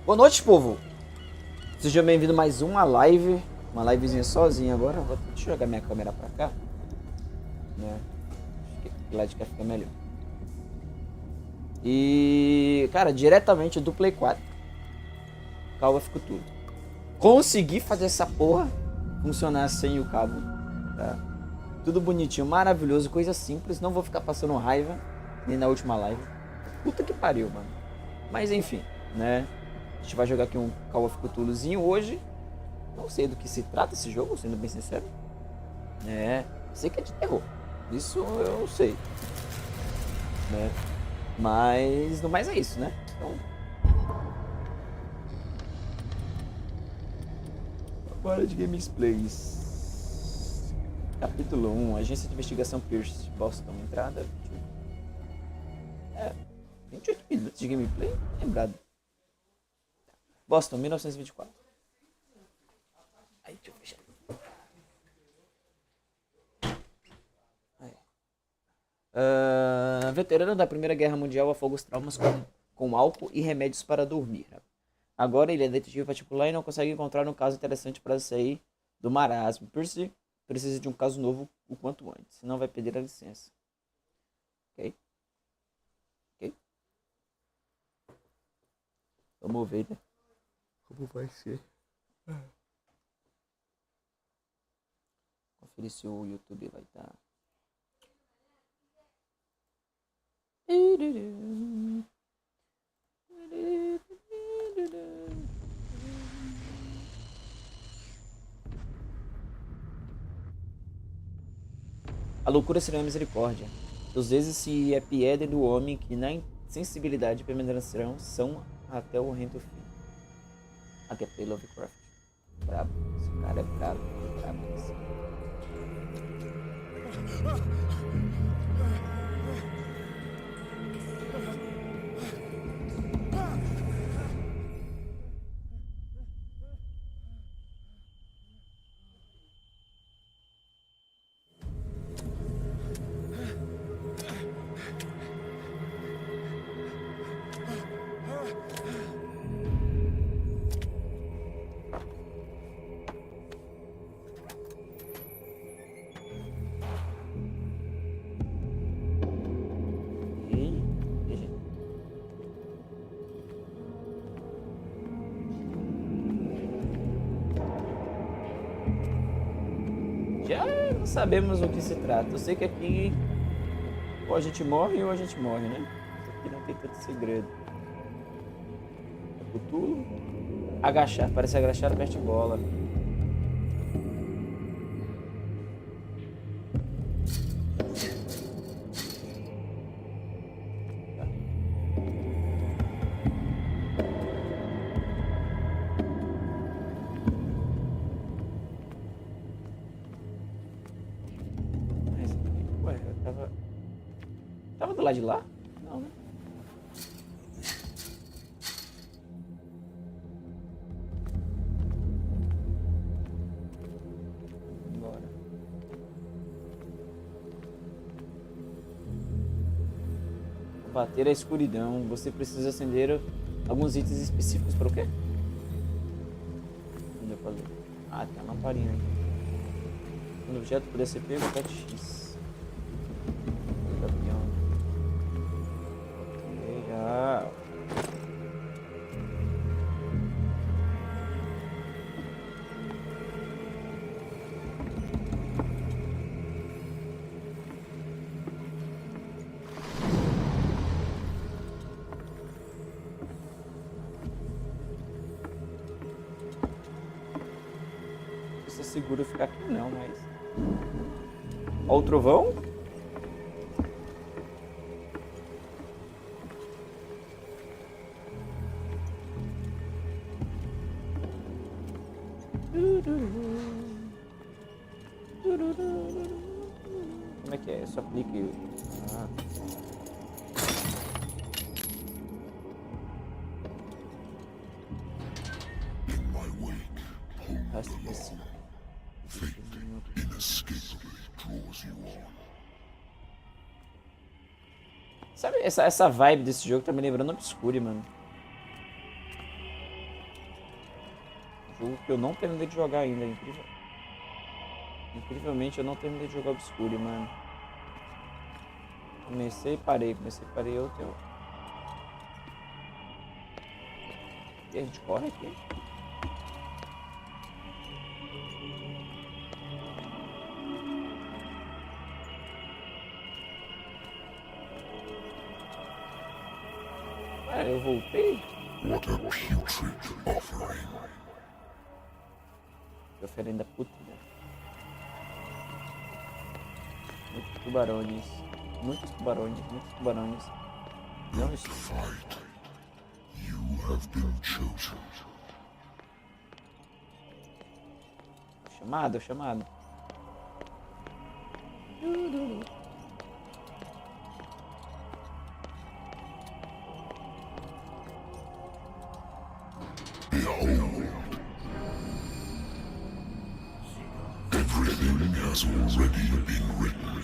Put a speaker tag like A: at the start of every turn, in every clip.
A: Boa noite, povo! Sejam bem-vindos a mais uma livezinha sozinha agora. Vou jogar minha câmera pra cá, né? Acho que lá de cá fica melhor. E, cara, diretamente do Play 4, Call of Cthullu. Consegui fazer essa porra funcionar sem o cabo, tá? Tudo bonitinho, maravilhoso, coisa simples. Não vou ficar passando raiva, nem na última live. Puta que pariu, mano. Mas enfim, né? A gente vai jogar aqui um Call of Cthulhuzinho hoje. Não sei do que se trata esse jogo, sendo bem sincero. Sei que é de terror. Isso eu sei. Né? Mas no mais é isso, né? Então... Bora de gameplays. Capítulo 1. Agência de investigação Pierce. Boston. Entrada. 28 minutos de gameplay. Lembrado. Boston, 1924. Aí, deixa eu fechar. Veterano da Primeira Guerra Mundial afoga os traumas com álcool e remédios para dormir. Agora ele é detetive particular e não consegue encontrar um caso interessante para sair do marasmo. Percy precisa de um caso novo o quanto antes, senão vai perder a licença. Ok? Vamos ver, né? Como vai ser? Conferir se o YouTube vai estar. A loucura será a misericórdia. Às vezes se é piedra do homem que na insensibilidade permanecerão são até o horrendo fim. HP Lovecraft. Brabo. Esse cara é brabo. Já não sabemos o que se trata. Eu sei que aqui ou a gente morre ou a gente morre, né? Aqui não tem tanto segredo. É Cthulhu. Agachar, parece agachar, peste bola. pro lado de lá? Não, né? Bora. Bater a escuridão. Você precisa acender alguns itens específicos para o quê? Não deu pra ler. Ah, tem uma lamparina aqui. Quando o objeto puder ser pego, aperte X. Campeão. Legal. Isso é seguro ficar aqui não, mas... Ó o trovão. Como é que é? Eu só aplique... Ah. Rasta pra cima. Sabe, essa vibe desse jogo tá me lembrando Obscure, mano. Jogo que eu não terminei de jogar ainda, incrível. Incrivelmente eu não terminei de jogar Obscure, mano. Comecei e parei outro. E a gente corre aqui. Eu voltei.
B: What a putrid offering.
A: Que oferenda puta, né? Muitos tubarões. Não estou.
B: Fight. You have been chosen.
A: Chamado.
B: Behold. Everything has already been written.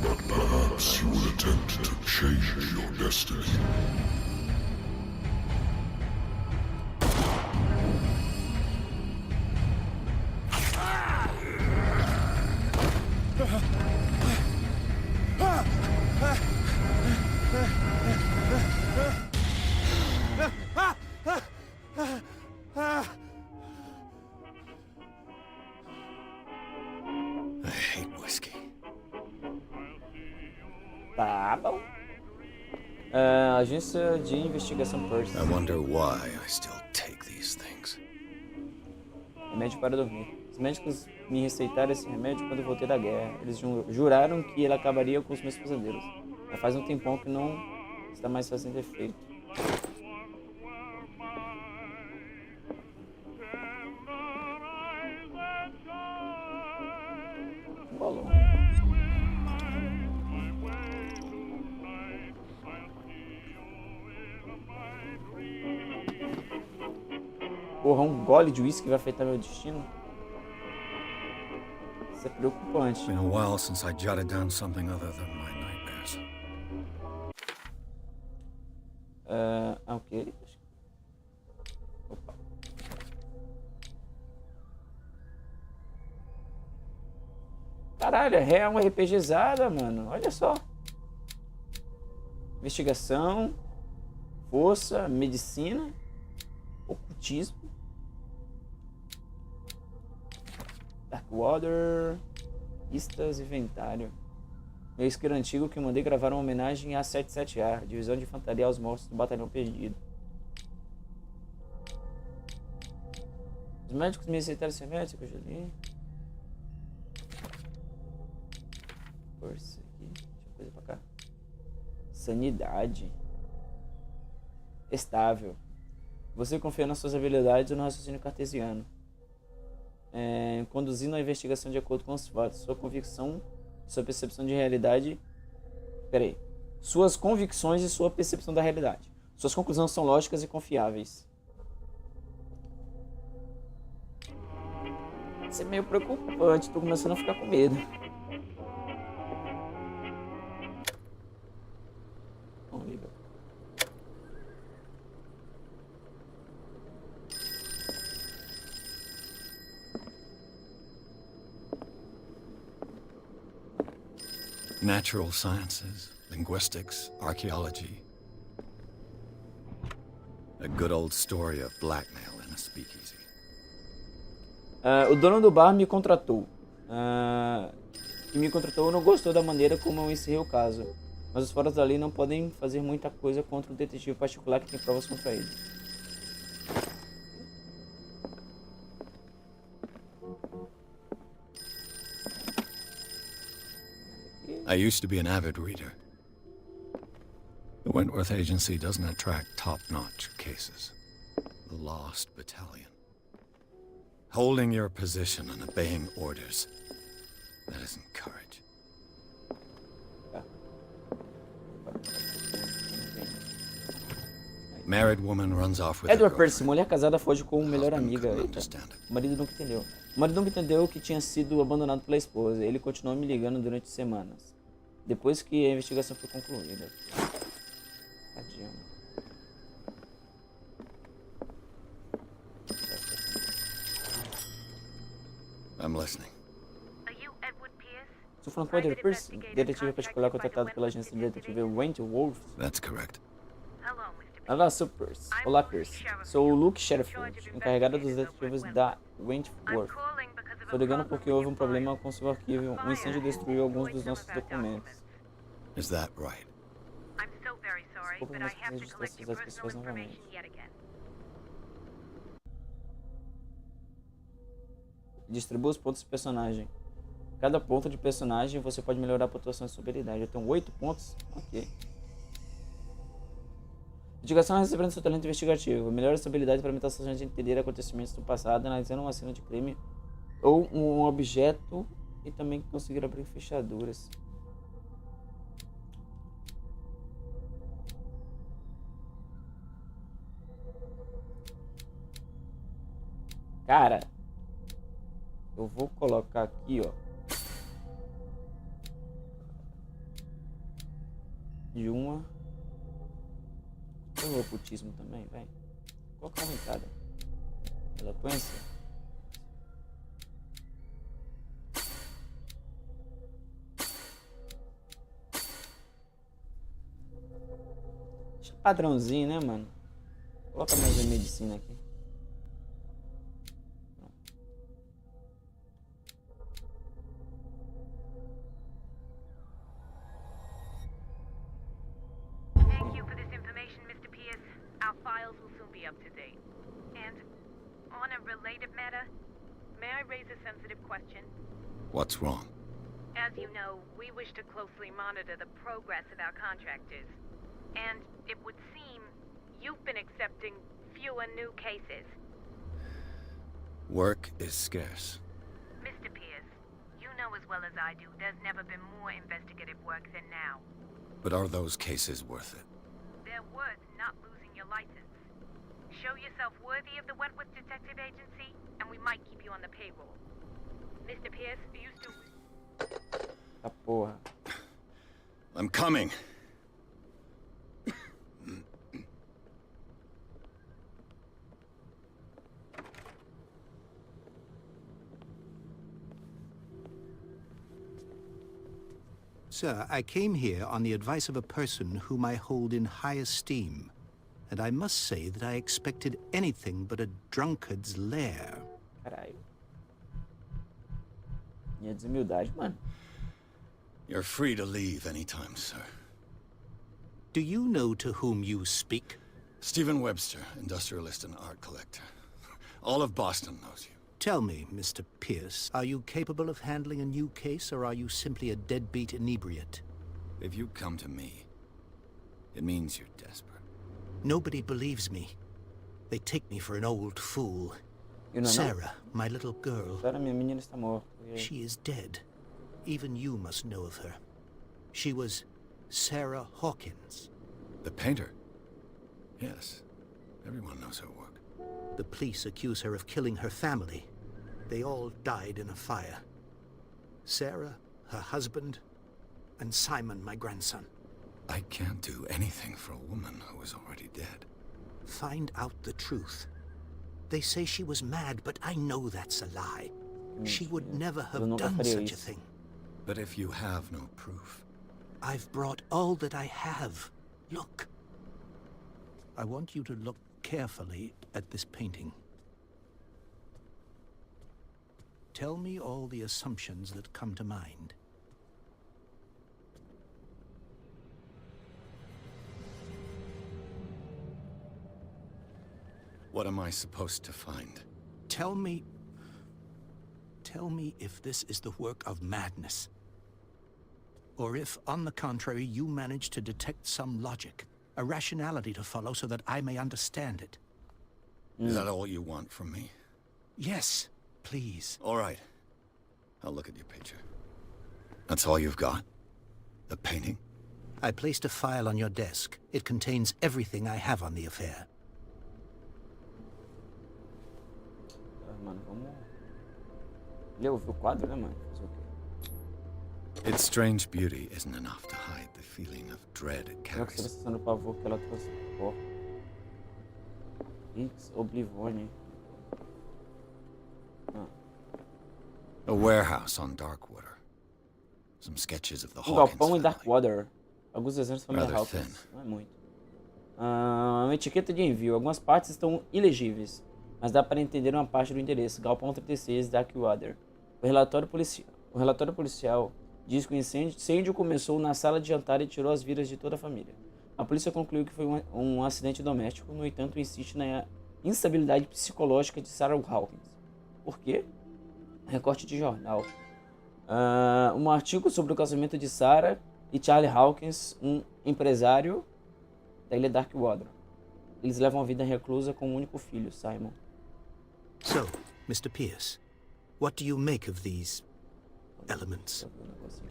B: But perhaps you will attempt to change your destiny.
C: I hate whiskey.
A: Tá bom. Agência de investigação Percy.
C: I wonder why I still take these things.
A: Remédio para dormir. Os médicos me receitaram esse remédio quando eu voltei da guerra. Eles juraram que ele acabaria com os meus pesadelos. Mas faz um tempão que não está mais fazendo efeito. Bolão. Porra, um gole de uísque vai afetar meu destino? Isso é preocupante.
C: It's been a while since I jotted down something other than my nightmares.
A: Ok. Opa. Caralho, é uma RPGzada, mano. Olha só. Investigação, força, medicina, ocultismo, Darkwater, pistas, inventário. Meu isqueiro antigo que mandei gravar uma homenagem à 77A, divisão de infantaria aos mortos do batalhão perdido. Os médicos me receitaram esse remédio que eu já li. Força aqui, deixa eu coisa pra cá. Sanidade. Estável. Você confia nas suas habilidades ou no raciocínio cartesiano. conduzindo a investigação de acordo com os fatos. Sua convicção, sua percepção de realidade... Peraí. Suas convicções e sua percepção da realidade. Suas conclusões são lógicas e confiáveis. Isso é meio preocupante, tô começando a ficar com medo. Não liga.
C: Natural sciences, linguistics, archaeology. A good old story of blackmail in a speakeasy.
A: O dono do bar me contratou. E me contratou não gostou da maneira como eu encerrei o caso. Mas os fora da lei não podem fazer muita coisa contra um detetive particular que tem provas contra ele.
C: I used to be an avid reader. The Wentworth Agency doesn't attract top-notch cases. The Lost Battalion. Holding your position and obeying orders. That isn't courage. Married woman runs off with
A: Edward
C: her
A: Percy,
C: girlfriend.
A: mulher casada, foge com melhor
C: Husband
A: amiga.
C: couldn't
A: Eita.
C: understand it.
A: O marido nunca entendeu. O marido nunca entendeu que tinha sido abandonado pela esposa. Ele continuou me ligando durante semanas. Depois que a investigação foi concluída. Tadinho.
C: I'm listening.
D: Are you Edward Pierce?
A: Estou falando com o Edward Percy, detetive particular contratado pela agência de detetive Wentworth.
C: That's correct.
D: Hello, Mr. Pierce.
A: Olá, sou Percy. Olá, Percy. Sou o Luke Sherford, encarregado dos detetives da Wentworth.
D: Calling because of
A: Estou ligando porque houve um problema com seu arquivo. Um incêndio destruiu alguns dos nossos documentos.
C: Is that right?
D: I'm so very sorry,
A: Desculpa,
D: but
A: mas
D: I have to
A: preciso
D: collect your
A: das
D: personal
A: pessoas novamente.
D: information yet again.
A: Distribua os pontos de personagem. Cada ponto de personagem você pode melhorar a pontuação de sua habilidade. Eu tenho 8 pontos? Ok. Investigação recebendo seu talento investigativo. Melhora sua habilidade para aumentar sua chance de entender acontecimentos do passado, analisando uma cena de crime ou um objeto e também conseguir abrir fechaduras. Cara, eu vou colocar aqui, ó. De uma. Eu vou ocultismo também, vai. Vou colocar uma em cada. Eloquência. Deixa padrãozinho, né, mano? Coloca mais a medicina aqui.
D: Thank you for this information, Mr. Pierce. Our files will soon be up to date. And on a related matter, may I raise a sensitive question?
C: What's wrong?
D: As you know, we wish to closely monitor the progress of our contractors. And it would seem you've been accepting fewer new cases.
C: Work is scarce.
D: Mr. Pierce, you know as well as I do, there's never been more investigative work than now.
C: But are those cases worth it?
D: They're worth not losing your license. Show yourself worthy of the Wentworth Detective Agency, and we might keep you on the payroll. Mr. Pierce, are you still...
A: Tá porra.
C: I'm coming.
E: Sir, I came here on the advice of a person whom I hold in high esteem, and I must say that I expected anything but a drunkard's lair.
A: Caralho. Minha desumildade, mano.
C: You're free to leave anytime, sir.
E: Do you know to whom you speak?
C: Stephen Webster, industrialist and art collector. All of Boston knows you.
E: Tell me, Mr. Pierce, are you capable of handling a new case, or are you simply a deadbeat inebriate?
C: If you come to me, it means you're desperate.
E: Nobody believes me. They take me for an old fool.
A: E não é não?
E: Sarah, my little girl,
A: Sarah, minha menina está morta. E aí?
E: she is dead. Even you must know of her. She was Sarah Hawkins.
C: The painter? Yes. Everyone knows her work.
E: The police accuse her of killing her family. They all died in a fire. Sarah, her husband, and Simon, my grandson.
C: I can't do anything for a woman who is already dead.
E: Find out the truth. They say she was mad, but I know that's a lie. She would never have done such a thing.
C: But if you have no proof...
E: I've brought all that I have. Look. I want you to look carefully at this painting. Tell me all the assumptions that come to mind.
C: What am I supposed to find?
E: Tell me if this is the work of madness. Or if, on the contrary, you manage to detect some logic, a rationality to follow so that I may understand it.
C: Is that all you want from me?
E: Yes, please.
C: All right. I'll look at your picture. That's all you've got? The painting?
E: I placed a file on your desk. It contains everything I have on the affair.
A: Mano, vamos... Ele ouviu o quadro, né, mano? Fazer o quê?
C: Its strange beauty isn't enough to hide the feeling of dread it
A: Será que
C: carries.
A: você está sendo o pavor que ela trouxe pro corpo? X Oblivion.
C: A warehouse on Darkwater. Some sketches of the
A: Um
C: Hawkins
A: galpão em
C: family.
A: Darkwater. Alguns exemplos da família
C: Rather
A: Hawkins. Não é muito. Uma etiqueta de envio. Algumas partes estão ilegíveis, mas dá para entender uma parte do endereço. Galpão 36, Darkwater. O relatório policial diz que o incêndio começou na sala de jantar e tirou as vidas de toda a família. A polícia concluiu que foi um acidente doméstico, no entanto insiste na instabilidade psicológica de Sarah Hawkins. Por quê? Recorte de jornal. Um artigo sobre o casamento de Sarah e Charlie Hawkins, um empresário da ilha Darkwater. Eles levam a vida reclusa com um único filho, Simon.
E: So, Mr. Pierce, what do you make of these elements?
A: Deixa eu ver um negócio aqui.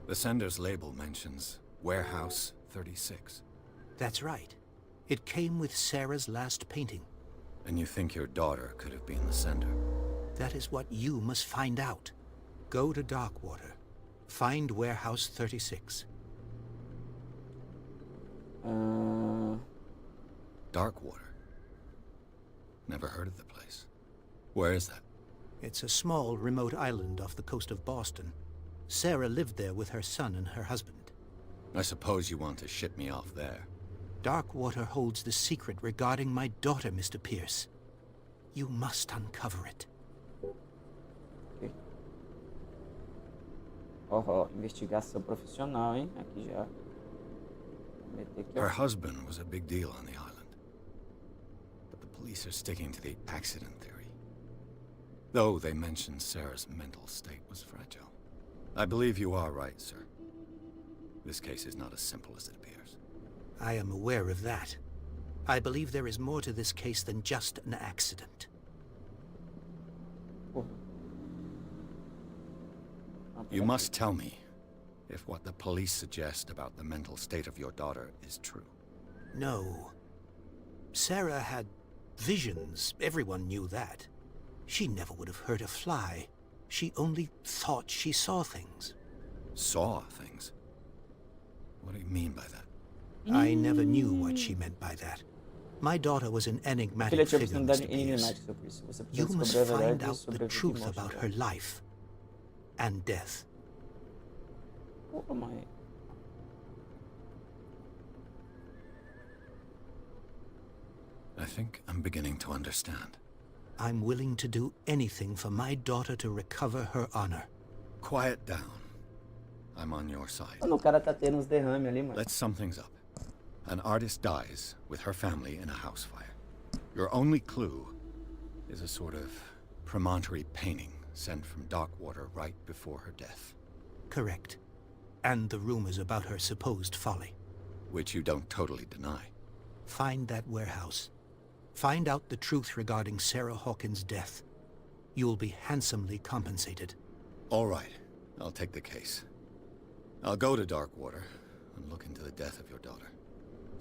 C: The sender's label mentions Warehouse 36.
E: That's right. It came with Sarah's last painting.
C: And you think your daughter could have been the sender?
E: That is what you must find out. Go to Darkwater. Find Warehouse 36.
C: Darkwater? Never heard of the place. Where is that?
E: It's a small, remote island off the coast of Boston. Sarah lived there with her son and her husband.
C: I suppose you want to ship me off there.
E: Darkwater holds the secret regarding my daughter, Mr. Pierce. You must uncover it.
A: Ok. Ó, investigação profissional, hein? Aqui já. Vou meter aqui, ó.
C: Her husband was a big deal on the island. But the police are sticking to the accident theory. Though they mention Sarah's mental state was fragile. I believe you are right, sir. This case is not as simple as it appears.
E: I am aware of that. I believe there is more to this case than just an accident.
A: Porra.
C: You must tell me if what the police suggest about the mental state of your daughter is true.
E: No. Sarah had visions. Everyone knew that. She never would have hurt a fly. She only thought she saw things.
C: Saw things? What do you mean by that?
E: I never knew what she meant by that. My daughter was an enigmatic
A: Filha, tinha
E: figure,
A: personalidade
E: Mr. Pierce.
A: enigmática sobre isso. Você
E: You
A: precisa
E: must
A: descobrir a
E: find
A: verdade
E: out
A: sobre
E: the
A: o que
E: truth
A: mostra
E: about
A: dela.
E: her life and death.
A: Porra, mãe.
C: I think I'm beginning to understand.
E: I'm willing to do anything for my daughter to recover her honor.
C: Quiet down. I'm on your side.
A: Mano, o cara tá tendo uns derrames ali, mano.
C: Let's sum things up. An artist dies with her family in a house fire. Your only clue is a sort of promontory painting sent from Darkwater right before her death.
E: Correct. And the rumors about her supposed folly.
C: Which you don't totally deny.
E: Find that warehouse. Find out the truth regarding Sarah Hawkins' death. You will be handsomely compensated.
C: All right, I'll take the case. I'll go to Darkwater and look into the death of your daughter.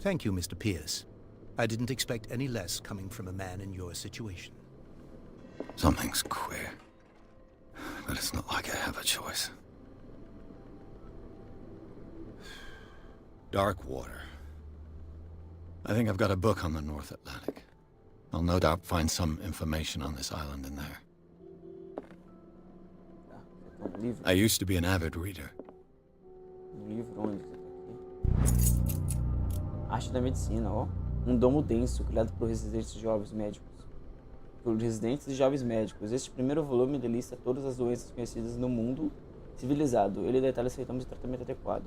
E: Thank you, Mr. Pierce. I didn't expect any less coming from a man in your situation.
C: Something's queer. But it's not like I have a choice. Darkwater. I think I've got a book on the North Atlantic. I'll no doubt find some information on this island in there.
A: Tá, tem um livro.
C: I used to be an avid reader.
A: Livro onde você tá aqui? Arte da medicina, ó. Um domo denso criado por residentes jovens médicos. Por residentes e jovens médicos. Este primeiro volume delista todas as doenças conhecidas no mundo civilizado. Ele detalha os sintomas de tratamento adequado.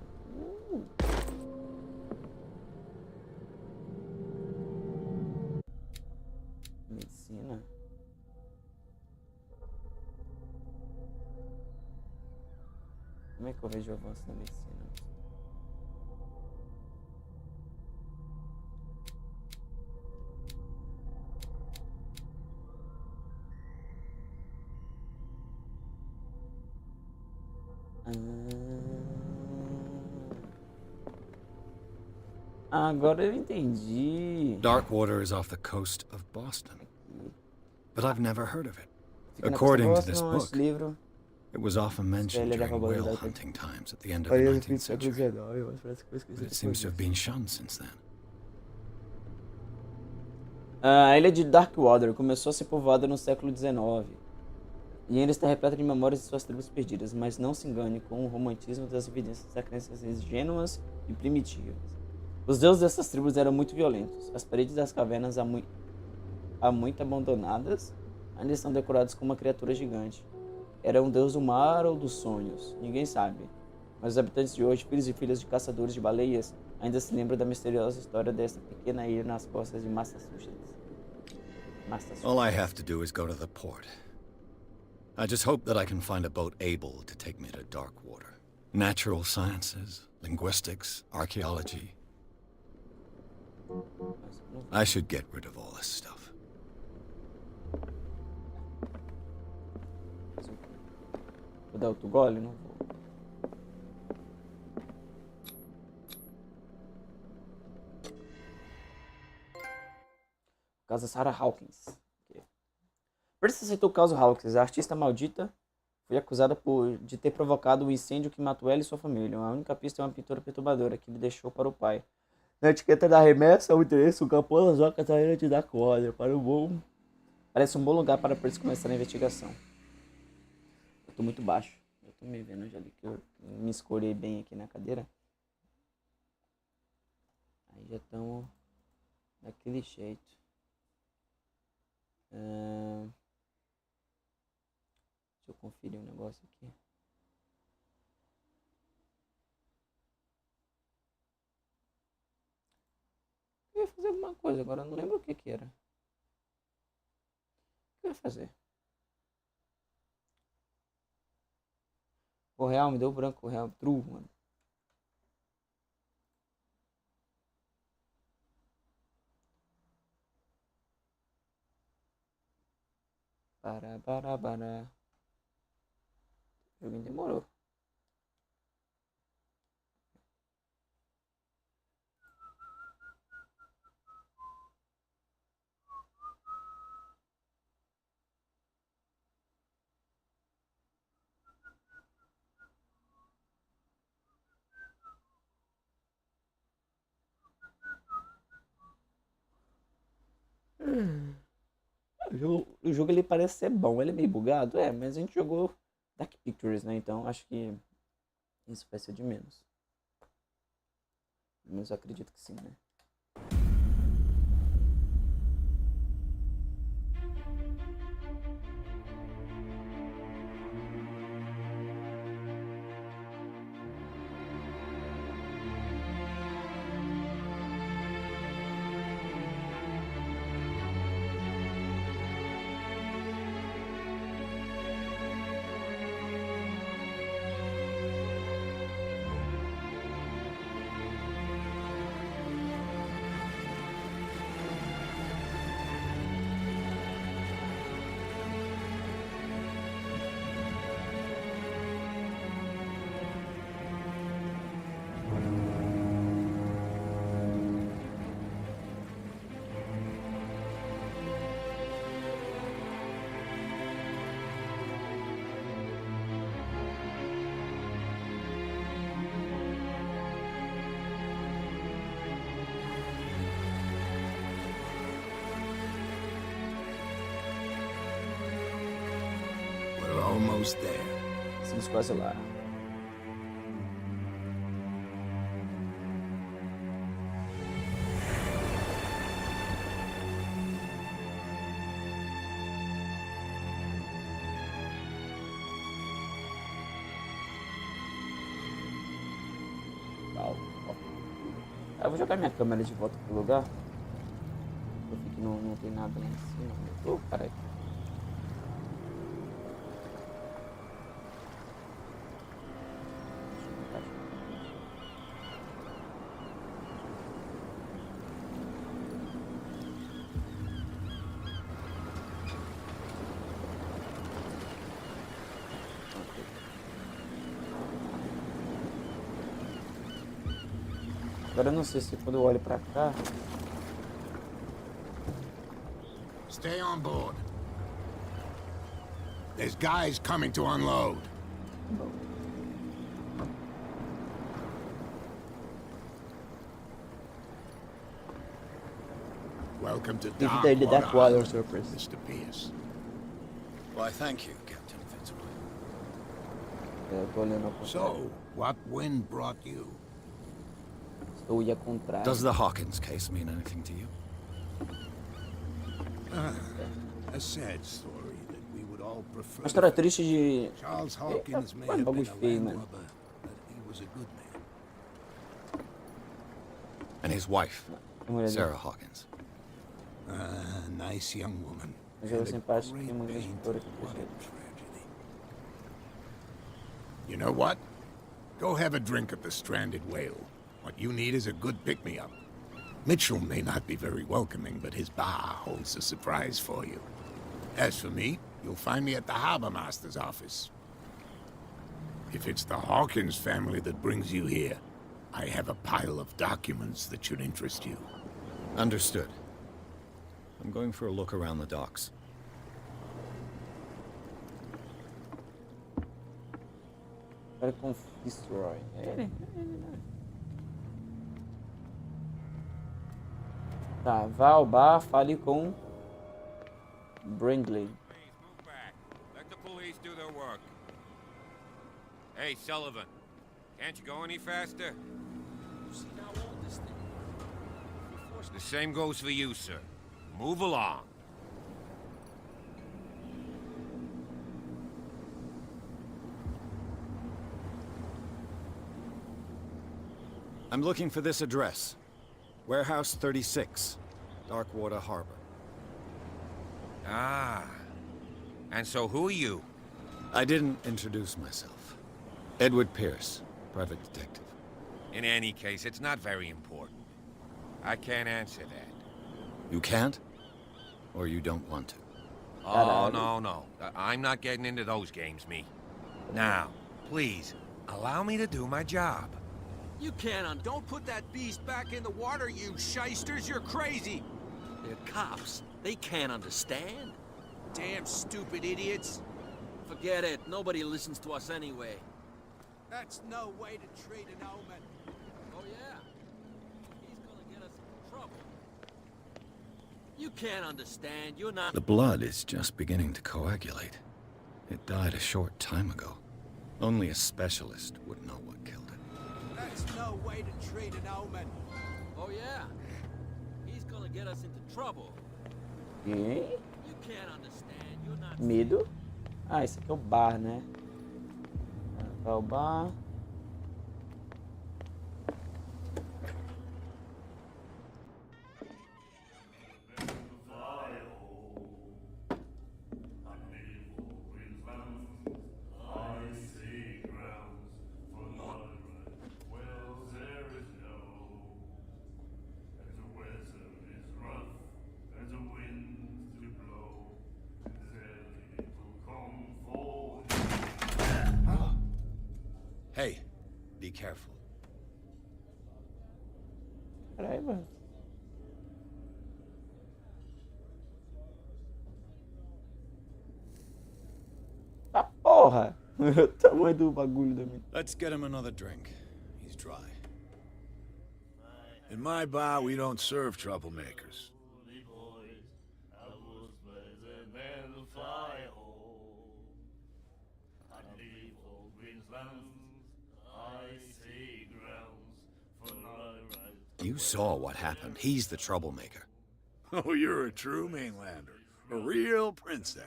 A: Medicina. Como é que eu vejo o avanço da medicina? Agora eu entendi.
C: Darkwater is off the coast of Boston. But I've never heard of it.
A: Fica na
C: According to
A: costa
C: this
A: Boston, esse
C: book,
A: livro.
C: it was often mentioned
A: Ele leva
C: during
A: a
C: whale
A: validade.
C: hunting times at the end of the 19th century. But it seems to have been shunned since then.
A: A ilha de Darkwater começou a ser povoada no século XIX e ainda está repleta de memórias de suas tribos perdidas, mas não se engane com o romantismo das evidências das crenças ingênuas e primitivas. Os deuses dessas tribos eram muito violentos. As paredes das cavernas, há muito abandonadas, ainda estão decoradas com uma criatura gigante. Era um deus do mar ou dos sonhos, ninguém sabe. Mas os habitantes de hoje, filhos e filhas de caçadores de baleias, ainda se lembram da misteriosa história desta pequena ilha nas costas de Massachusetts.
C: All I have to do is go to the port. I just hope that I can find a boat able to take me to Darkwater. Natural sciences, linguistics, archaeology. I should get rid of all this stuff.
A: Vou dar outro gole? Não vou. Casa Sarah Hawkins. Percy aceitou o caso Hawkins. A artista maldita foi acusada de ter provocado o incêndio que matou ela e sua família. A única pista é uma pintura perturbadora que ele deixou para o pai. Na etiqueta da remessa, o interesse, o capô das ocas da ilha de Darkwater para o bom. Parece um bom lugar para Percy começar a investigação. Eu tô muito baixo. Eu tô me vendo já ali que eu me escorei bem aqui na cadeira. Aí já estamos daquele jeito. Deixa eu conferir um negócio aqui. Eu ia fazer alguma coisa, agora eu não lembro o que que era. O que eu ia fazer? O real me deu branco, o real true, mano. Para. O joguinho demorou. O jogo ele parece ser bom, ele é meio bugado, mas a gente jogou Dark Pictures, né? Então acho que isso vai ser de menos. Pelo menos eu acredito que sim, né?
F: almost there.
A: Estamos quase lá. Eu vou jogar minha câmera de volta pro lugar. Eu vi que não tem nada lá em cima. Caralho. Agora eu não sei se quando eu olho pra cá...
F: Stay on board. There's guys coming to unload. Welcome to
A: Dark Water Surface.
F: Mr. Pierce.
C: Why, thank you, Captain Fitzroy.
A: Eu tô olhando pra
F: So, what wind brought you?
A: Eu ia comprar.
C: Does the Hawkins case mean anything to you?
F: A sad story that we would all prefer.
A: Uma história triste de...
F: Charles Hawkins may
A: Mano,
F: have been
A: bagulho
F: a
A: feio,
F: land
A: mano.
F: robber, but he was a good man.
C: And his wife,
A: A mulher dele.
C: Sarah Hawkins.
F: Nice young woman.
A: Mas eu
F: And a
A: sempre acho que
F: great
A: tem uma grande
F: pain.
A: história aqui pra
F: What a
A: gente.
F: tragedy. You know what? Go have a drink at the Stranded Whale. What you need is a good pick-me-up. Mitchell may not be very welcoming, but his bar holds a surprise for you. As for me, you'll find me at the Harbor Master's office. If it's the Hawkins family that brings you here, I have a pile of documents that should interest you.
C: Understood. I'm going for a look around the docks.
A: Cara com Fitzroy. É ele? Né? Tá, vá ao bar, fale com Brindley.
G: Please move back. Let the police do their work. Hey, Sullivan. Can't you go any faster?
H: See how old this thing is.
G: The same goes for you, sir. Move along.
C: I'm looking for this address. Warehouse 36, Darkwater Harbor.
G: Ah. And so who are you?
C: I didn't introduce myself. Edward Pierce, private detective.
G: In any case, it's not very important. I can't answer that.
C: You can't? Or you don't want to?
G: Oh, no. I'm not getting into those games, me. Now, please, allow me to do my job.
H: You can't Don't put that beast back in the water, you shysters! You're crazy! They're cops. They can't understand. Damn stupid idiots. Forget it. Nobody listens to us anyway. That's no way to treat an omen. Oh, yeah? He's gonna get us in trouble. You can't understand. You're not...
C: The blood is just beginning to coagulate. It died a short time ago. Only a specialist would know what killed it.
H: That's no way to treat an omen. Oh, yeah? He's gonna get us into trouble.
A: E...
H: You can't understand. You're not...
A: Medo. Ah, esse aqui é o bar, né? Tá o bar.
C: Hey, be careful.
A: Caralho, mano. Tá porra! O tamanho do bagulho da minha.
C: Let's get him another drink. He's dry.
F: In my bar, we don't serve troublemakers.
C: You saw what happened. He's the troublemaker.
I: Oh, you're a true mainlander. A real princess.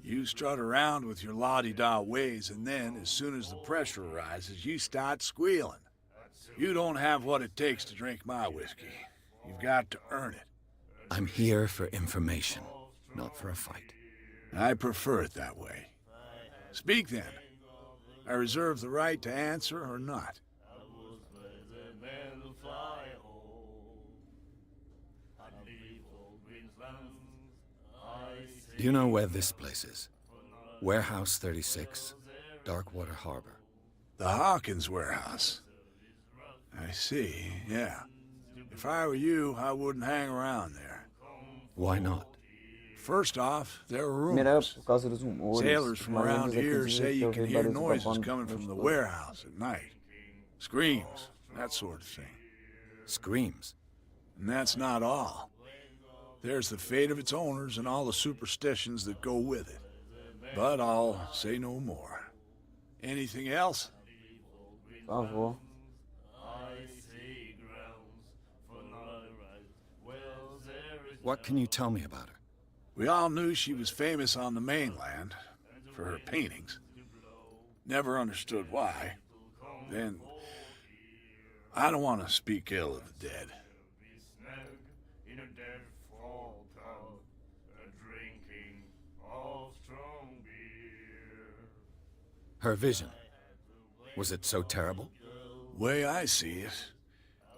I: You strut around with your la-di-da ways, and then, as soon as the pressure rises, you start squealing. You don't have what it takes to drink my whiskey. You've got to earn it.
C: I'm here for information, not for a fight.
I: I prefer it that way. Speak then. I reserve the right to answer or not.
C: Do you know where this place is? Warehouse 36, Darkwater Harbor.
I: The Hawkins warehouse. I see, yeah. If I were you, I wouldn't hang around there.
C: Why not?
I: First off, there are
A: Primeiro,
I: rumors.
A: por causa dos rumores.
I: Sailors from
A: Uma
I: around
A: lenda
I: here
A: que
I: say
A: diz que
I: you
A: eu
I: can
A: vi
I: hear
A: barulhos
I: noises
A: babando
I: coming
A: nos
I: from the
A: todos.
I: warehouse at night. Screams, that sort of thing.
C: Screams.
I: And that's not all. There's the fate of its owners and all the superstitions that go with it. But I'll say no more. Anything else?
A: Por favor.
C: What can you tell me about her?
I: We all knew she was famous on the mainland for her paintings. Never understood why. Then, I don't want to speak ill of the dead.
C: Her vision. Was it so terrible?
I: Way I see it,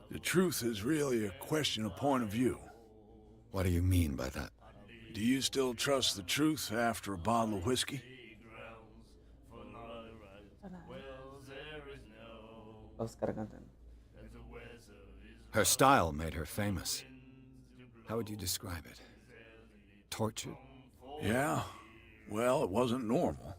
I: the truth is really a question of point of view.
C: What do you mean by that?
I: Do you still trust the truth after a bottle of whiskey?
A: Olha os caras cantando.
C: Her style made her famous. How would you describe it? Tortured?
I: Yeah. Well, it wasn't normal.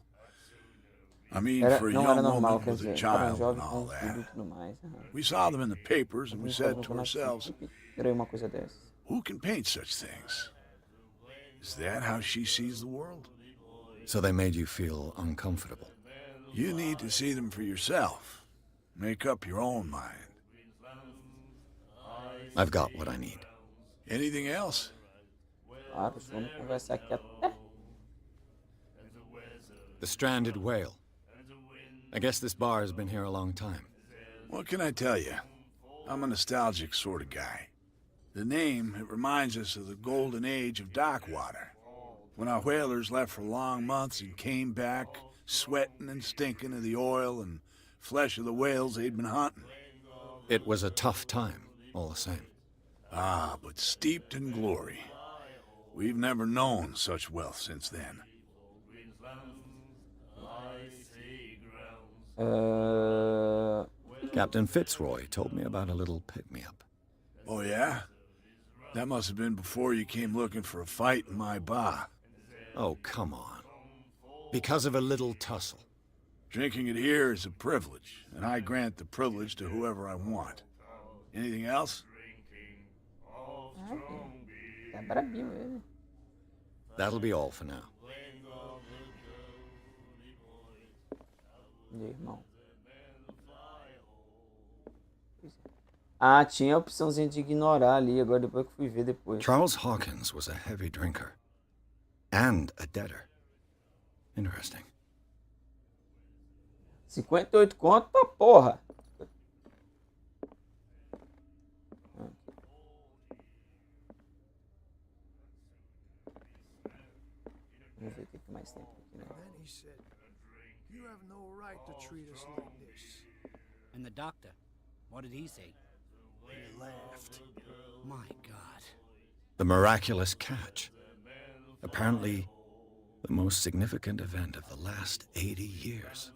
I: I mean,
A: Era,
I: for a
A: não
I: young
A: era normal,
I: woman
A: quer
I: with a
A: dizer, era um
I: child
A: jovem
I: and
A: com
I: all
A: um filho
I: that.
A: e tudo mais. Aham.
I: We saw them in the papers and we said to ourselves,
A: Era uma coisa dessas.
I: who can paint such things? Is that how she sees the world?
C: So they made you feel uncomfortable.
I: You need to see them for yourself. Make up your own mind.
C: I've got what I need.
I: Anything else?
A: Claro, vamos conversar aqui até.
C: The stranded whale. I guess this bar has been here a long time.
I: What can I tell you? I'm a nostalgic sort of guy. The name, it reminds us of the golden age of dockwater. When our whalers left for long months and came back, sweating and stinking of the oil and flesh of the whales they'd been hunting.
C: It was a tough time, all the same.
I: Ah, but steeped in glory. We've never known such wealth since then.
C: Captain Fitzroy told me about a little pick-me-up.
I: Oh, yeah? That must have been before you came looking for a fight in my bar.
C: Oh, come on. Because of a little tussle.
I: Drinking it here is a privilege, and I grant the privilege to whoever I want. Anything else?
A: Tá brabinho ele.
C: That'll be all for now.
A: E aí, irmão? Ah, tinha a opçãozinha de ignorar ali, agora depois que fui ver depois.
C: Charles Hawkins was a heavy drinker. And a debtor. Interesting.
A: 58 conto pra porra. Vamos ver o que mais tem aqui, né?
J: Then he said, "You have no right to treat us like this."
K: And the doctor, what did he say?
J: He laughed.
K: My God.
C: The miraculous catch. Apparently, the most significant event of the last 80 years.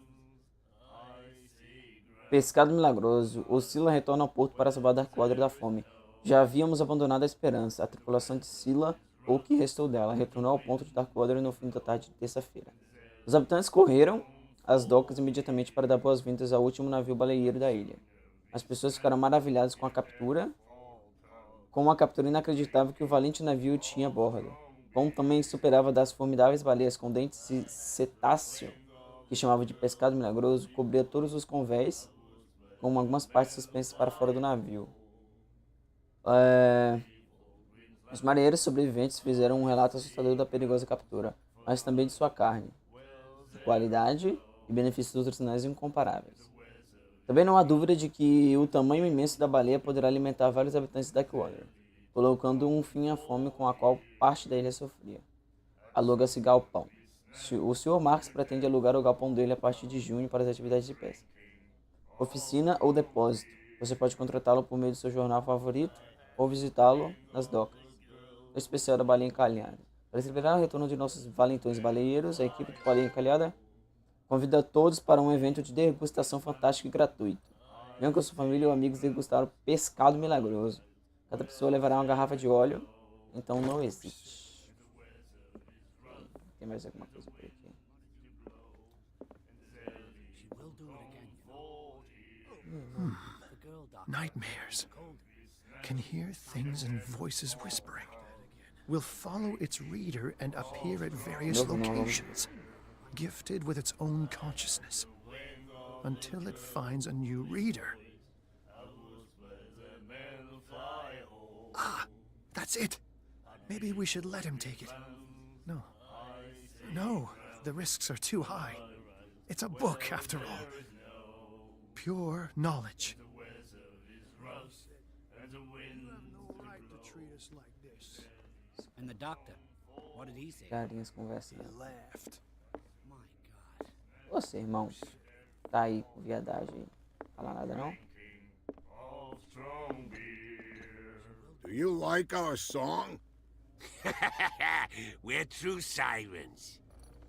A: Pescado milagroso. O Scylla retorna ao porto para salvar Darkwater da fome. Já havíamos abandonado a esperança. A tripulação de Scylla, ou o que restou dela, retornou ao ponto de Darkwater no fim da tarde de terça-feira. Os habitantes correram às docas imediatamente para dar boas-vindas ao último navio baleeiro da ilha. As pessoas ficaram maravilhadas com uma captura inacreditável que o valente navio tinha a bordo. Como também superava das formidáveis baleias com dentes de cetáceo, que chamava de pescado milagroso, cobria todos os convéis, com algumas partes suspensas para fora do navio. Os marinheiros sobreviventes fizeram um relato assustador da perigosa captura, mas também de sua carne, de qualidade e benefícios nutricionais incomparáveis. Também não há dúvida de que o tamanho imenso da baleia poderá alimentar vários habitantes da Darkwater, colocando um fim à fome com a qual parte da ilha sofria. Aluga-se galpão. O Sr. Marx pretende alugar o galpão dele a partir de junho para as atividades de pesca. Oficina ou depósito. Você pode contratá-lo por meio do seu jornal favorito ou visitá-lo nas docas. O especial da Baleia Encalhada. Para celebrar o retorno de nossos valentões baleeiros, a equipe do Baleia Encalhada convida todos para um evento de degustação fantástico e gratuito. Venham com sua família ou amigos degustar o pescado milagroso. Cada pessoa levará uma garrafa de óleo, então não hesite. Tem mais alguma coisa por aqui?
J: Nightmares. Can hear things and voices whispering. Will follow its reader and appear at various locations, gifted with its own consciousness, until it finds a new reader. Ah, that's it. Maybe we should let him take it. No. No, the risks are too high. It's a book, after all. Pure knowledge.
K: And the doctor, what did he say?
A: Carinhas conversando.
J: Laughed.
K: My God.
A: Você, irmão, tá aí com viadagem aí. Fala nada não?
F: Do you like our song?
H: We're true sirens.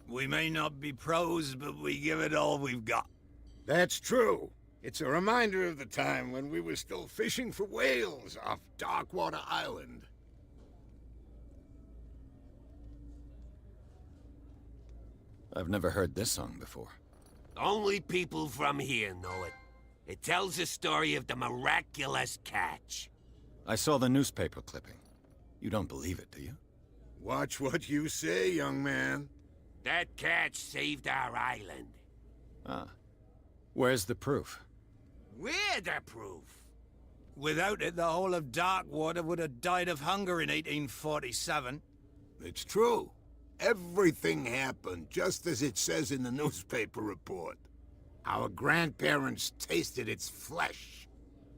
H: We may not be pros, but we give it all we've got.
F: That's true. It's a reminder of the time when we were still fishing for whales off Darkwater Island.
C: I've never heard this song before.
H: Only people from here know it. It tells the story of the miraculous catch.
C: I saw the newspaper clipping. You don't believe it, do you?
F: Watch what you say, young man.
H: That catch saved our island.
C: Ah. Where's the proof?
H: We're the proof. Without it, the whole of Darkwater would have died of hunger in 1847.
F: It's true. Everything happened just as it says in the newspaper report. Our grandparents tasted its flesh.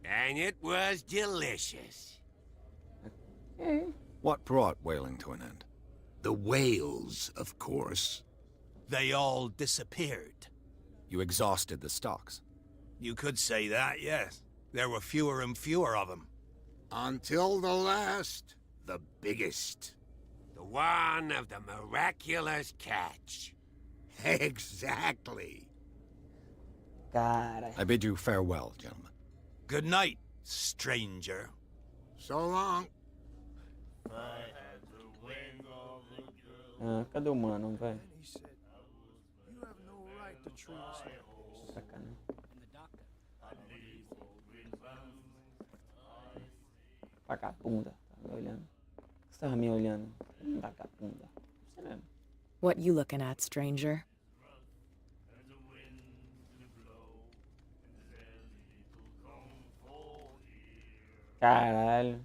H: And it was delicious.
C: What brought whaling to an end?
F: The whales, of course.
H: They all disappeared.
C: You exhausted the stocks.
H: You could say that, yes. There were fewer and fewer of them.
F: Until the last, the biggest.
H: The one of the miraculous catch.
F: Exactly.
A: Cara.
C: I bid you farewell, gentlemen.
H: Good night, stranger.
F: So long.
A: Ah, cadê o mano, velho?
J: He said, "You have no right to treat us like this."
A: Sacana.
K: And the doctor.
A: Vagabunda. Tá me olhando. Você tava me olhando. Vagabunda. Você mesmo.
L: What you looking at, stranger?
A: Caralho.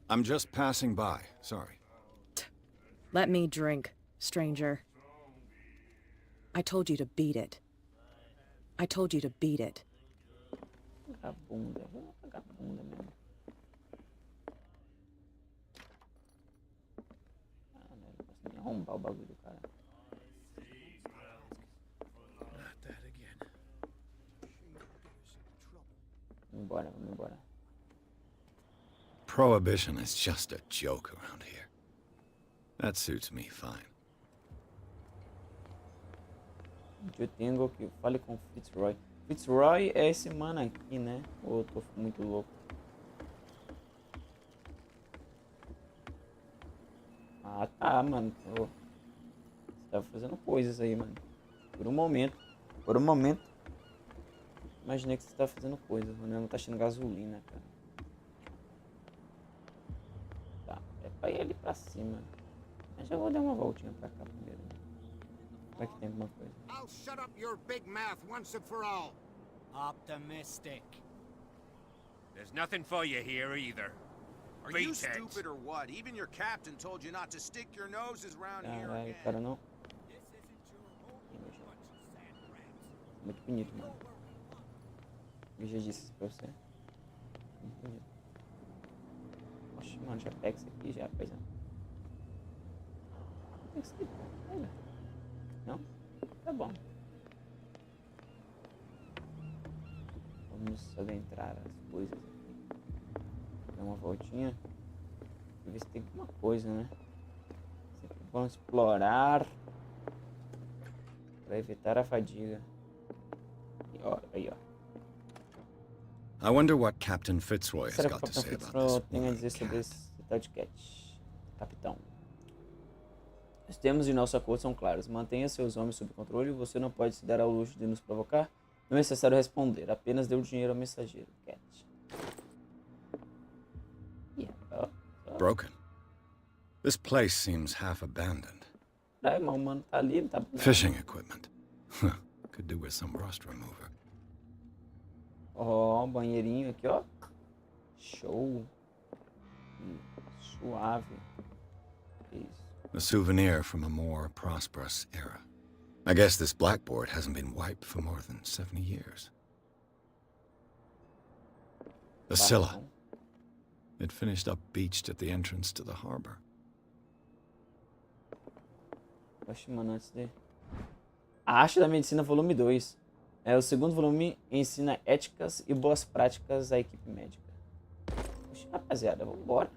C: I'm just passing by. Sorry.
L: Let me drink, stranger. I told you to beat it. I told you to beat it.
A: Vagabunda. Vagabunda mesmo. Caralho, arrombar o bagulho do cara.
J: Not that again.
A: Vamos embora, vamos embora.
C: Prohibition is just a joke around here. That suits me fine.
A: Eu tenho que fale com Fitzroy. Fitzroy é esse mano aqui, né? Ou eu tô muito louco? Ah, tá, mano. Você tava fazendo coisas aí, mano. Por um momento. Imaginei que você tava fazendo coisas, mano. Não tá achando gasolina, cara. Tá, é pra ir ali pra cima. Mas eu vou dar uma voltinha pra cá primeiro. Vai que tem alguma coisa.
F: I'll shut up your big mouth once and for all.
K: Optimistic.
G: There's nothing for you here either.
H: Are you
G: Beat it.
H: stupid or what? Even your captain told you not to stick your noses around here
A: Caralho,
H: again.
A: cara, não. Muito bonito, mano. Eu já disse isso pra você. Muito bonito. Oxe, mano, já pega isso aqui, já, pois é. Pega isso aqui, pega. Não? Tá bom. Vamos adentrar as coisas aqui. Dar uma voltinha. E ver se tem alguma coisa, né? Sempre vamos explorar. Pra evitar a fadiga. E ó, aí, ó.
C: I wonder what Captain Fitzroy has
A: Será que o
C: got to
A: Capitão
C: say about
A: Fitzroy
C: this
A: tem a
C: woman
A: dizer sobre
C: cat.
A: esse tal de Cat? Capitão. Os termos de nosso acordo são claros. Mantenha seus homens sob controle. Você não pode se dar ao luxo de nos provocar. Não é necessário responder. Apenas dê o dinheiro ao mensageiro. Cat. Yeah,
C: Broken. This place seems half abandoned.
A: mas o mano tá ali, ele tá...
C: Fishing equipment. Could do with some rust remover.
A: Ó, banheirinho aqui, ó. Show. Suave. Isso.
C: A souvenir from a more prosperous era. I guess this blackboard hasn't been wiped for more than 70 years. The Scylla. It finished up beached at the entrance to the harbor.
A: Oxe, mano, antes de... A Arte da Medicina, volume 2. O segundo volume ensina éticas e boas práticas à equipe médica. Oxe, rapaziada, vambora.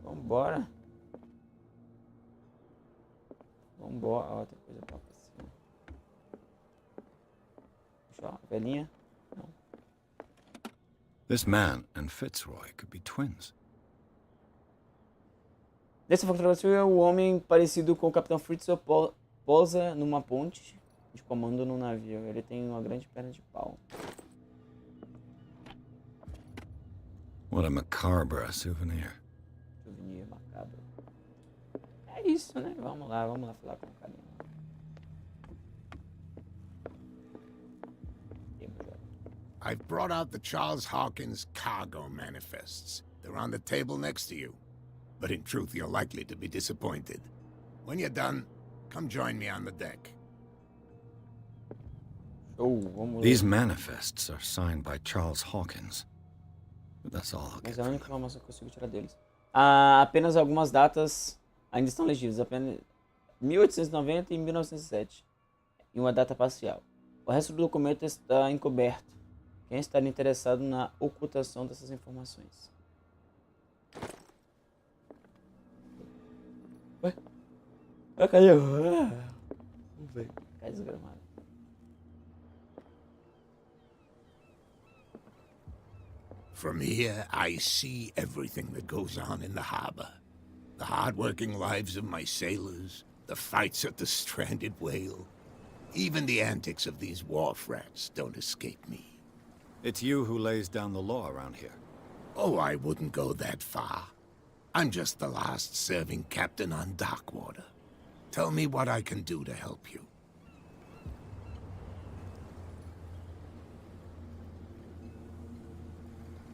A: Vambora. Vambora. Ó, tem coisa pra cima. Puxa, ó, velhinha. Não.
C: This man and Fitzroy could be twins.
A: Nessa fotografia, o homem parecido com o Capitão Fitzroy posa numa ponte de comando no navio. Ele tem uma grande perna de pau.
C: What a macabre souvenir.
A: Souvenir macabro. É isso, né? Vamos lá falar com o carinha.
F: I've brought out the Charles Hawkins cargo manifests. They're on the table next to you. But in truth, you're likely to be disappointed. When you're done, come join me on the deck.
C: These manifests are signed by Charles Hawkins. But that's all I'll
A: Mas
C: get
A: é a
C: from
A: única
C: them.
A: informação que eu consigo tirar deles. Apenas algumas datas ainda estão legíveis. Apenas 1890 e 1907. E uma data parcial. O resto do documento está encoberto. Quem está interessado na ocultação dessas informações? Ué? Caiu. Vamos ver. Cai desgramado.
F: From here, I see everything that goes on in the harbor. The hard-working lives of my sailors, the fights at the stranded whale. Even the antics of these wharf rats don't escape me.
C: It's you who lays down the law around here.
F: Oh, I wouldn't go that far. I'm just the last serving captain on Darkwater. Tell me what I can do to help you.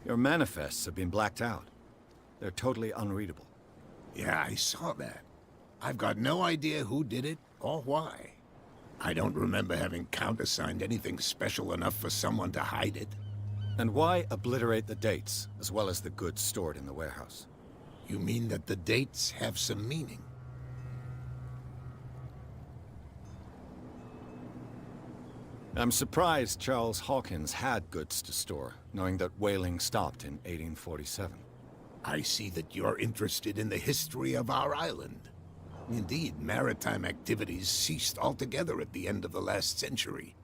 C: Your manifests have been blacked out. They're totally unreadable.
F: Yeah, I saw that. I've got no idea who did it or why. I don't remember having countersigned anything special enough for someone to hide it.
C: And why obliterate the dates, as well as the goods stored in the warehouse?
F: You mean that the dates have some meaning?
C: I'm surprised Charles Hawkins had goods to store, knowing that whaling stopped in 1847.
F: I see that you're interested in the history of our island. Indeed, maritime activities ceased altogether at the end of the last century.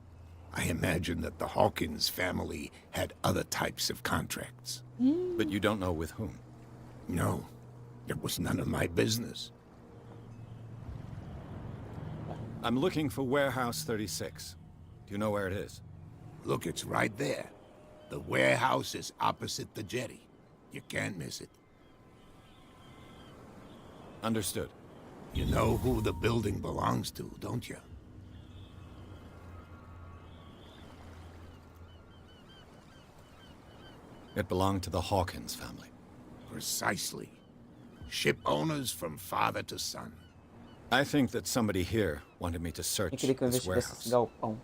F: I imagine that the Hawkins family had other types of contracts.
C: But you don't know with whom?
F: No, it was none of my business.
C: I'm looking for Warehouse 36. Do you know where it is?
F: Look, it's right there. The warehouse is opposite the jetty. You can't miss it.
C: Understood.
F: You know who the building belongs to, don't you?
C: It belonged to the Hawkins family.
F: Precisely. Ship owners from father to son.
C: I think that somebody here wanted me to
A: Eu
C: search
A: queria que eu
C: this
A: investigasse esse
C: warehouse.
A: galpão.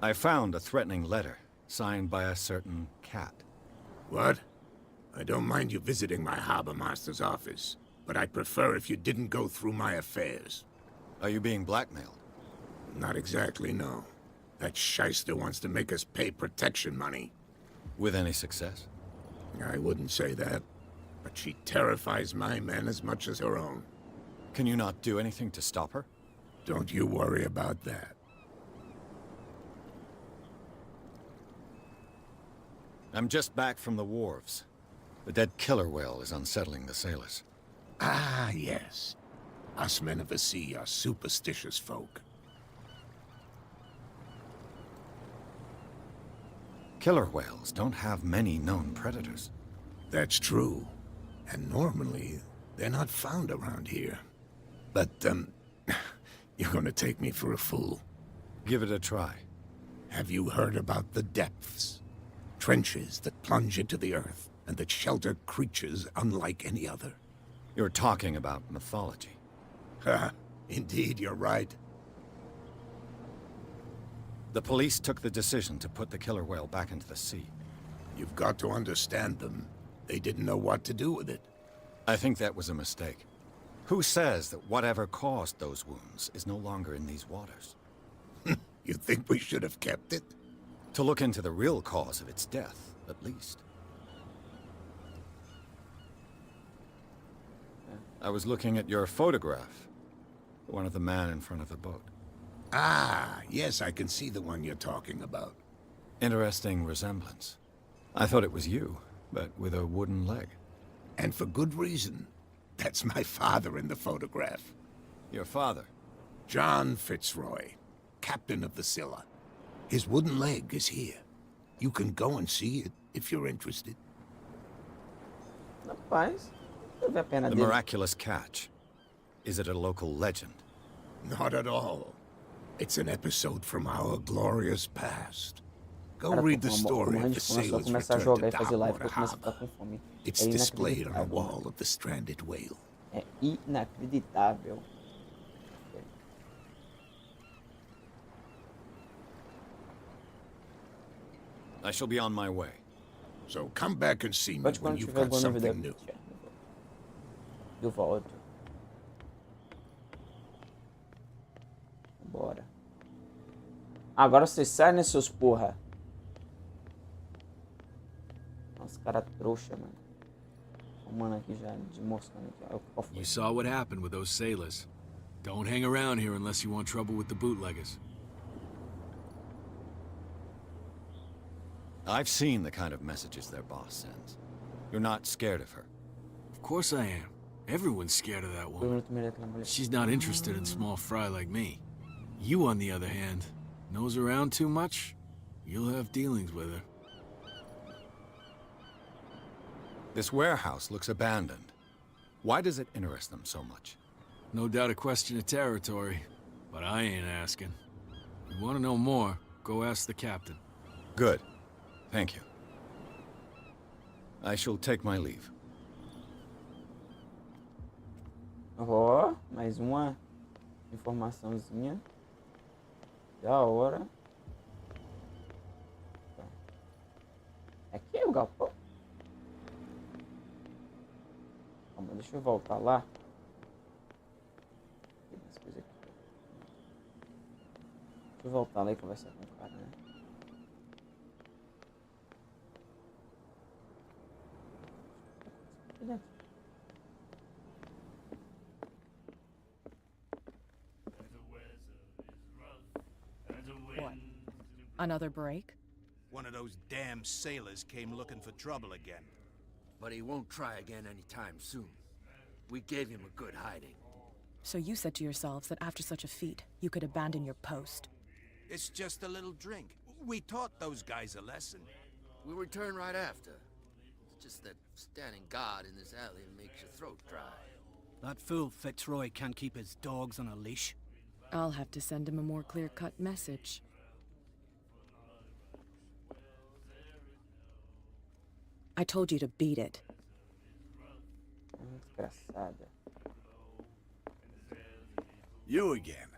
C: I found a threatening letter signed by a certain cat.
F: What? I don't mind you visiting my harbor master's office, but I'd prefer if you didn't go through my affairs.
C: Are you being blackmailed?
F: Not exactly, no. That shyster wants to make us pay protection money.
C: With any success?
F: I wouldn't say that, but she terrifies my men as much as her own.
C: Can you not do anything to stop her?
F: Don't you worry about that.
C: I'm just back from the wharves. The dead killer whale is unsettling the sailors.
F: Ah, yes. Us men of the sea are superstitious folk.
C: Killer whales don't have many known predators.
F: That's true. And normally, they're not found around here. But, you're gonna take me for a fool.
C: Give it a try.
F: Have you heard about the depths? Trenches that plunge into the earth, and that shelter creatures unlike any other.
C: You're talking about mythology.
F: Ha! Indeed, you're right.
C: The police took the decision to put the killer whale back into the sea.
F: You've got to understand them. They didn't know what to do with it.
C: I think that was a mistake. Who says that whatever caused those wounds is no longer in these waters?
F: You think we should have kept it?
C: To look into the real cause of its death, at least. I was looking at your photograph. One of the man in front of the boat.
F: Ah, yes, I can see the one you're talking about.
C: Interesting resemblance. I thought it was you, but with a wooden leg.
F: And for good reason. That's my father in the photograph.
C: Your father?
F: John Fitzroy, captain of the Scylla. His wooden leg is here. You can go and see it if you're interested.
A: Rapaz, eu vi a pena
C: The
A: dele.
C: miraculous catch. Is it a local legend?
F: Not at all. It's an episode from our glorious past. Go
A: Cara,
F: read
A: tô
F: the
A: com
F: story
A: morrendo
F: of
A: de
F: the
A: fome, é só
F: sailors
A: começar a
F: return
A: jogar
F: to
A: e fazer live que
F: Darkwater
A: eu começo a ficar
F: Harbor.
A: com fome.
F: It's
A: É
F: displayed on a
A: inacreditável.
F: wall of the stranded whale.
A: É inacreditável.
C: I shall be on my way.
F: So come back and see me
A: Pode
F: when
A: quando
F: you've
A: tiver
F: got
A: boa
F: something
A: novidade.
F: new.
A: Eu volto. Bora. Agora vocês saem, né, seus porra? Nossa, cara trouxa, mano. O mano aqui já de moscando aqui.
M: You saw what happened with those sailors. Don't hang around here unless you want trouble with the bootleggers.
C: I've seen the kind of messages their boss sends. You're not scared of her.
M: Of course I am. Everyone's scared of that woman. She's not interested in small fry like me. You, on the other hand, nose around too much, you'll have dealings with her.
C: This warehouse looks abandoned. Why does it interest them so much?
M: No doubt a question of territory, but I ain't asking. You want to know more, go ask the captain.
C: Good. Thank you. I shall take my leave.
A: Ó, mais uma informaçãozinha. Da hora. Aqui é o galpão. Calma, deixa eu voltar lá. Tem mais coisa aqui. Deixa eu voltar lá e conversar com o cara, né?
L: What? Another break?
E: One of those damn sailors came looking for trouble again.
H: But he won't try again anytime soon. We gave him a good hiding.
L: So you said to yourselves that after such a feat, you could abandon your post.
E: It's just a little drink. We taught those guys a lesson.
H: We'll return right after. It's just that standing guard in this alley makes your throat dry.
K: That fool Fitzroy can't keep his dogs on a leash.
L: I'll have to send him a more clear-cut message. I told you to beat it.
A: Desgraçada.
I: You again.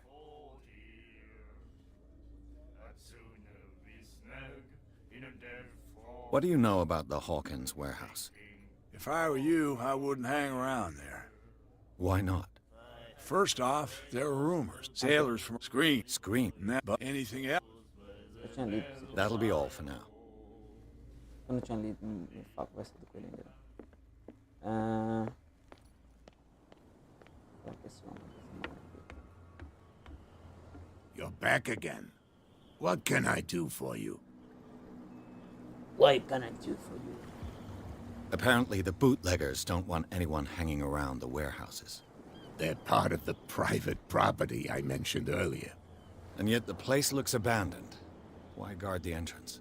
C: What do you know about the Hawkins warehouse?
I: If I were you, I wouldn't hang around there.
C: Why not?
I: First off, there are rumors. Sailors from Scream.
C: Scream.
I: But anything else?
A: Eu tinha lido.
C: That'll be all for now.
A: Eu não tinha lido. Me fala conversa do coelho ainda.
F: You're back again. What can I do for you?
A: What can I do for you?
C: Apparently, the bootleggers don't want anyone hanging around the warehouses.
F: They're part of the private property I mentioned earlier.
C: And yet the place looks abandoned. Why guard the entrance?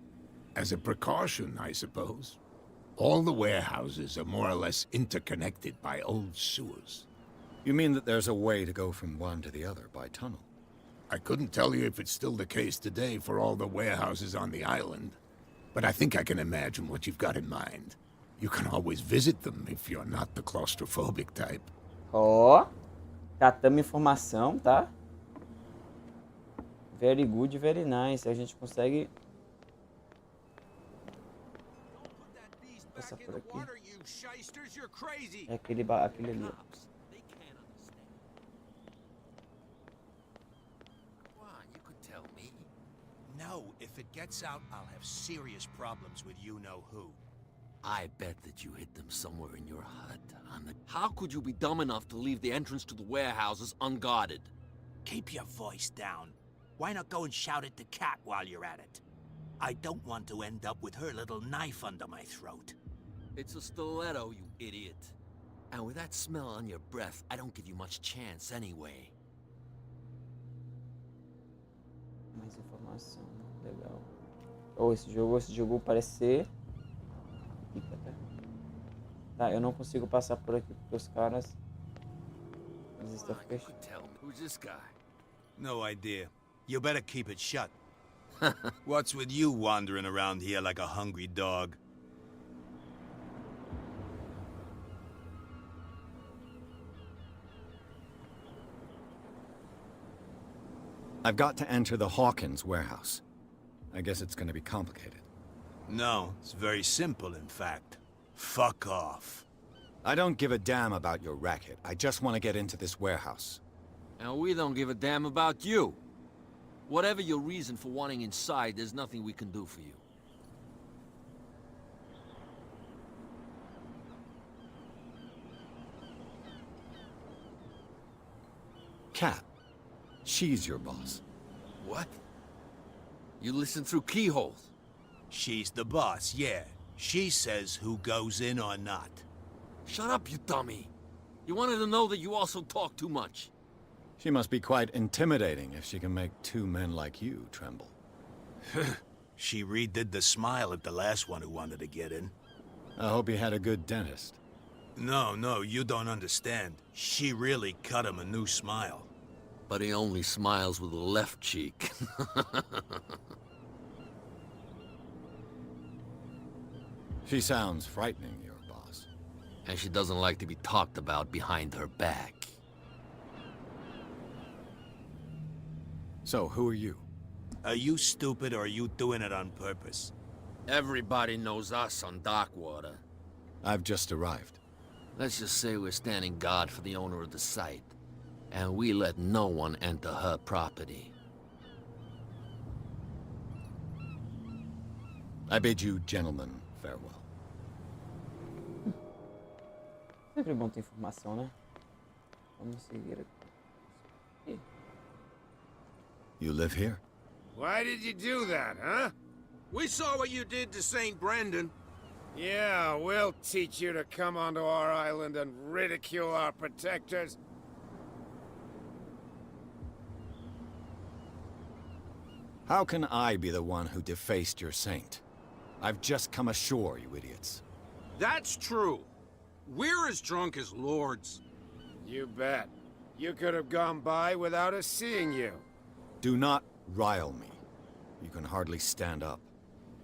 F: As a precaution, I suppose. All the warehouses are more or less interconnected by old sewers.
C: You mean that there's a way to go from one to the other by tunnel?
F: I couldn't tell you if it's still the case today for all the warehouses on the island, but I think I can imagine what you've got in mind. You can always visit them if you're not the claustrophobic type.
A: Ó, catamos informação, tá? Very good, very nice. A gente consegue passar por aqui. É aquele ali. Ó.
N: No, if it gets out, I'll have serious problems with you-know-who.
H: I bet that you hid them somewhere in your hut on the... How could you be dumb enough to leave the entrance to the warehouses unguarded?
N: Keep your voice down. Why not go and shout at the cat while you're at it? I don't want to end up with her little knife under my throat.
H: It's a stiletto, you idiot. And with that smell on your breath, I don't give you much chance anyway.
A: Mais informação, legal. Oh, esse jogo parece ser... Tá, eu não consigo passar por aqui porque os caras... Eles estão fechados.
H: Who's this guy?
N: No idea. You better keep it shut. What's with you wandering around here like a hungry dog?
C: I've got to enter the Hawkins warehouse. I guess it's going to be complicated.
N: No, it's very simple, in fact. Fuck off.
C: I don't give a damn about your racket. I just want to get into this warehouse.
H: And we don't give a damn about you. Whatever your reason for wanting inside, there's nothing we can do for you.
C: Cat. She's your boss.
H: What? You listen through keyholes?
N: She's the boss, yeah. She says who goes in or not.
H: Shut up, you dummy. You wanted to know that you also talk too much.
C: She must be quite intimidating if she can make two men like you tremble.
N: She redid the smile at the last one who wanted to get in.
C: I hope he had a good dentist.
N: No, you don't understand. She really cut him a new smile.
H: But he only smiles with the left cheek.
C: She sounds frightening, your boss.
H: And she doesn't like to be talked about behind her back.
C: So, who are you?
N: Are you stupid or are you doing it on purpose?
H: Everybody knows us on Darkwater.
C: I've just arrived.
H: Let's just say we're standing guard for the owner of the site. And we let no one enter her property.
C: I bid you gentlemen farewell.
A: Sempre bom ter informação, né? Vamos seguir aqui.
C: You live here?
G: Why did you do that, huh?
H: We saw what you did to St. Brendan.
G: Yeah, we'll teach you to come onto our island and ridicule our protectors.
C: How can I be the one who defaced your saint? I've just come ashore, you idiots.
H: That's true. We're as drunk as lords.
G: You bet.
O: You could have gone by without us seeing you.
C: Do not rile me. You can hardly stand up.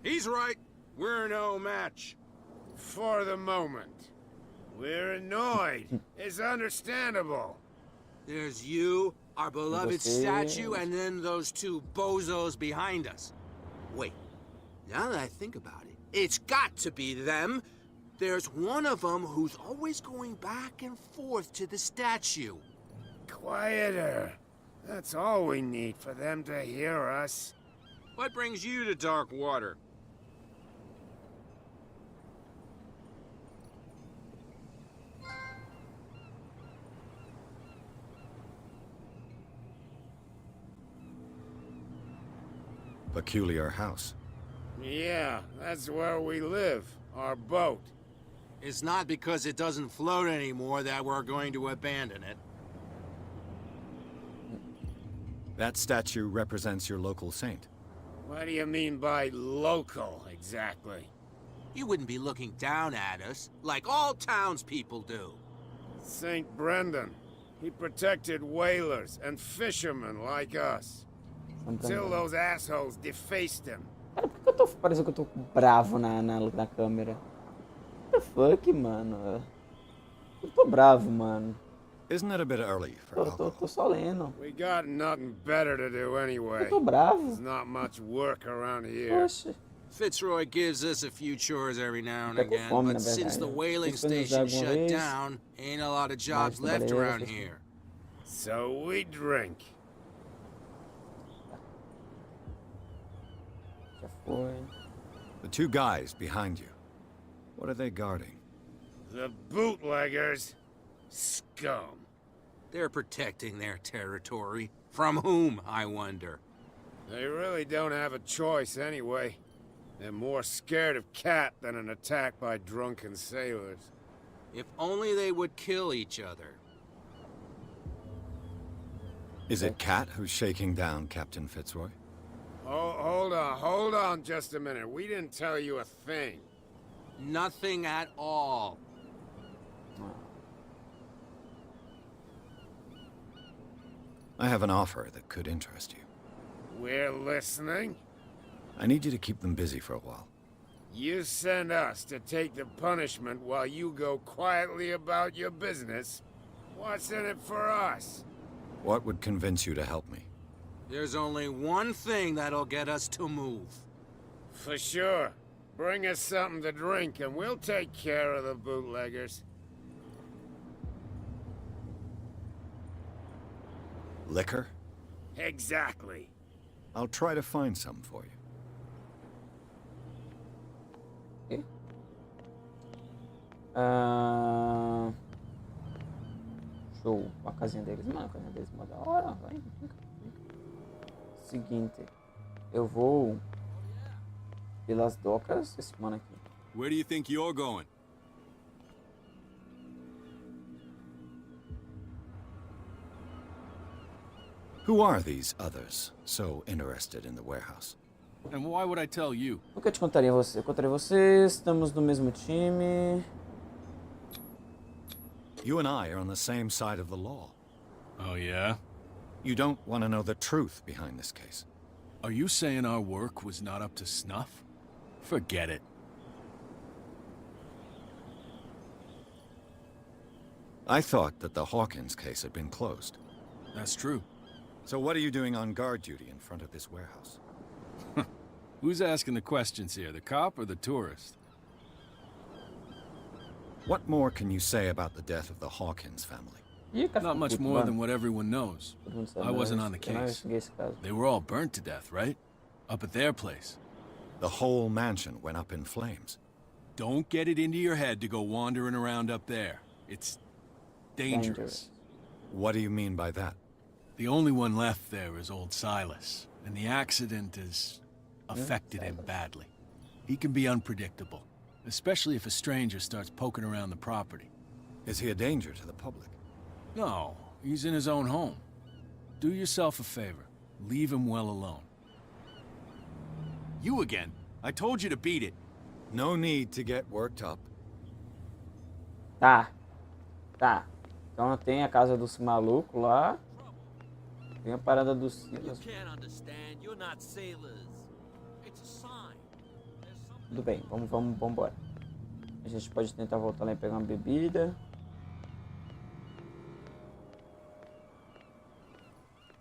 O: He's right. We're no match. For the moment. We're annoyed. It's understandable.
H: There's you, our beloved
A: Você-
H: statue, and then those two bozos behind us. Wait, now that I think about it, it's got to be them. There's one of them who's always going back and forth to the statue.
O: Quieter. That's all we need for them to hear us.
H: What brings you to dark water?
C: Peculiar house.
O: Yeah, that's where we live. Our boat.
H: It's not because it doesn't float anymore that we're going to abandon it.
C: That statue represents your local saint.
O: What do you mean by local, exactly?
H: You wouldn't be looking down at us, like all townspeople do.
O: St. Brendan. He protected whalers and fishermen like us. Till those assholes defaced him.
A: Cara, por que eu tô parecendo que eu tô bravo na câmera? What the fuck, mano? Eu tô bravo, mano.
C: Isn't it a bit early for alcohol?
A: Tô só lendo.
O: We got nothing better to do anyway.
A: Eu tô bravo.
O: There's not much work around here.
A: Poxa.
H: Fitzroy gives us a few chores every now and
A: Tá com
H: again,
A: fome,
H: but
A: na
H: since the
A: verdade.
H: whaling
A: Isso foi nos
H: station
A: alguma
H: shut
A: vez.
H: down, ain't a lot of jobs
A: Mais
H: left
A: trabalhei,
H: around
A: essas
H: here.
O: So we drink.
A: Já foi.
C: The two guys behind you. What are they guarding?
O: The bootleggers. Scum.
H: They're protecting their territory. From whom, I wonder?
O: They really don't have a choice anyway. They're more scared of Cat than an attack by drunken sailors.
H: If only they would kill each other.
C: Is it Cat who's shaking down Captain Fitzroy?
O: Oh, hold on just a minute. We didn't tell you a thing.
H: Nothing at all.
C: I have an offer that could interest you.
O: We're listening.
C: I need you to keep them busy for a while.
O: You send us to take the punishment while you go quietly about your business. What's in it for us?
C: What would convince you to help me?
H: There's only one thing that'll get us to move.
O: For sure. Bring us something to drink and we'll take care of the bootleggers.
C: Liquor?
O: Exactly.
C: I'll try to find some for you.
A: Show. A casinha deles. Mano, a casinha deles é mó da hora. Vai. Seguinte. Eu vou pelas docas esse mano aqui.
M: Where do you think you're going?
C: Who are these others so interested in the warehouse?
M: And why would I tell you?
A: O que eu te contaria você? Eu contaria vocês, estamos no mesmo time.
C: You and I are on the same side of the law.
M: Oh, yeah?
C: You don't want to know the truth behind this case.
M: Are you saying our work was not up to snuff? Forget it.
C: I thought that the Hawkins case had been closed.
M: That's true.
C: So what are you doing on guard duty in front of this warehouse?
M: Who's asking the questions here, the cop or the tourist?
C: What more can you say about the death of the Hawkins family?
M: Not much more than what everyone knows. I wasn't on the case. They were all burnt to death, right? Up at their place.
C: The whole mansion went up in flames.
M: Don't get it into your head to go wandering around up there. It's dangerous.
C: What do you mean by that?
M: The only one left there is old Silas, and the accident has affected him badly. He can be unpredictable, especially if a stranger starts poking around the property.
C: Is he a danger to the public?
M: No, he's in his own home. Do yourself a favor. Leave him well alone. You again. I told you to beat it.
C: No need to get worked up.
A: Tá. Então tem a casa dos malucos lá. Tem a parada dos silas. Tudo bem, vamos embora. A gente pode tentar voltar lá e pegar uma bebida.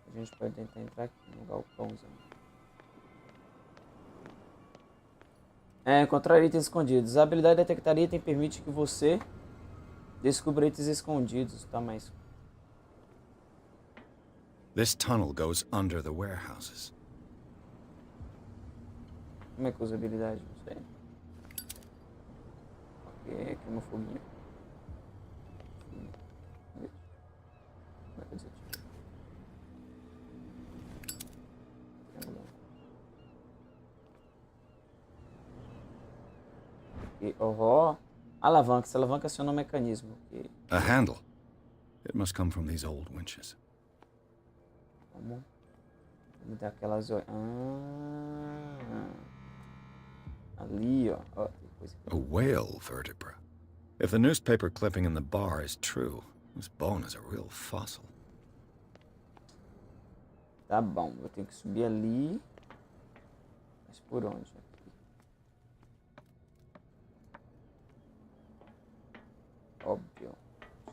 A: A gente pode tentar entrar aqui no galpãozão. Encontrar itens escondidos. A habilidade de detectar item permite que você descubra itens escondidos. Tá mais.
C: This tunnel goes under the warehouses.
A: Como é que usa a habilidade? Não sei. Ok, aqui uma foguinha. Como é que eu desativo? Alavanca. Essa alavanca aciona um mecanismo. Okay.
C: A handle. It must come from these old winches.
A: Vamos dar aquelas... ali, ó. Tem coisa aqui.
C: A whale vertebra. If the newspaper clipping in the bar is true, this bone is a real fossil.
A: Tá bom, eu tenho que subir ali. Mas por onde? Aqui. Óbvio.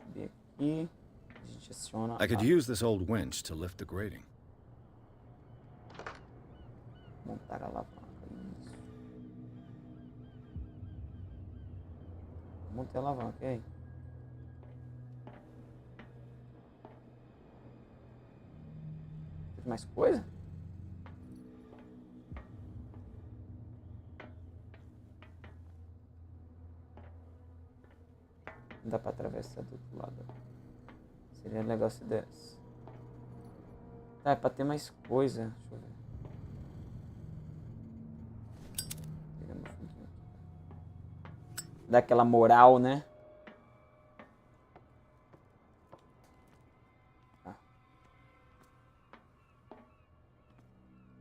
A: Subir aqui. A gente aciona.
C: I could use this old winch to lift the grating.
A: Montar a alavanca. Isso. Montei a alavanca, e aí? Tem mais coisa? Não dá pra atravessar do outro lado. Seria legal se desse. Tá, é pra ter mais coisa. Deixa eu ver. Dá aquela moral, né? Tá.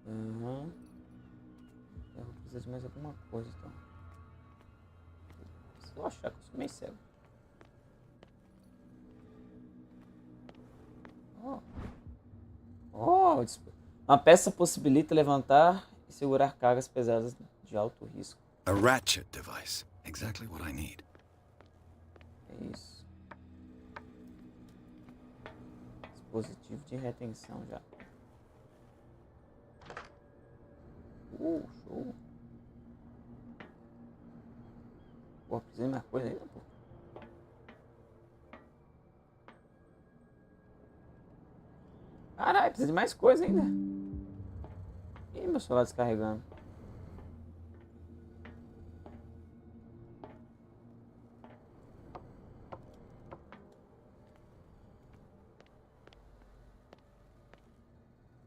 A: Eu vou precisar de mais alguma coisa, então. Se eu achar que eu sou meio cego. Uma peça possibilita levantar e segurar cargas pesadas de alto risco.
C: A ratchet device. Exactly what I need.
A: É isso. Dispositivo de retenção já. Show. Pô, precisa de mais coisa ainda, pô. Caralho, precisa de mais coisa ainda. Ih, meu celular descarregando.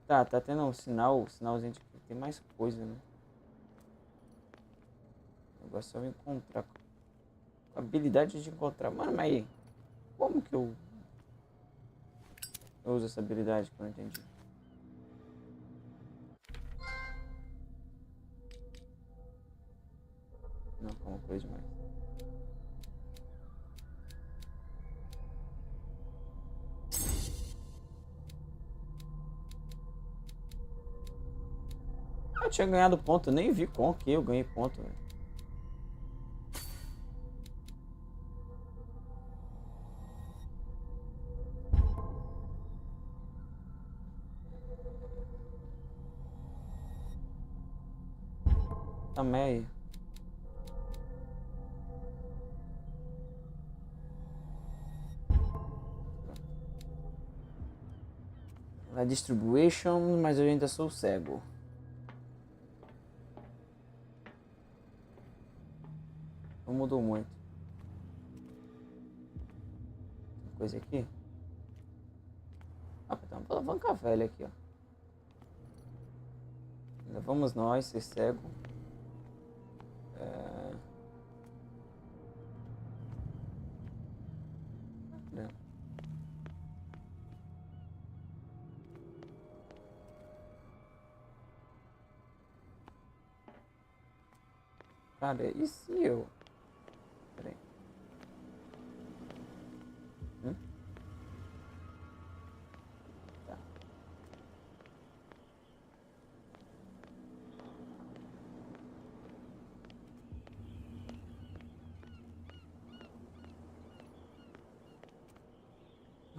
A: Tá tendo um sinalzinho de que tem mais coisa, né? O negócio é eu encontrar. A habilidade de encontrar. Mano, mas aí, como que eu uso essa habilidade que eu não entendi? Não, calma, coisa demais. Eu tinha ganhado ponto, eu nem vi com que eu ganhei ponto, velho. Também aí. Na distribution, mas eu ainda sou cego. Não mudou muito. Tem coisa aqui. Ah, tem uma alavanca velha aqui, ó. Ainda vamos nós ser cego. Cara, e se eu... Peraí.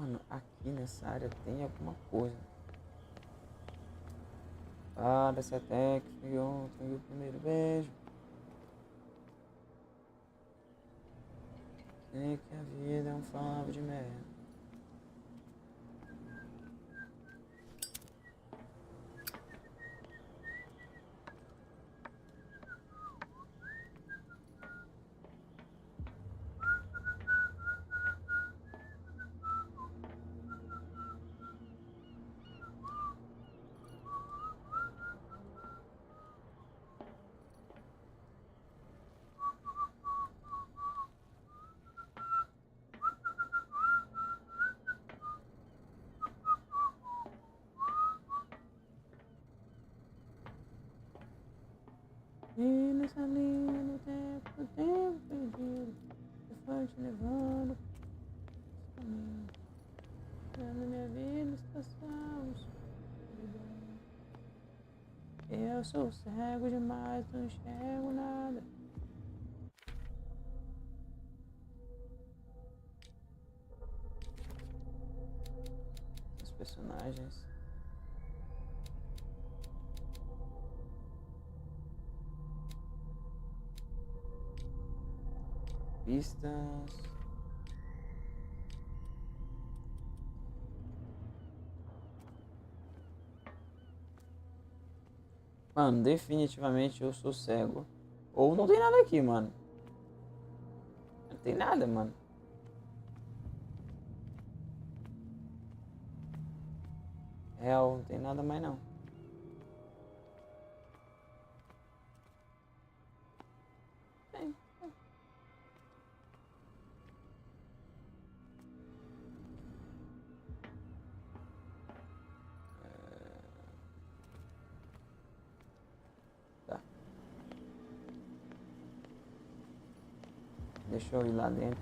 A: Mano, aqui nessa área tem alguma coisa. Para-se até que foi ontem o primeiro beijo. Sei que a vida é um favo de merda. E nessa linha do tempo perdido, eu foi te levando caminho. Na minha vida estação. Eu sou cego demais, não enxergo nada. Os personagens. Pistas. Mano, definitivamente eu sou cego. Ou não tem nada aqui, mano. Não tem nada, mano. Real, não tem nada mais não. Tem. Deixa eu ir lá dentro.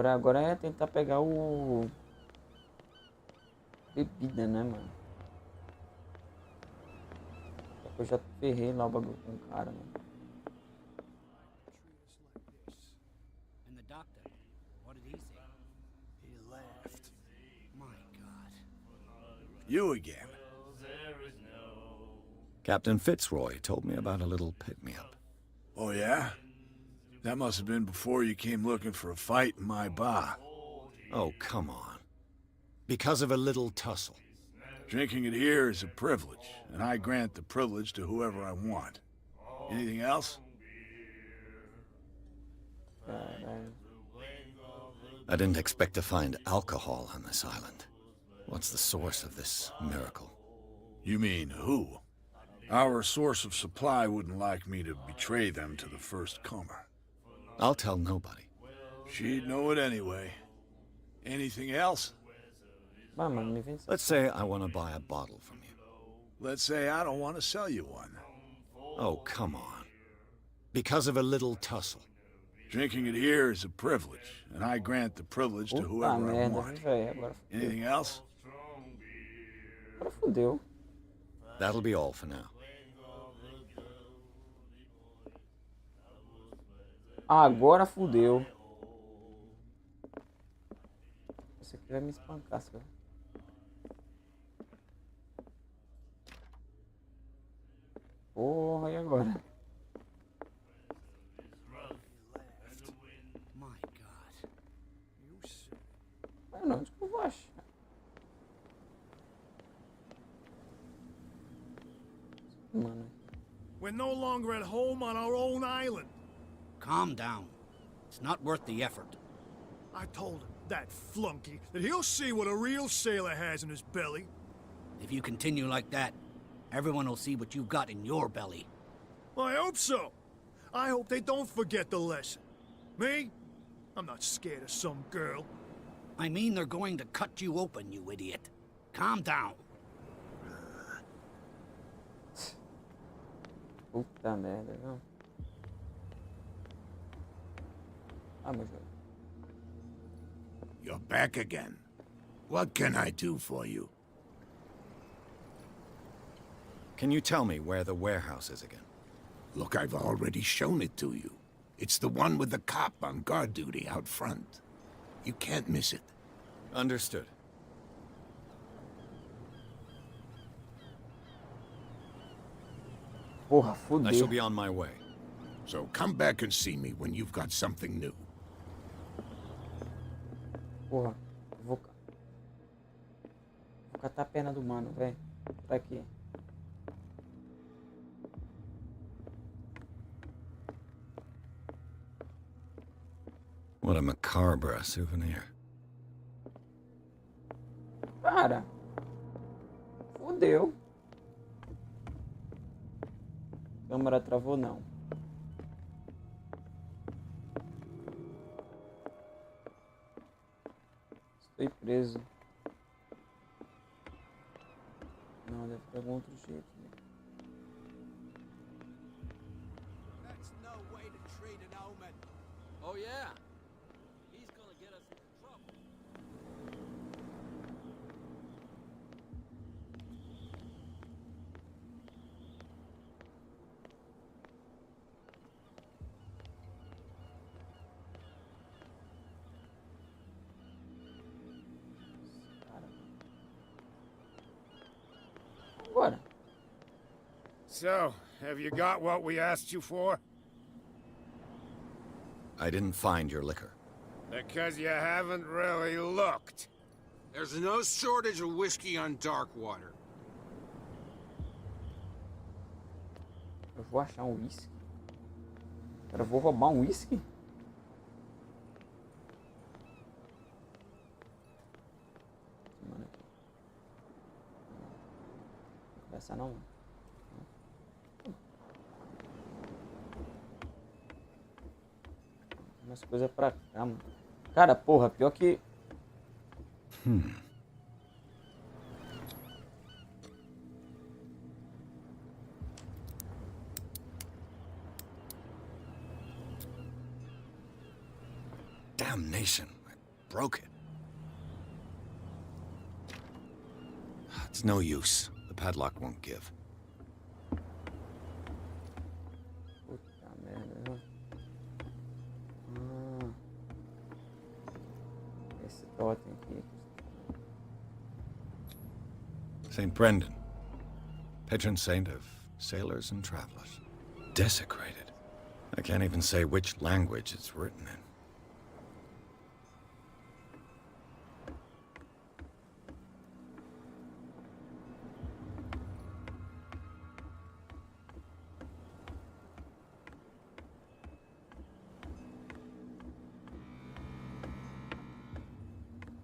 A: Agora é tentar pegar o... bebida, né, mano? Eu já ferrei lá o bagulho com o cara, mano.
K: And the doctor, what did he say?
I: He left.
K: My God.
I: You again.
C: Captain Fitzroy told me about a little pick-me-up.
I: Oh, yeah? That must have been before you came looking for a fight in my bar.
C: Oh, come on. Because of a little tussle.
I: Drinking it here is a privilege, and I grant the privilege to whoever I want. Anything else?
C: I didn't expect to find alcohol on this island. What's the source of this miracle?
I: You mean who? Our source of supply wouldn't like me to betray them to the first comer.
C: I'll tell nobody.
I: She'd know it anyway. Anything else?
C: Let's say I want to buy a bottle from you.
I: Let's say I don't want to sell you one.
C: Oh, come on. Because of a little tussle.
I: Drinking it here is a privilege, and I grant the privilege to whoever I want. Anything else?
A: Agora fudeu.
C: That'll be all for now.
A: Agora fudeu. Esse aqui vai me espancar, senhor. Porra, e agora?
K: My God.
A: Mas não, onde que eu vou achar? Mano.
P: We're no longer at home on our own island.
K: Calm down. It's not worth the effort.
P: I told him, that flunky, that he'll see what a real sailor has in his belly.
K: If you continue like that, everyone will see what you've got in your belly.
P: I hope so. I hope they don't forget the lesson. Me? I'm not scared of some girl.
K: I mean they're going to cut you open, you idiot. Calm down.
A: Puta merda, viu? Ah, meu jogo.
F: You're back again. What can I do for you?
C: Can you tell me where the warehouse is again?
F: Look, I've already shown it to you. It's the one with the cop on guard duty out front. You can't miss it.
C: Understood.
A: Porra,
C: I
A: fudeu.
C: shall be on my way.
F: So come back and see me when you've got something new.
A: Porra, vou catar a perna do mano, velho. Pra quê?
C: What a macabre souvenir.
A: Cara, fudeu. Câmera travou, não. Estou preso. Não, deve ter algum outro jeito. Né?
H: That's no way to treat an omen. Oh yeah. He's gonna get us into trouble.
A: Agora.
O: So, have you got what we asked you for?
C: I didn't find your liquor.
O: Because you haven't really looked.
H: There's no shortage of whiskey on Darkwater.
A: Eu vou achar um whisky. Cara, eu vou roubar um whisky? Mano, aqui. Não essa não. Umas coisas pra cá, mano. Cara, porra, pior que...
C: Damnation. I broke it. It's no use. The padlock won't give.
A: Puta merda. Esse totem aqui.
C: St. Brendan, patron saint of sailors and travelers. Desecrated. I can't even say which language it's written in.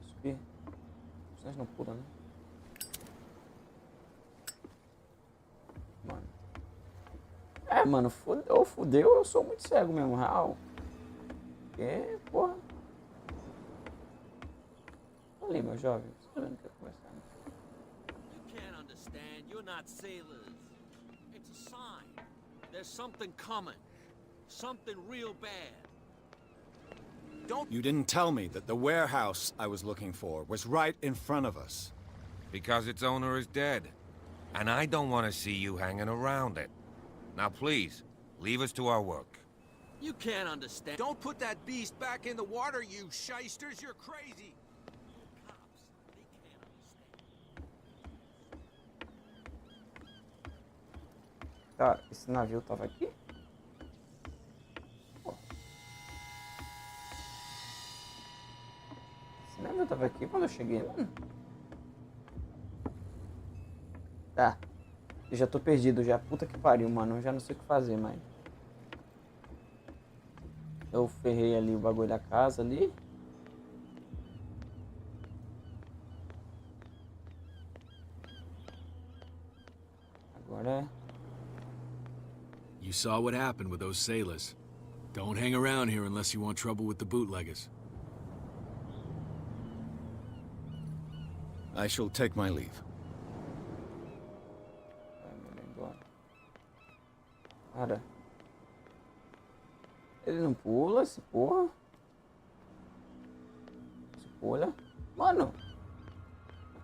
A: Subir. Vocês não pulam, né? Mano. É, mano, fudeu, eu sou muito cego mesmo, real. Que, porra. Ali, meu jovem. Você tá vendo que eu tô conversando?
H: You can't understand. You're not sailors. It's a sign. There's something coming. Something real bad.
C: You didn't tell me that the warehouse I was looking for was right in front of us.
G: Because its owner is dead. And I don't want to see you hanging around it. Now please, leave us to our work.
H: You can't understand. Don't put that beast back in the water, you shysters. You're crazy. Cops, they can't understand.
A: Tá, esse navio tava aqui? Pô. Esse navio tava aqui quando eu cheguei, mano. Tá. Eu já tô perdido já. Puta que pariu, mano. Eu já não sei o que fazer, mais. Eu ferrei ali o bagulho da casa ali. Agora é...
M: You saw what happened with those sailors. Don't hang around here unless you want trouble with the bootleggers.
C: I shall take my leave.
A: Cara. Ele não pula, esse porra. Esse pula. Mano.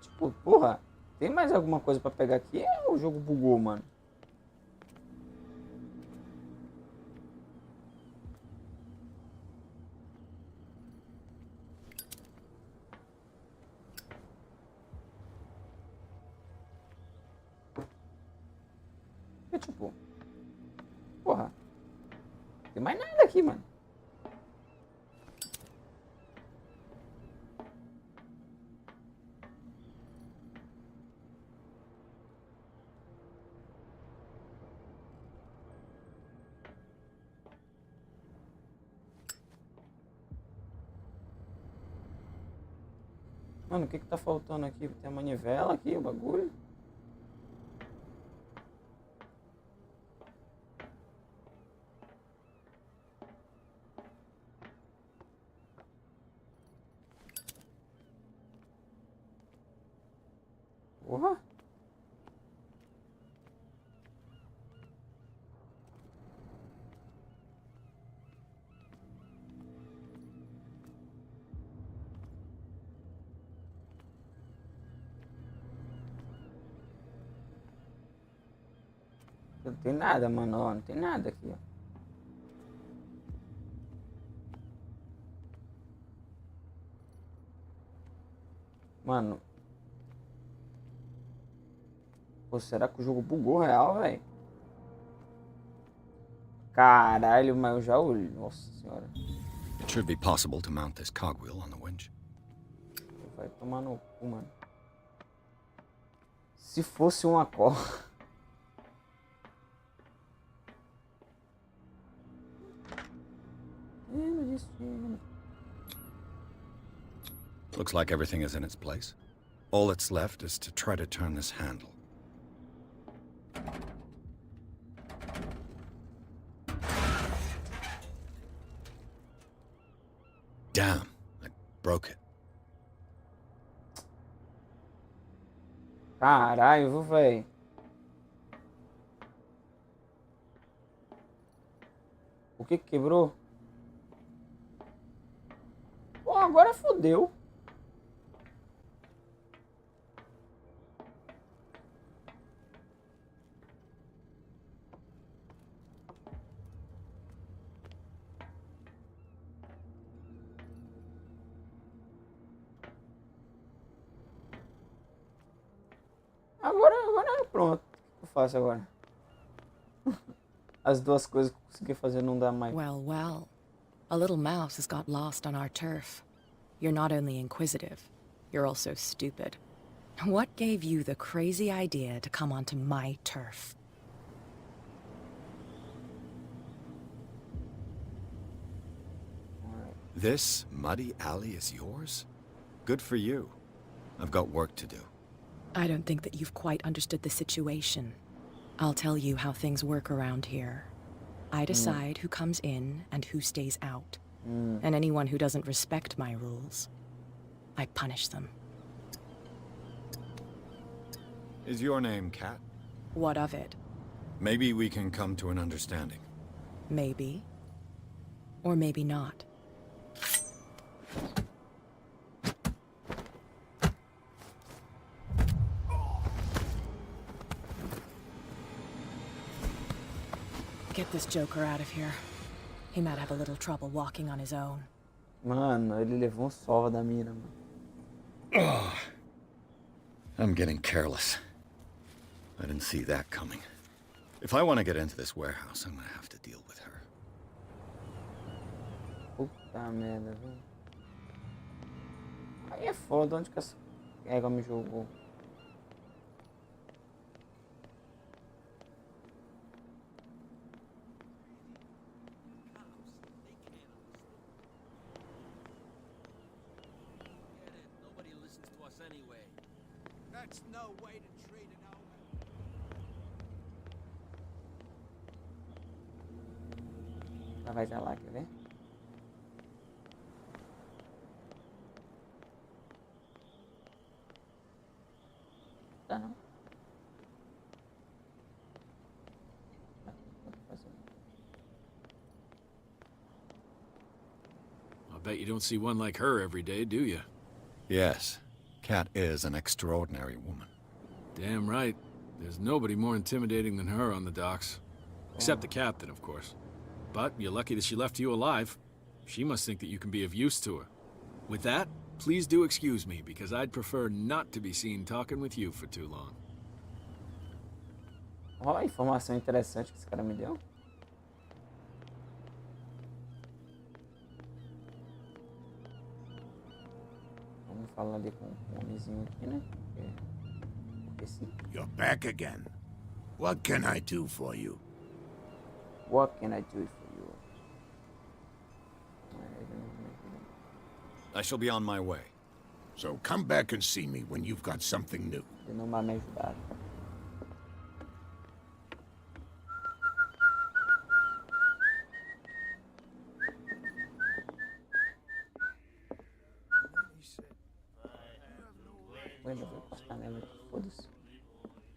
A: Tipo, porra. Tem mais alguma coisa pra pegar aqui? O jogo bugou, mano. tipo... Porra. Não tem mais nada aqui, mano. Mano, o que que tá faltando aqui? Tem a manivela aqui, o bagulho. Porra. Não tem nada, mano, ó, não tem nada aqui, ó. Mano. Pô, será que o jogo bugou real, velho? Caralho, mas eu já olhei. Nossa senhora.
C: It should be possible to mount this cogwheel on the winch.
A: Vai tomar no cu, mano. Se fosse uma corda.
C: Looks like everything is in its place. All that's left is to try to turn this handle. Damn, I broke it.
A: Caralho, velho. O que quebrou? Pô, agora fodeu. Agora pronto. O que eu faço agora? As duas coisas que eu consegui fazer não dá mais.
L: Well, well. A little mouse has got lost on our turf. You're not only inquisitive, you're also stupid. What gave you the crazy idea to come onto my turf?
C: This muddy alley is yours? Good for you. I've got work to do.
L: I don't think that you've quite understood the situation. I'll tell you how things work around here. I decide who comes in and who stays out. And anyone who doesn't respect my rules, I punish them.
C: Is your name Cat?
L: What of it?
C: Maybe we can come to an understanding.
L: Maybe. Or maybe not. Get this joker out of here. He might have a little trouble walking on his own.
A: Mano, ele levou sova da mira, mano.
C: Oh, I'm getting careless. I didn't see that coming. If I want to get into this warehouse, I'm gonna have to deal with her.
A: Puta merda, velho. Aí é foda, onde que essa égua me jogou?
N: That's no way to treat an old man.
A: Ela vai dar lá, quer ver? Tá não.
M: I bet you don't see one like her every day, do you?
C: Yes, Cat is an extraordinary woman.
M: Damn right. There's nobody more intimidating than her on the docks. Except the captain, of course. But you're lucky that she left you alive. She must think that you can be of use to her. With that, please do excuse me, because I'd prefer not to be seen talking with you for too long.
A: Ó, a informação interessante que esse cara me deu. Vamos falar ali com o homenzinho aqui, né? Porque sim.
F: You're back again. What can I do for you?
A: What can I do for you?
C: I shall be on my way.
F: So come back and see me when you've got something new.
A: Ele não vai me ajudar. Ué, mas eu vou postar nela aqui, foda-se.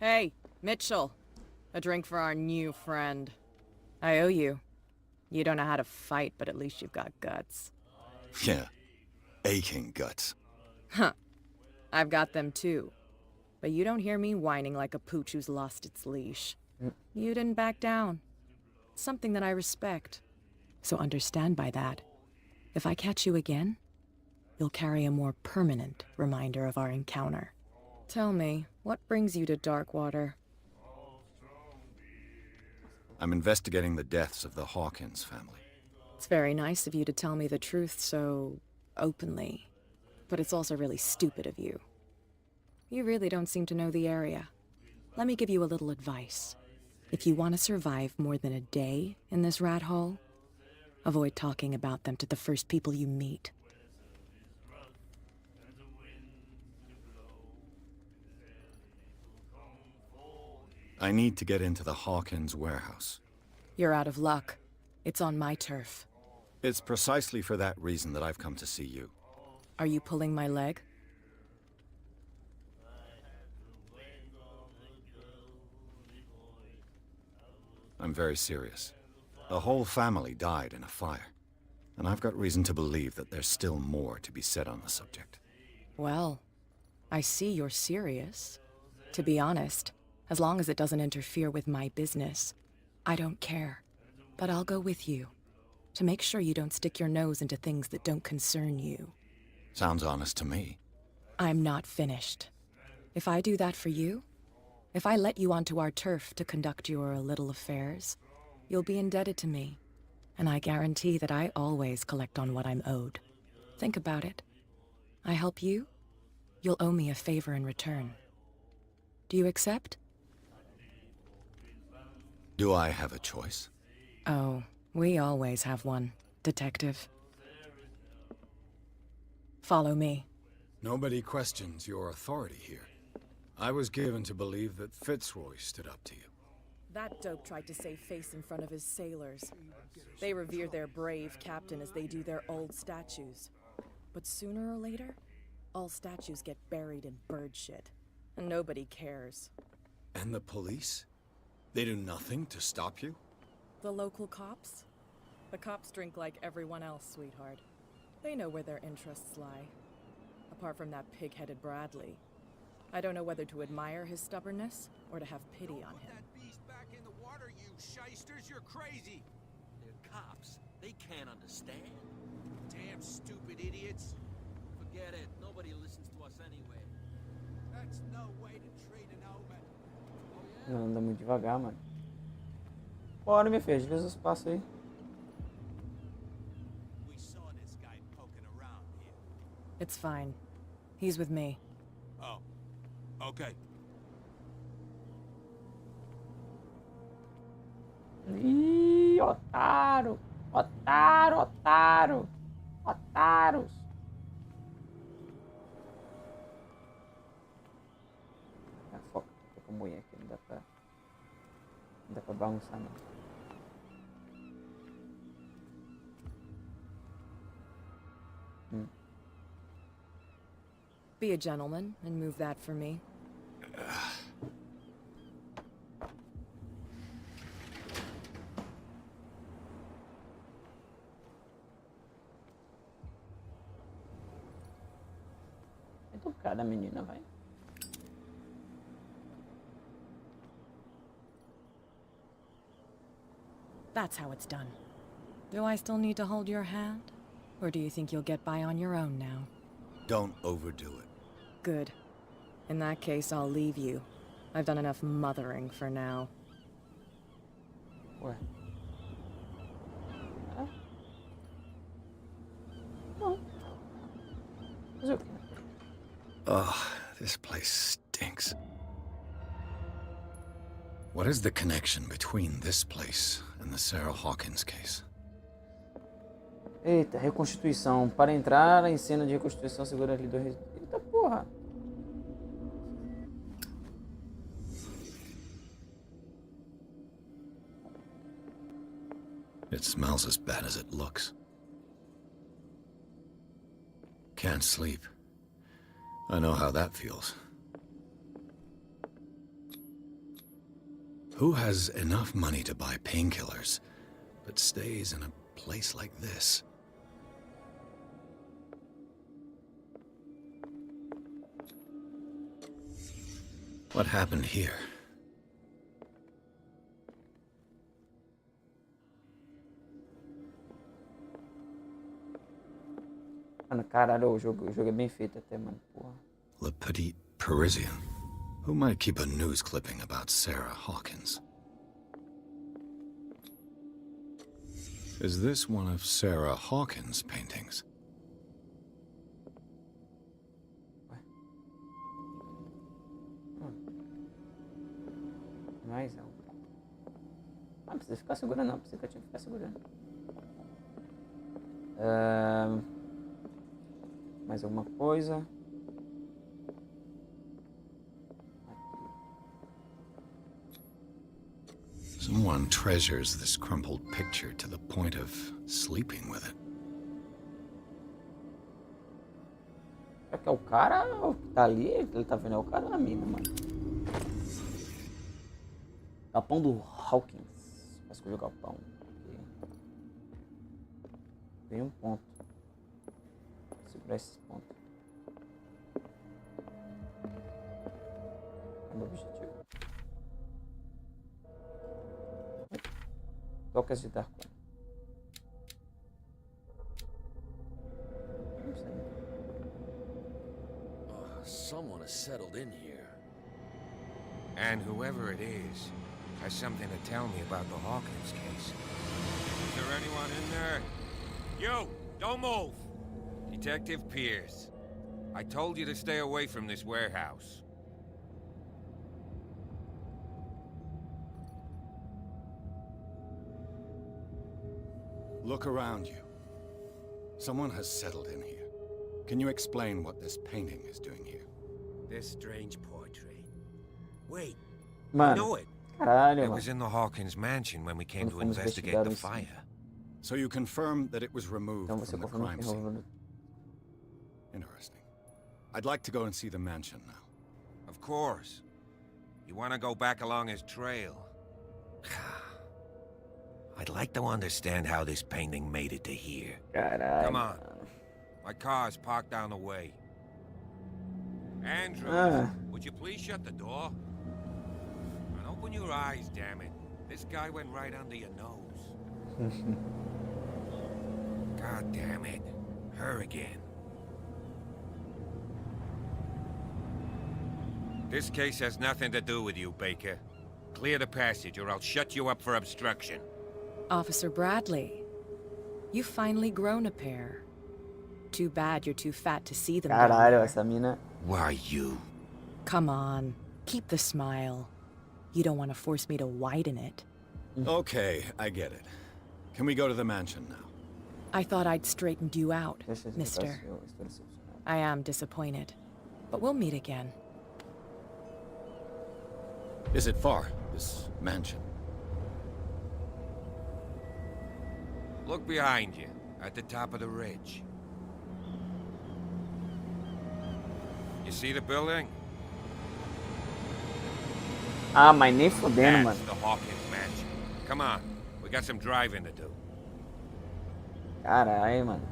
L: Hey, Mitchell. A drink for our new friend. I owe you. You don't know how to fight, but at least you've got guts.
C: Yeah. Aching guts.
L: Huh. I've got them too. But you don't hear me whining like a pooch who's lost its leash. You didn't back down. Something that I respect. So understand by that, if I catch you again, you'll carry a more permanent reminder of our encounter. Tell me, what brings you to Darkwater?
C: I'm investigating the deaths of the Hawkins family.
L: It's very nice of you to tell me the truth so openly. But it's also really stupid of you. You really don't seem to know the area. Let me give you a little advice. If you want to survive more than a day in this rat hole, avoid talking about them to the first people you meet.
C: I need to get into the Hawkins warehouse.
L: You're out of luck. It's on my turf.
C: It's precisely for that reason that I've come to see you.
L: Are you pulling my leg?
C: I'm very serious. The whole family died in a fire. And I've got reason to believe that there's still more to be said on the subject.
L: Well, I see you're serious. To be honest, as long as it doesn't interfere with my business, I don't care. But I'll go with you, to make sure you don't stick your nose into things that don't concern you.
C: Sounds honest to me.
L: I'm not finished. If I do that for you, if I let you onto our turf to conduct your little affairs, you'll be indebted to me. And I guarantee that I always collect on what I'm owed. Think about it. I help you, you'll owe me a favor in return. Do you accept?
C: Do I have a choice?
L: Oh, we always have one, Detective. Follow me.
C: Nobody questions your authority here. I was given to believe that Fitzroy stood up to you.
L: That dope tried to save face in front of his sailors. They revere their brave captain as they do their old statues. But sooner or later, all statues get buried in bird shit. And nobody cares.
C: And the police? They do nothing to stop you?
L: The local cops? The cops drink like everyone else, sweetheart. They know where their interests lie. Apart from that pig-headed Bradley. I don't know whether to admire his stubbornness or to have pity on him.
H: That beast back in the water, you shysters! You're crazy!
M: They're cops. They can't understand.
H: Damn stupid idiots!
M: Forget it. Nobody listens to us anyway.
H: That's no way to treat an omen.
A: Não, anda muito devagar, mano. Bora, minha filha, vê os passos aí.
N: We saw this guy poking around here.
L: It's fine. He's with me.
N: Oh, okay.
A: Ih, otário! Otário, otário! Otários! Foca, tô com a mulher aqui, não dá pra bagunçar não.
L: Be a gentleman and move that for me.
A: É tocada a menina, vai.
L: That's how it's done. Do I still need to hold your hand? Or do you think you'll get by on your own now?
C: Don't overdo it.
L: Good. In that case, I'll leave you. I've done enough mothering for now.
A: Ué. É? Não. Fazer o quê?
C: Ugh, this place stinks. What is the connection between this place and the Sarah Hawkins case?
A: Eita, reconstituição. Para entrar em cena de reconstituição, segura ali do... Eita porra.
C: It smells as bad as it looks. Can't sleep. I know how that feels. Who has enough money to buy painkillers, but stays in a place like this? What happened here?
A: Mano, caralho, o jogo é bem feito até, mano. Porra.
C: Le Petit Parisien. Who might keep a news clipping about Sarah Hawkins? Is this one of Sarah Hawkins' paintings?
A: Mais um. Não precisa ficar segurando, não. Precisa que eu ficar segurando. Mais alguma coisa?
C: Someone treasures this crumpled picture to the point of sleeping with it.
A: Será que é o cara que tá ali? Ele tá vendo? É o cara ou a mina, mano? Galpão do Hawkins. Vai escolher o galpão. Tem um ponto. Vou segurar esse ponto. É o meu objetivo. Tocas de Dark One.
H: Someone has settled in here.
G: And whoever it is has something to tell me about the Hawkins case. Is there anyone in there? You! Don't move! Detective Pierce. I told you to stay away from this warehouse.
C: Look around you. Someone has settled in here. Can you explain what this painting is doing here?
N: This strange portrait. Wait,
A: Mano,
N: I know it.
A: Caralho,
G: It
A: mano.
G: was in the Hawkins mansion when we came to investigate the fire.
C: So you confirm that it was removed
A: Então você
C: from the
A: confirma
C: crime
A: que
C: scene.
A: rolou.
C: Interesting. I'd like to go and see the mansion now.
G: Of course. You want to go back along his trail? I'd like to understand how this painting made it to here.
A: Caralho.
G: Come on. My car's parked down the way. Andrew, would you please shut the door? And open your eyes, damn it. This guy went right under your nose. God damn it. Her again. This case has nothing to do with you, Baker. Clear the passage or I'll shut you up for obstruction.
L: Officer Bradley, you've finally grown a pair. Too bad you're too fat to see them.
A: Caralho, essa mina.
G: Why you?
L: Come on, keep the smile. You don't want to force me to widen it.
C: Okay, I get it. Can we go to the mansion now?
L: I thought I'd straightened you out, mister. I am disappointed, but we'll meet again.
C: Is it far, this mansion?
G: Look behind you, at the top of the ridge. You see the building?
A: Ah, mas nem fodendo,
G: That's
A: mano.
G: the Hawkins mansion. Come on, we got some driving to do.
A: Caralho, mano.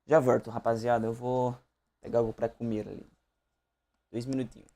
A: Já volto, rapaziada. Eu vou pegar algo pra comer ali. 2 minutinhos.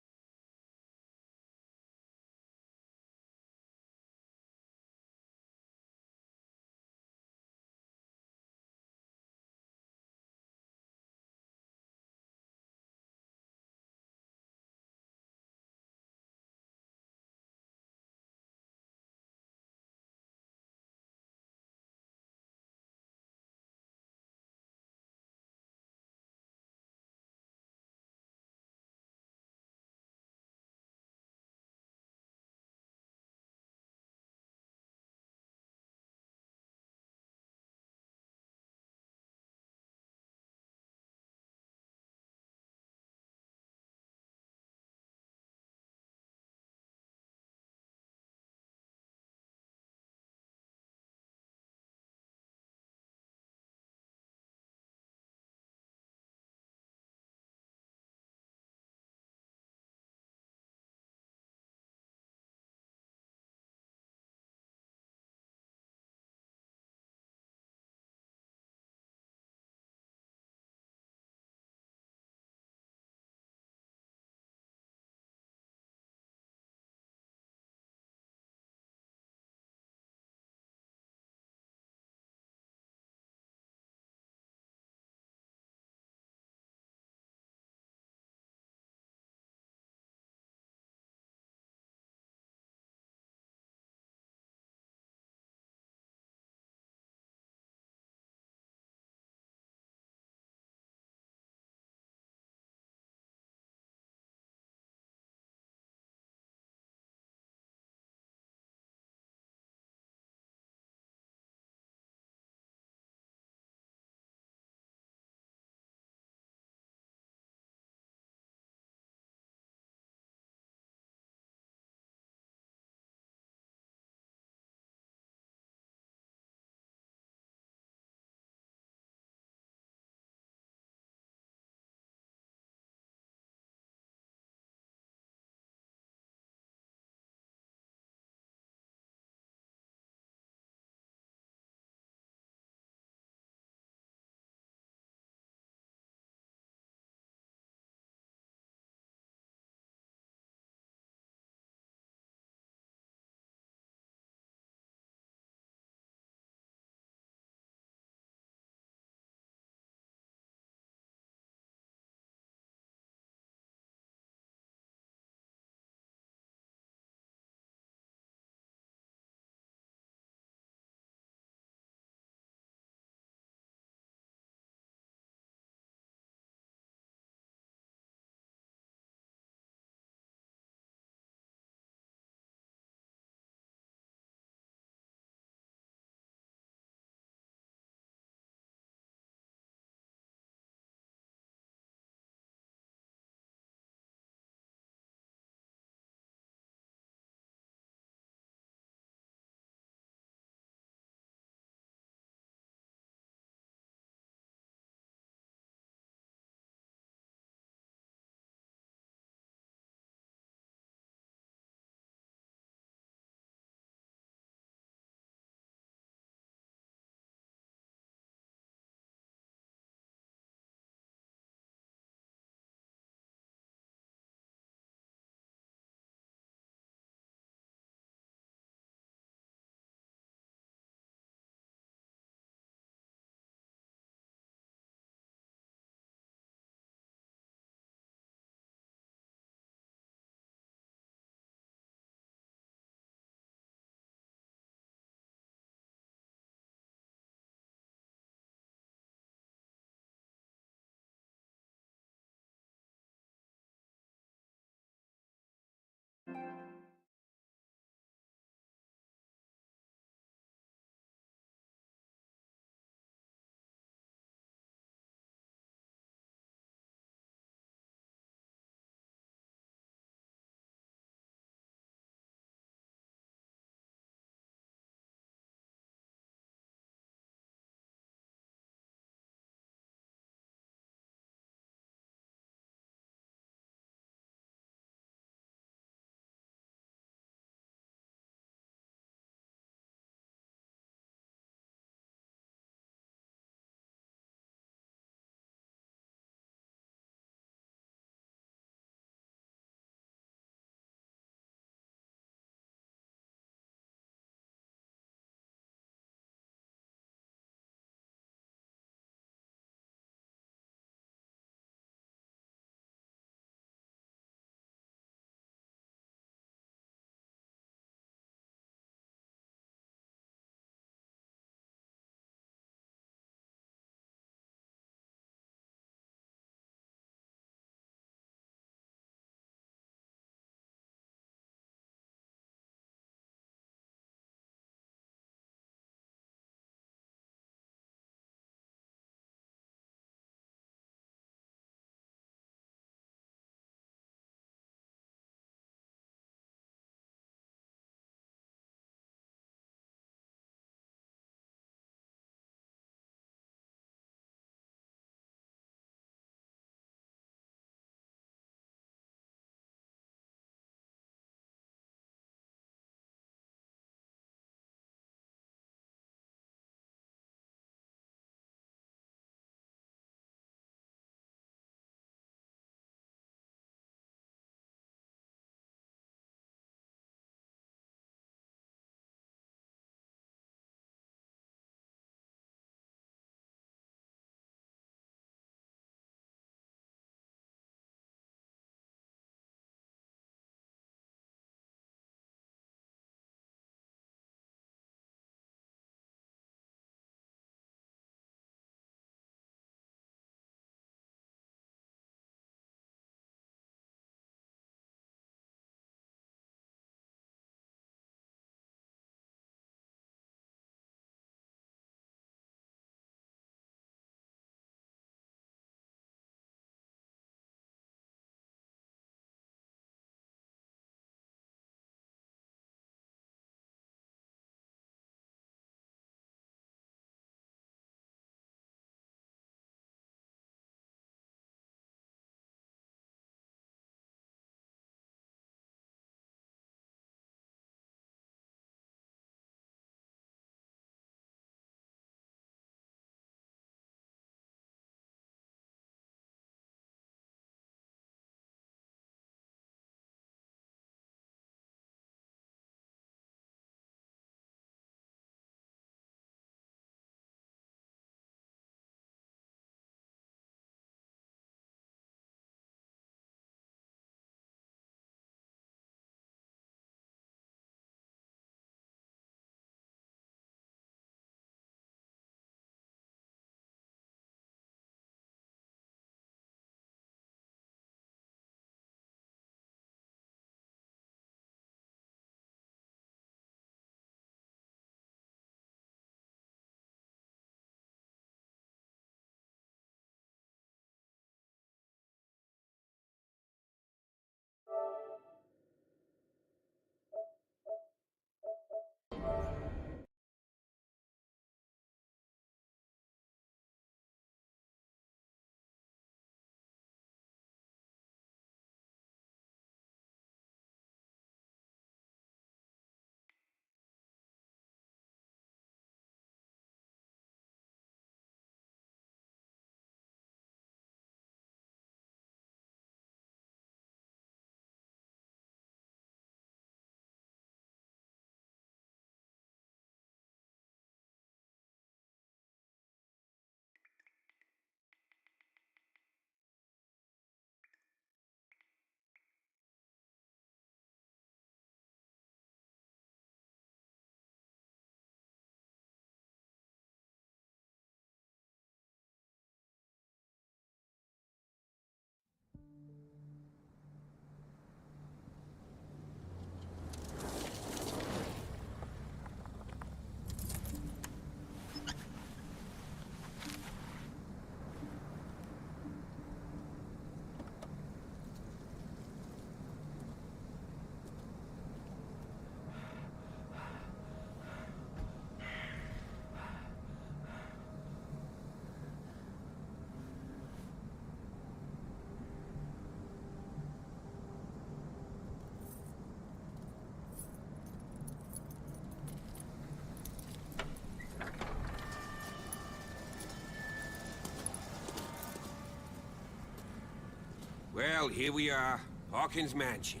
G: Well, here we are. Hawkins Mansion.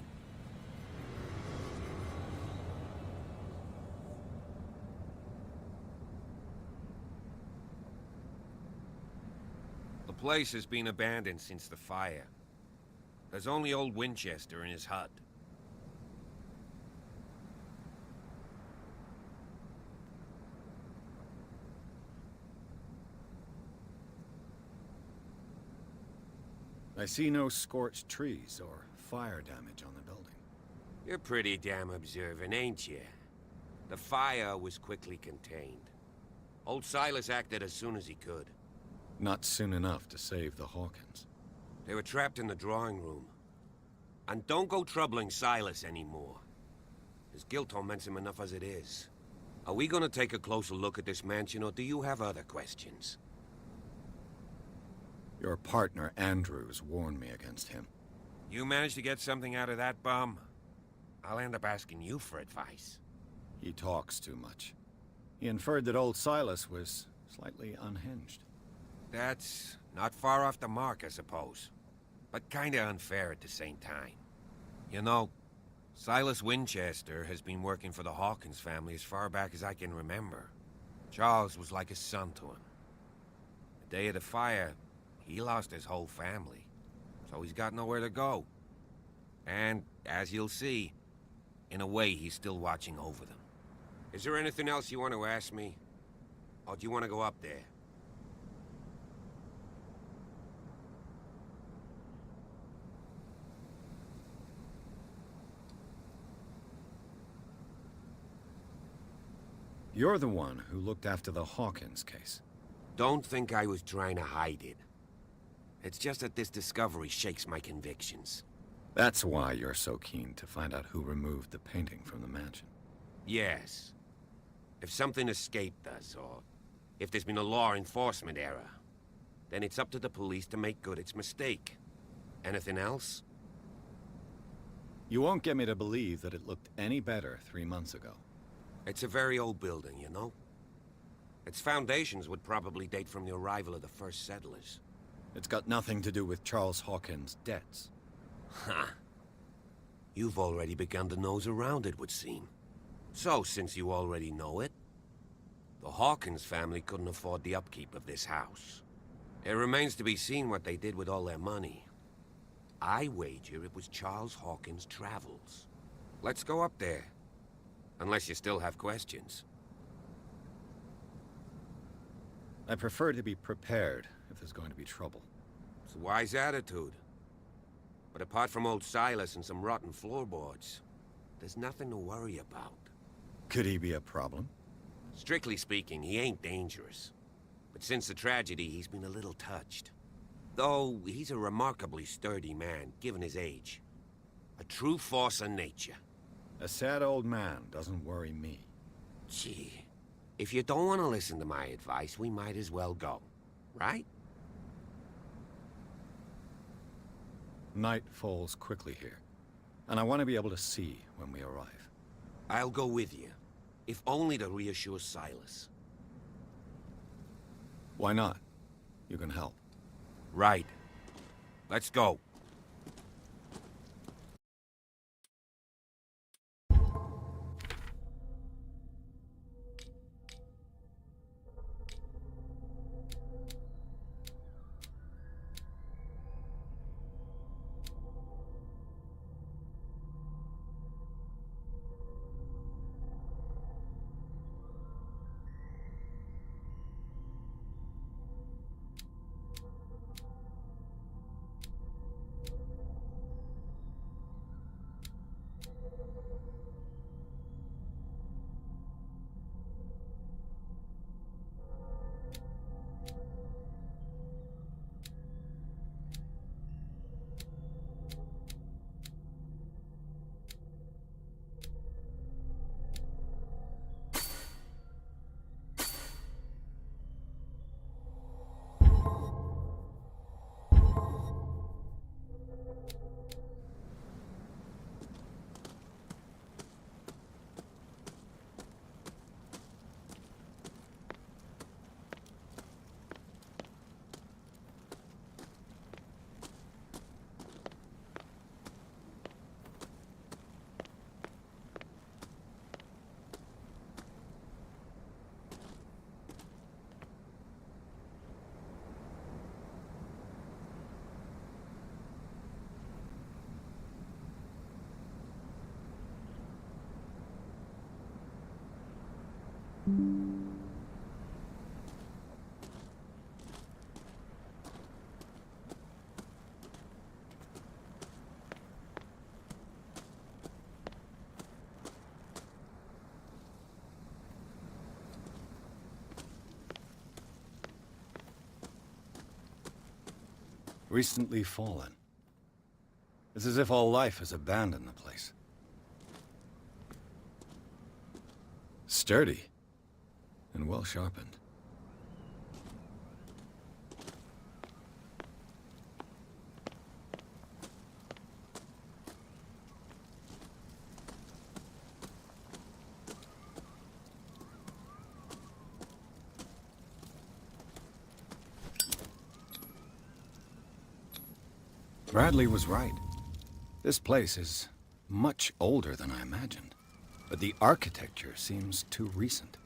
G: The place has been abandoned since the fire. There's only old Winchester in his hut.
C: I see no scorched trees or fire damage on the building.
G: You're pretty damn observant, ain't you? The fire was quickly contained. Old Silas acted as soon as he could.
C: Not soon enough to save the Hawkins.
G: They were trapped in the drawing room. And don't go troubling Silas anymore. His guilt torments him enough as it is. Are we gonna take a closer look at this mansion, or do you have other questions?
C: Your partner, Andrews, warned me against him.
G: You managed to get something out of that bum? I'll end up asking you for advice.
C: He talks too much. He inferred that old Silas was slightly unhinged.
G: That's not far off the mark, I suppose. But kinda unfair at the same time. You know, Silas Winchester has been working for the Hawkins family as far back as I can remember. Charles was like a son to him. The day of the fire, he lost his whole family, so he's got nowhere to go. And, as you'll see, in a way, he's still watching over them. Is there anything else you want to ask me? Or do you want to go up there?
C: You're the one who looked after the Hawkins case.
G: Don't think I was trying to hide it. It's just that this discovery shakes my convictions.
C: That's why you're so keen to find out who removed the painting from the mansion.
G: Yes. If something escaped us, or if there's been a law enforcement error, then it's up to the police to make good its mistake. Anything else?
C: You won't get me to believe that it looked any better 3 months ago.
G: It's a very old building, you know? Its foundations would probably date from the arrival of the first settlers.
C: It's got nothing to do with Charles Hawkins' debts.
G: Ha! You've already begun to nose around, it would seem. So, since you already know it, the Hawkins family couldn't afford the upkeep of this house. It remains to be seen what they did with all their money. I wager it was Charles Hawkins' travels. Let's go up there. Unless you still have questions.
C: I prefer to be prepared if there's going to be trouble.
G: It's a wise attitude. But apart from old Silas and some rotten floorboards, there's nothing to worry about.
C: Could he be a problem?
G: Strictly speaking, he ain't dangerous. But since the tragedy, he's been a little touched. Though, he's a remarkably sturdy man, given his age. A true force of nature.
C: A sad old man doesn't worry me.
G: Gee, if you don't want to listen to my advice, we might as well go. Right?
C: Night falls quickly here, and I want to be able to see when we arrive.
G: I'll go with you, if only to reassure Silas.
C: Why not? You can help.
G: Right. Let's go.
C: Recently fallen. It's as if all life has abandoned the place. Sturdy and well sharpened. Bradley was right. This place is much older than I imagined, but the architecture seems too recent.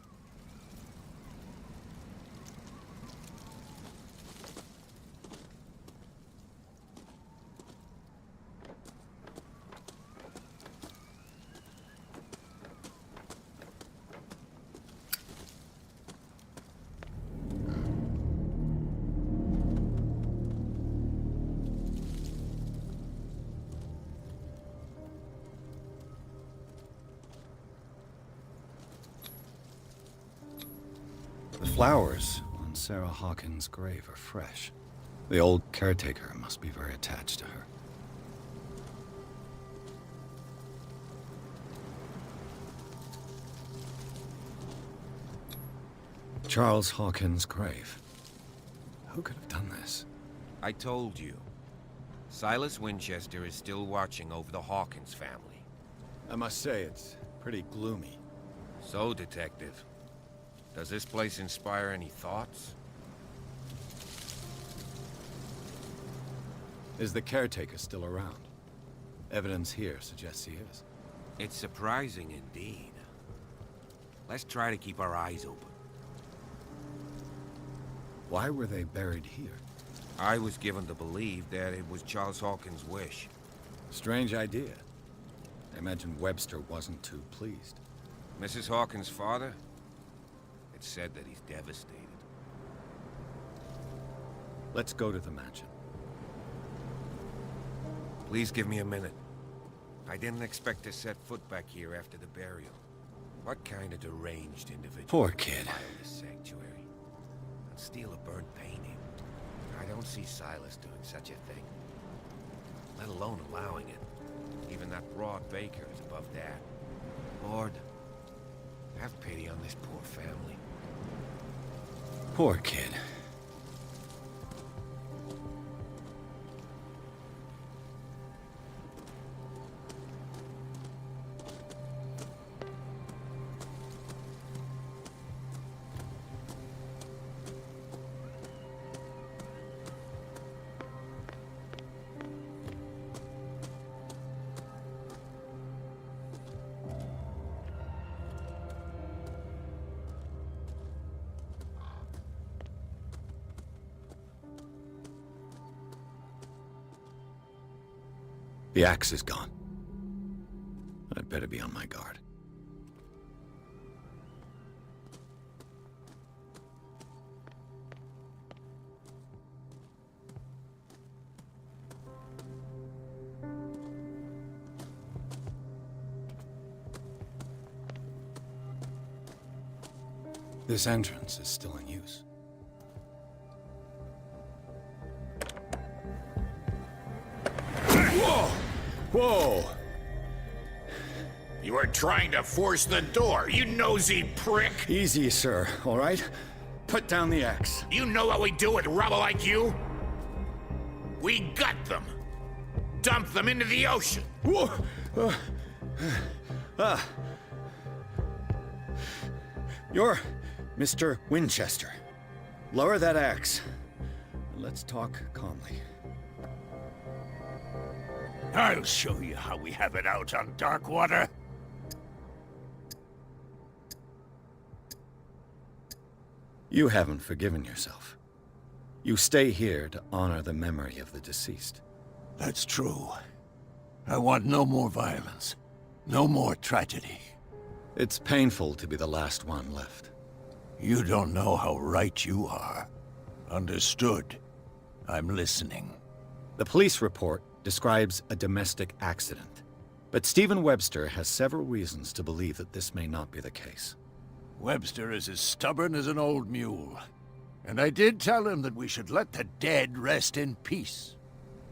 C: The flowers on Sarah Hawkins' grave are fresh. The old caretaker must be very attached to her. Charles Hawkins' grave. Who could have done this?
G: I told you. Silas Winchester is still watching over the Hawkins family.
C: I must say, it's pretty gloomy.
G: So, Detective, does this place inspire any thoughts?
C: Is the caretaker still around? Evidence here suggests he is.
G: It's surprising indeed. Let's try to keep our eyes open.
C: Why were they buried here?
G: I was given to believe that it was Charles Hawkins' wish.
C: Strange idea. I imagine Webster wasn't too pleased.
G: Mrs. Hawkins' father? It's said that he's devastated.
C: Let's go to the mansion.
G: Please give me a minute. I didn't expect to set foot back here after the burial. What kind of deranged individual
C: Poor
G: would
C: kid.
G: defile this sanctuary and steal a burnt painting? I don't see Silas doing such a thing, let alone allowing it. Even that broad baker is above that. Lord, have pity on this poor family.
C: Poor kid. The axe is gone. I'd better be on my guard. This entrance is still in use.
F: Whoa!
C: Whoa!
F: You were trying to force the door, you nosy prick!
C: Easy, sir, all right? Put down the axe.
F: You know what we do with rubble like you? We gut them. Dump them into the ocean.
C: Whoa! You're Mr. Winchester. Lower that axe. Let's talk calmly.
F: I'll show you how we have it out on Darkwater.
C: You haven't forgiven yourself. You stay here to honor the memory of the deceased.
F: That's true. I want no more violence. No more tragedy.
C: It's painful to be the last one left.
F: You don't know how right you are. Understood. I'm listening.
C: The police report describes a domestic accident, but Stephen Webster has several reasons to believe that this may not be the case.
F: Webster is as stubborn as an old mule. And I did tell him that we should let the dead rest in peace.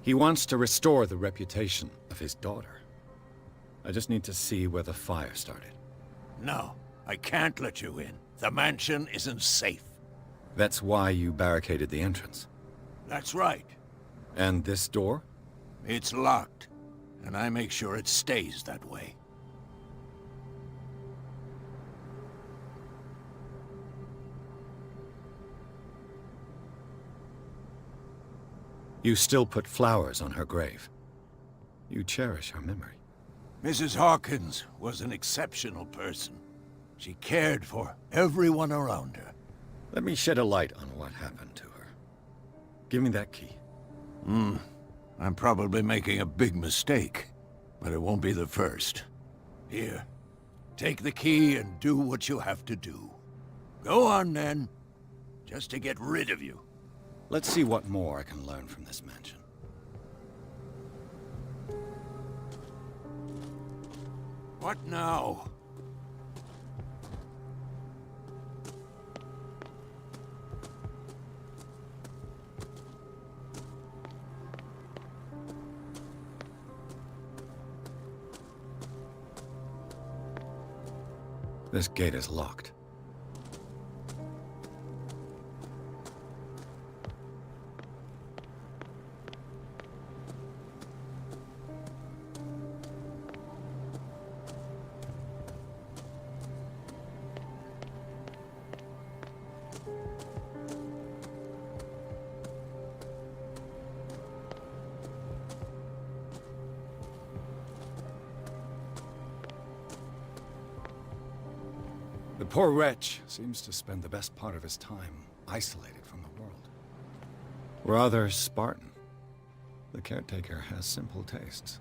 C: He wants to restore the reputation of his daughter. I just need to see where the fire started.
F: No, I can't let you in. The mansion isn't safe.
C: That's why you barricaded the entrance.
F: That's right.
C: And this door?
F: It's locked, and I make sure it stays that way.
C: You still put flowers on her grave. You cherish her memory.
F: Mrs. Hawkins was an exceptional person. She cared for everyone around her.
C: Let me shed a light on what happened to her. Give me that key.
F: I'm probably making a big mistake, but it won't be the first. Here, take the key and do what you have to do. Go on, then. Just to get rid of you.
C: Let's see what more I can learn from this mansion.
F: What now?
C: This gate is locked. The poor wretch seems to spend the best part of his time isolated from the world. Rather Spartan. The caretaker has simple tastes.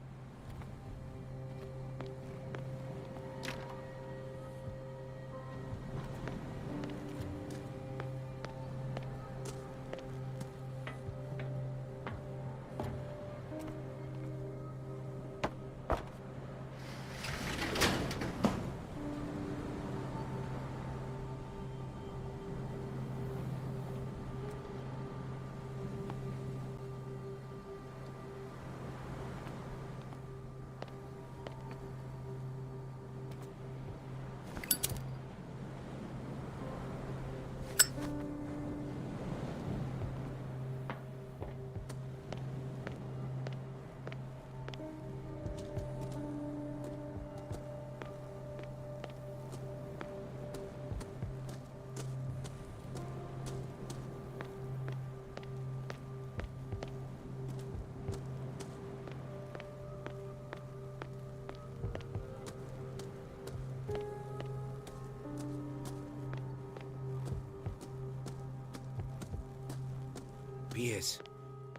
G: Pierce,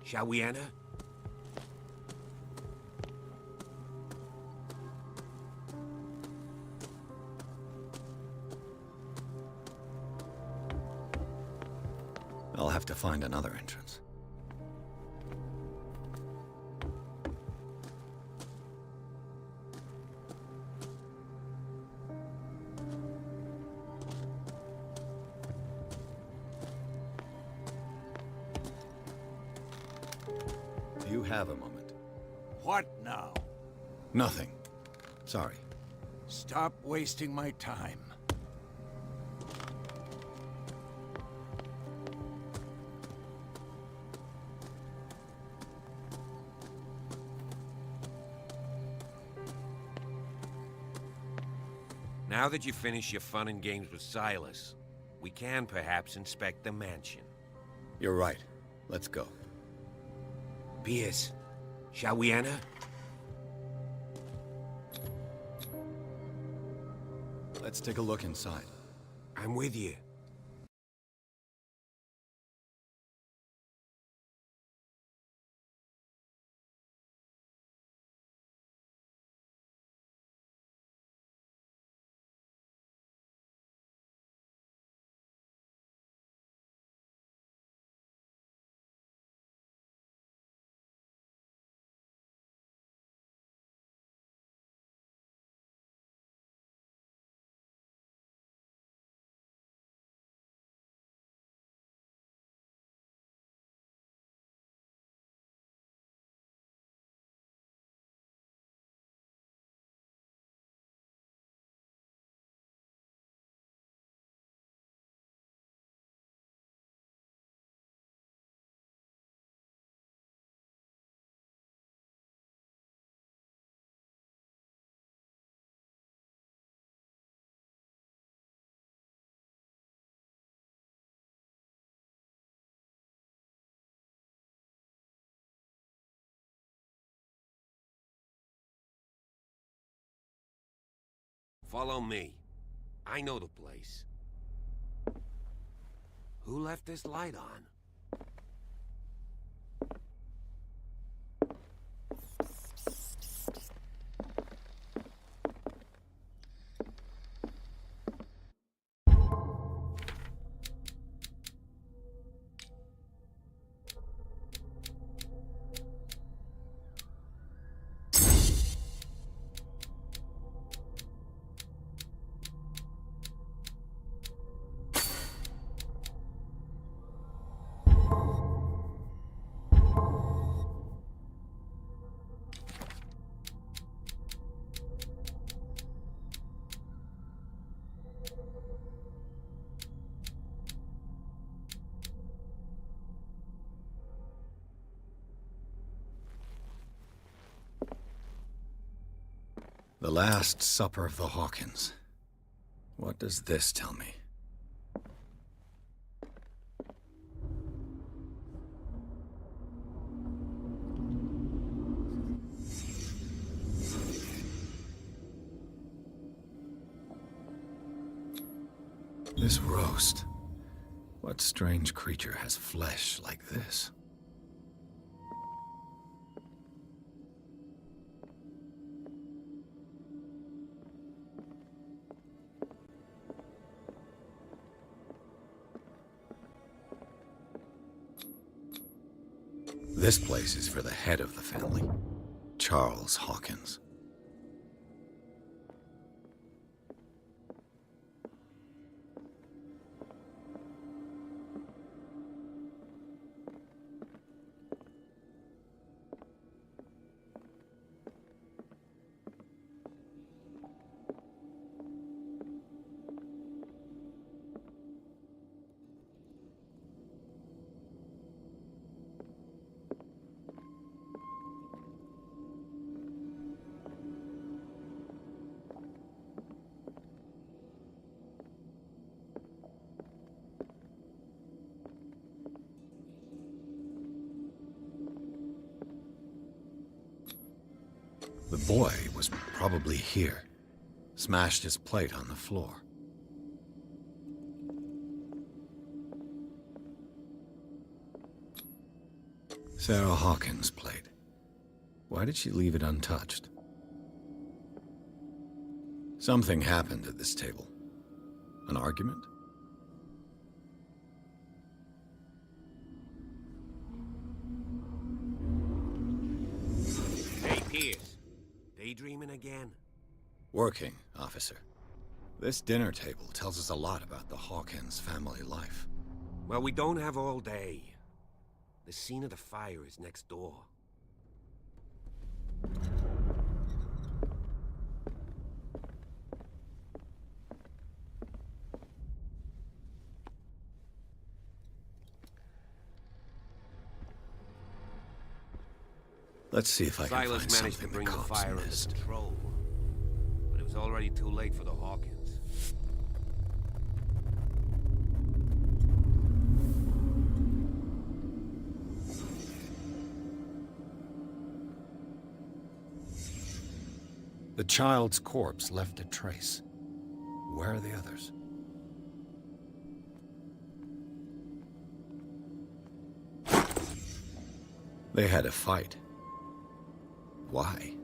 G: shall we enter?
C: I'll have to find another entrance. You have a moment.
F: What now?
C: Nothing. Sorry.
F: Stop wasting my time.
G: Now that you finish your fun and games with Silas, we can perhaps inspect the mansion.
C: You're right. Let's go.
G: Pierce, shall we enter?
C: Let's take a look inside.
G: I'm with you. Follow me. I know the place. Who left this light on?
C: The Last Supper of the Hawkins. What does this tell me? This roast. What strange creature has flesh like this? This place is for the head of the family, Charles Hawkins. The boy was probably here. Smashed his plate on the floor. Sarah Hawkins' plate. Why did she leave it untouched? Something happened at this table. An argument?
G: Hey, Pierce. Daydreaming again?
C: Working, officer. This dinner table tells us a lot about the Hawkins family life.
G: Well, we don't have all day. The scene of the fire is next door.
C: Let's see if I can
G: Silas
C: find
G: managed to
C: something
G: bring
C: the
G: the
C: cops
G: fire under
C: missed.
G: control, but it was already too late for the Hawkins.
C: The child's corpse left a trace. Where are the others? They had a fight. Why?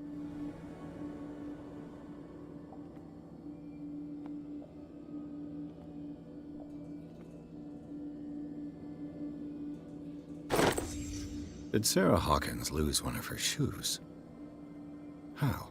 C: Did Sarah Hawkins lose one of her shoes? How?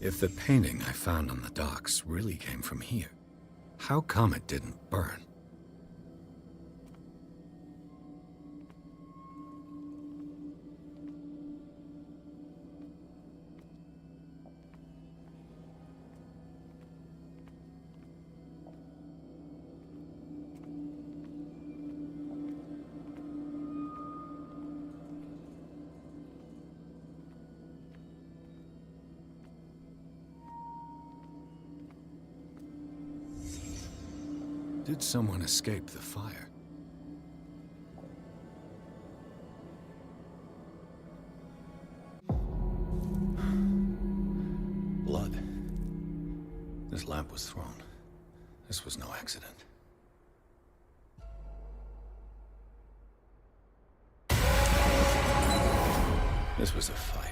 C: If the painting I found on the docks really came from here, how come it didn't burn? Did someone escape the fire? Blood. This lamp was thrown. This was no accident. This was a fight.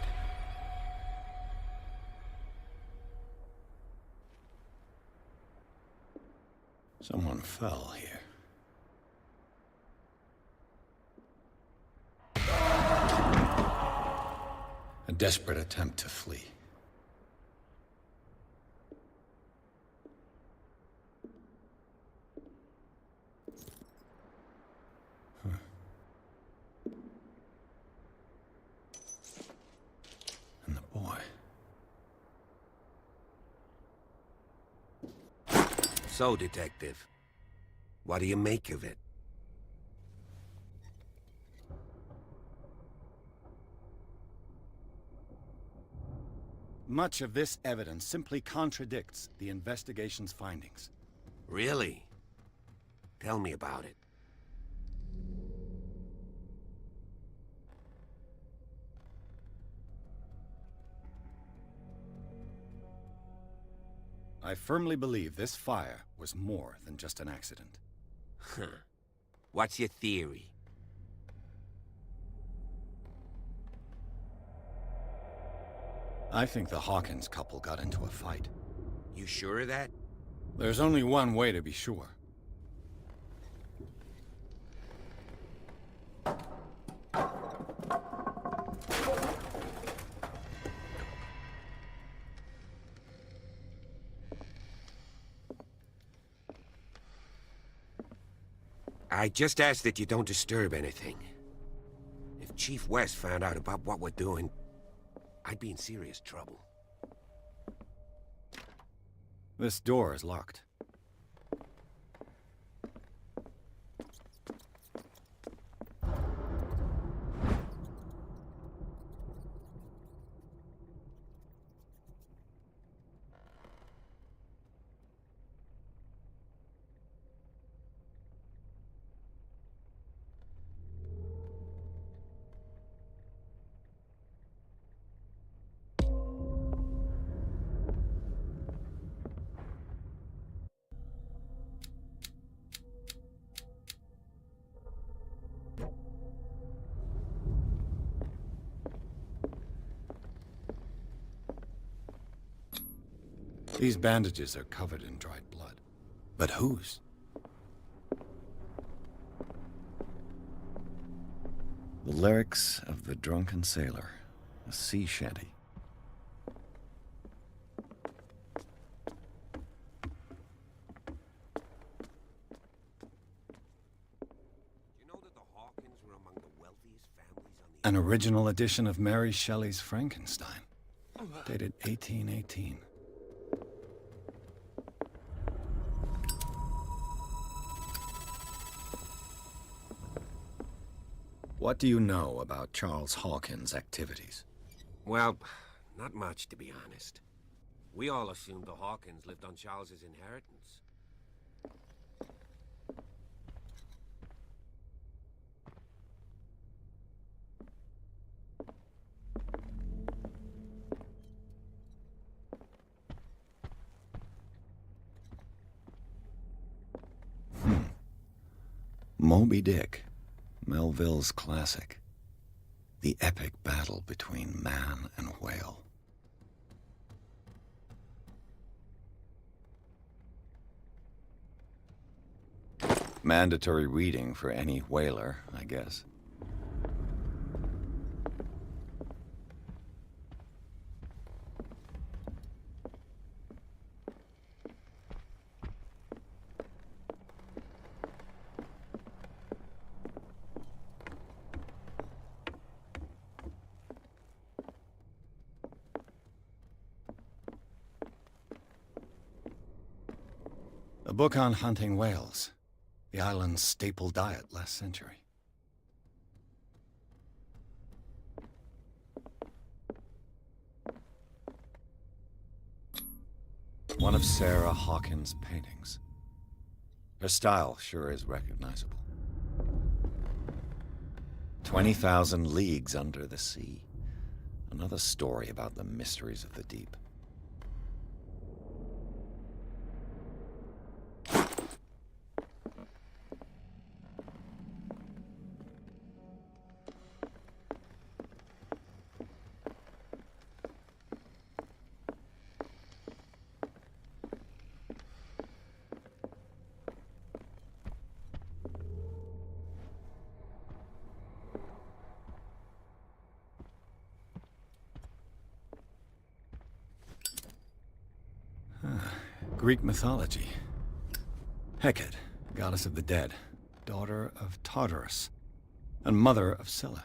C: Someone fell here. A desperate attempt to flee. And the boy.
G: So, Detective, what do you make of it?
Q: Much of this evidence simply contradicts the investigation's findings.
G: Really? Tell me about it.
Q: I firmly believe this fire was more than just an accident.
G: Huh. What's your theory?
Q: I think the Hawkins couple got into a fight.
G: You sure of that?
Q: There's only one way to be sure.
G: I just ask that you don't disturb anything. If Chief West found out about what we're doing, I'd be in serious trouble.
Q: This door is locked. These bandages are covered in dried blood. But whose?
C: The lyrics of the drunken sailor, a sea shanty.
Q: An original edition of Mary Shelley's Frankenstein, dated 1818. What do you know about Charles Hawkins' activities?
G: Well, not much, to be honest. We all assumed the Hawkins lived on Charles's inheritance.
C: Moby Dick, Melville's classic. The epic battle between man and whale. Mandatory reading for any whaler, I guess.
Q: A book on hunting whales, the island's staple diet last century. One of Sarah Hawkins' paintings.
C: Her style sure is recognizable. 20,000 leagues under the sea. Another story about the mysteries of the deep.
Q: Greek mythology. Hecate, goddess of the dead, daughter of Tartarus, and mother of Scylla.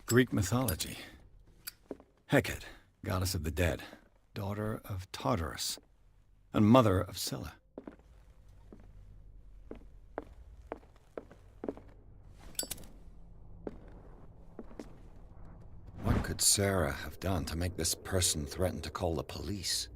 Q: Greek mythology. Hecate, goddess of the dead, daughter of Tartarus, and mother of Scylla.
C: What could Sarah have done to make this person threaten to call the police?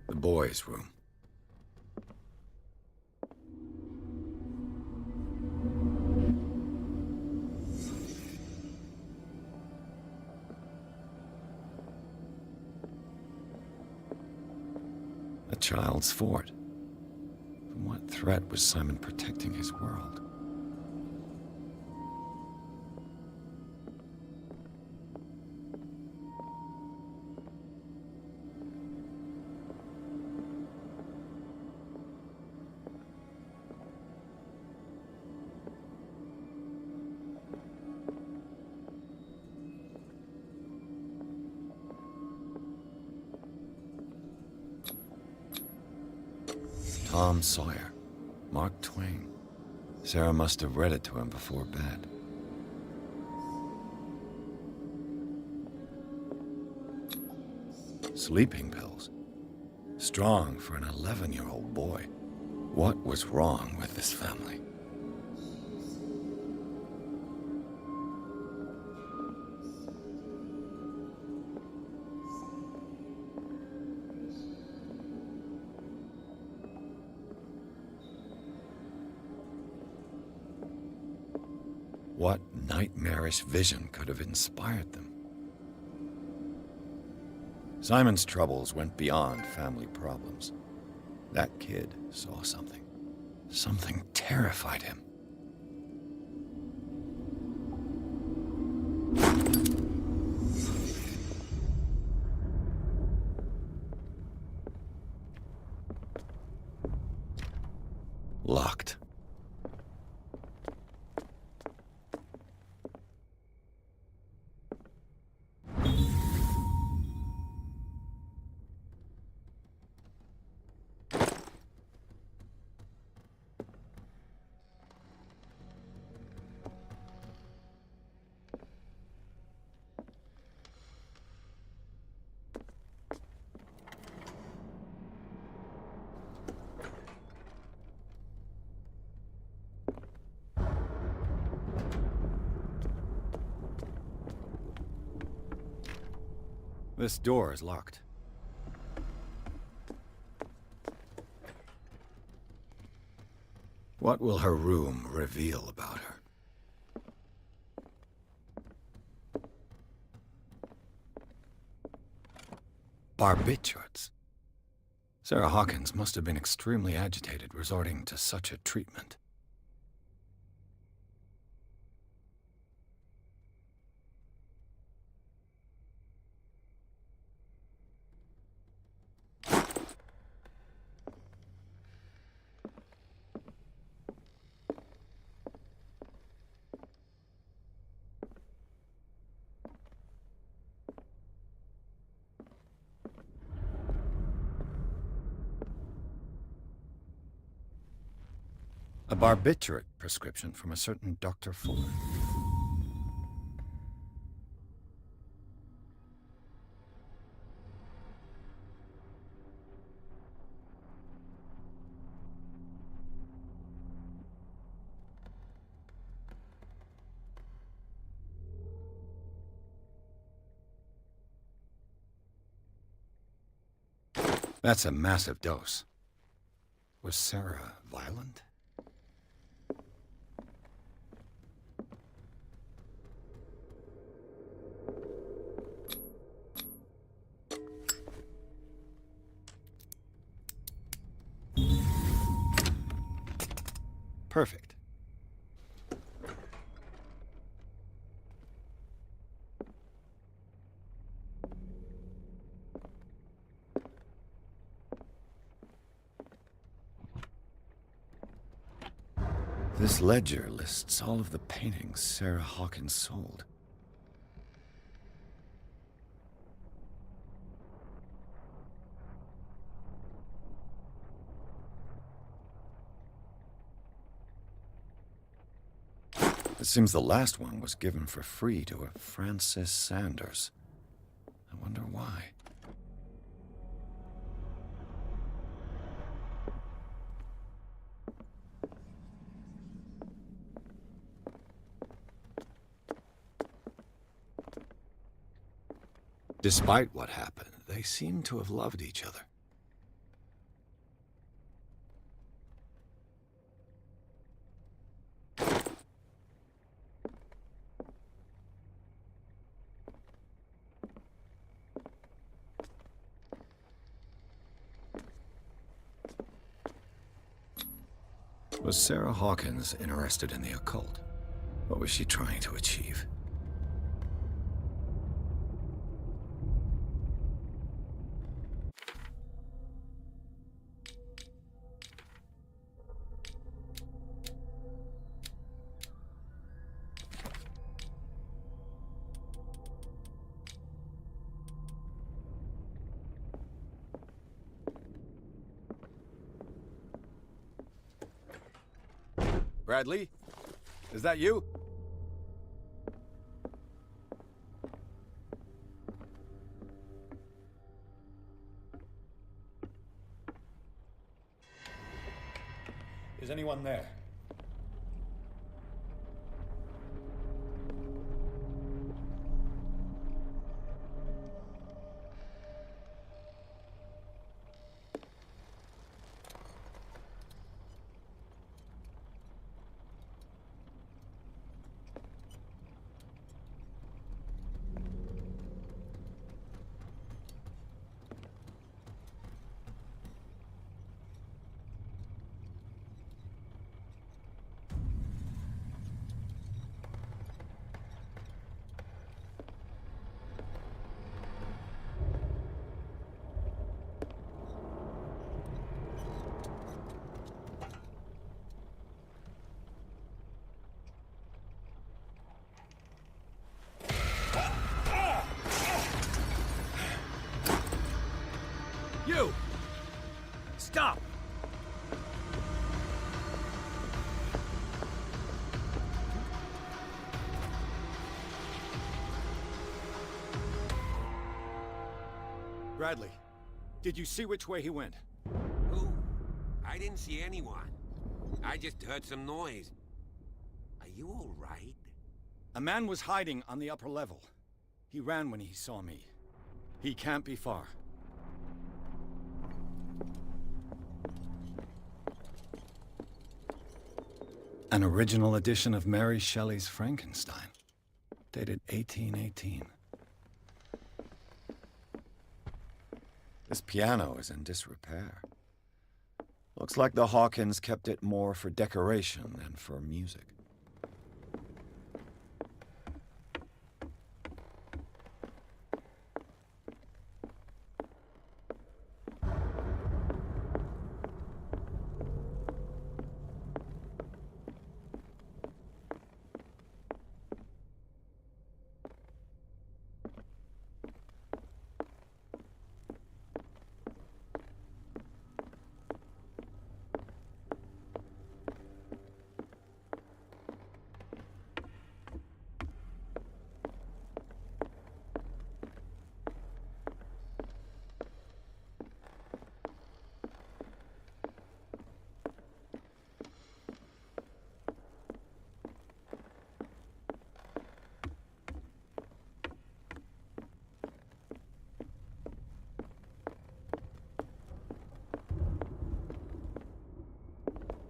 C: The boys' room. A child's fort. From what threat was Simon protecting his world? Tom Sawyer, Mark Twain. Sarah must have read it to him before bed. Sleeping pills. Strong for an 11-year-old boy. What was wrong with this family? What nightmarish vision could have inspired them? Simon's troubles went beyond family problems. That kid saw something. Something terrified him. Locked.
Q: This door is locked.
C: What will her room reveal about her?
Q: Barbiturates. Sarah Hawkins must have been extremely agitated resorting to such a treatment. A barbiturate prescription from a certain Dr. Fuller. That's a massive dose. Was Sarah violent? Perfect. This ledger lists all of the paintings Sarah Hawkins sold. It seems the last one was given for free to a Francis Sanders. I wonder why. Despite what happened, they seem to have loved each other. Was Sarah Hawkins interested in the occult? What was she trying to achieve?
R: Bradley? Is that you? Is anyone there?
H: You! Stop!
R: Bradley, did you see which way he went?
G: Who? I didn't see anyone. I just heard some noise. Are you all right?
R: A man was hiding on the upper level. He ran when he saw me. He can't be far.
Q: An original edition of Mary Shelley's Frankenstein, dated 1818. This piano is in disrepair. Looks like the Hawkins kept it more for decoration than for music.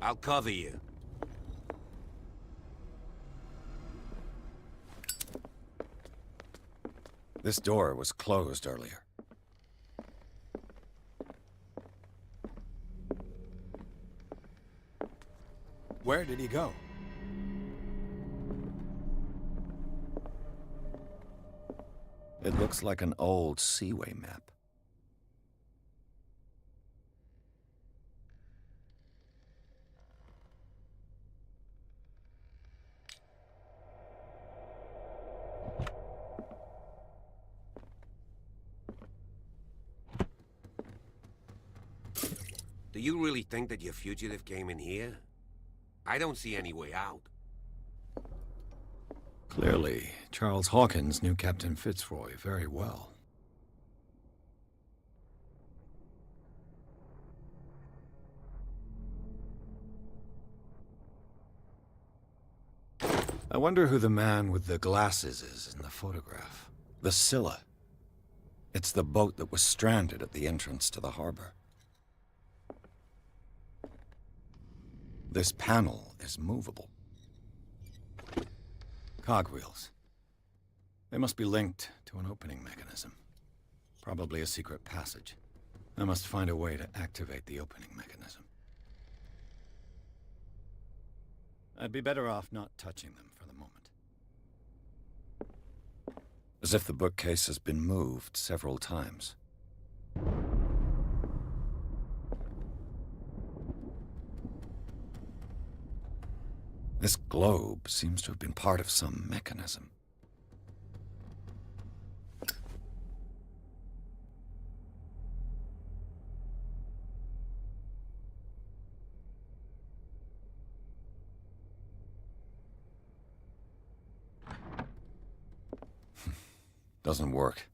G: I'll cover you.
Q: This door was closed earlier.
R: Where did he go?
Q: It looks like an old seaway map.
G: Do you really think that your fugitive came in here? I don't see any way out.
Q: Clearly, Charles Hawkins knew Captain Fitzroy very well. I wonder who the man with the glasses is in the photograph. The Scylla. It's the boat that was stranded at the entrance to the harbor. This panel is movable. Cogwheels. They must be linked to an opening mechanism. Probably a secret passage. I must find a way to activate the opening mechanism.
R: I'd be better off not touching them for the moment.
Q: As if the bookcase has been moved several times. This globe seems to have been part of some mechanism. Doesn't work.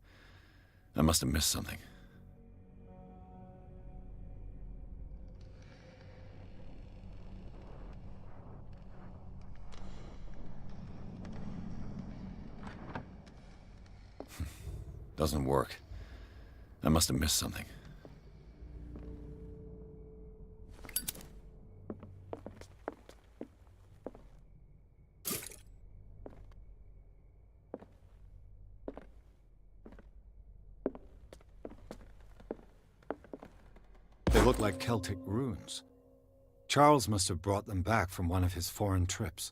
Q: I must have missed something. Doesn't work. I must have missed something. They look like Celtic runes. Charles must have brought them back from one of his foreign trips.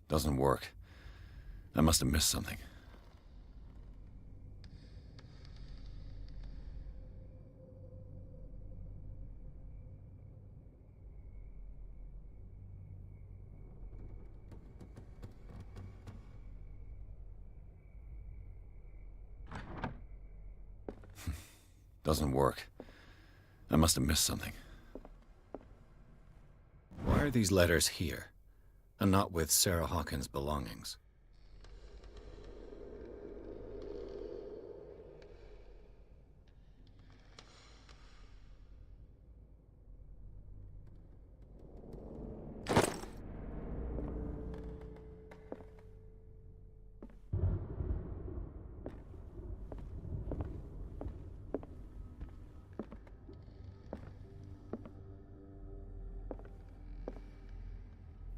Q: Doesn't work. I must have missed something. Doesn't work. I must have missed something. Why are these letters here? And not with Sarah Hawkins' belongings.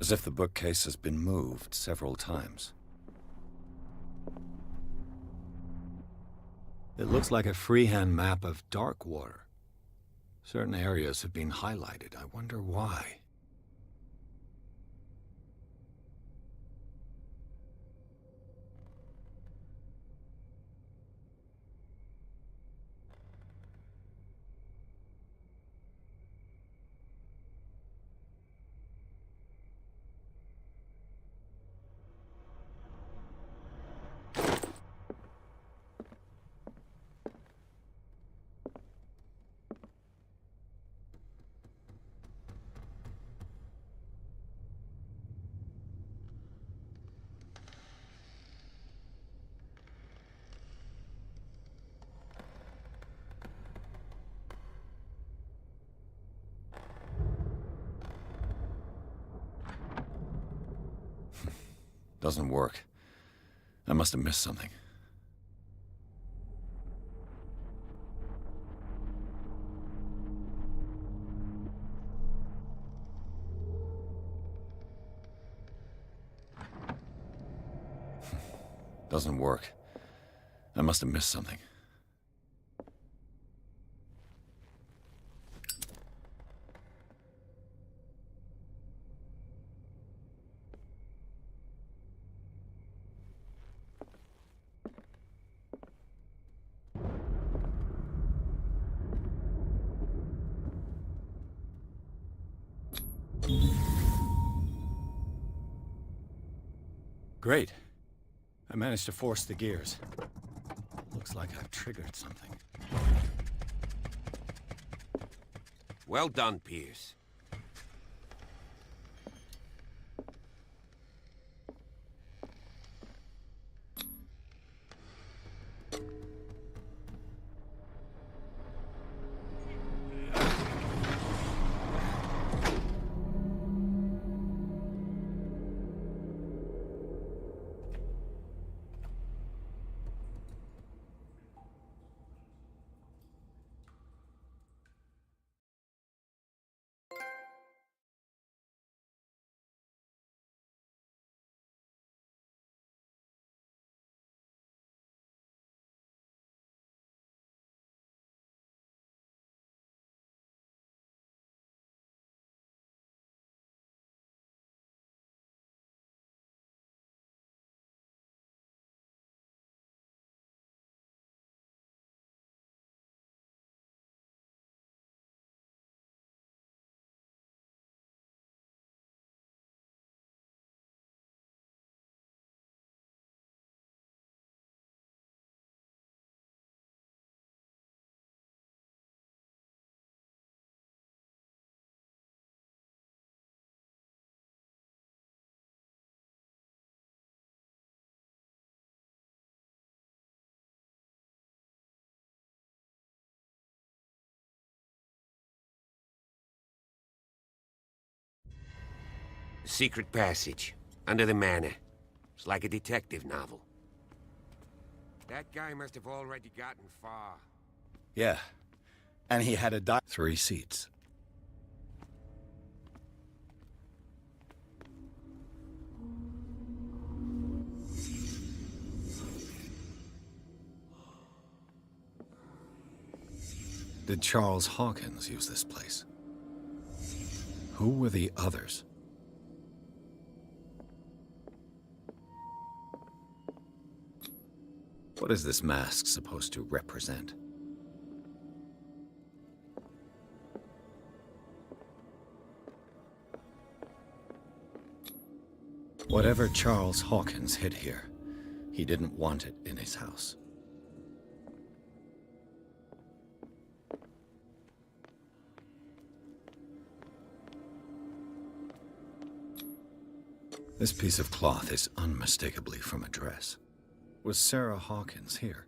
Q: as if the bookcase has been moved several times. It looks like a freehand map of dark water. Certain areas have been highlighted. I wonder why. Doesn't work. I must have missed something. Doesn't work. I must have missed something. Great. I managed to force the gears. Looks like I've triggered something.
G: Well done, Pierce. Secret passage, under the manor. It's like a detective novel. That guy must have already gotten far.
Q: Yeah. And he had 3 seats. Did Charles Hawkins use this place? Who were the others? What is this mask supposed to represent? Whatever Charles Hawkins hid here, he didn't want it in his house. This piece of cloth is unmistakably from a dress. Was Sarah Hawkins here?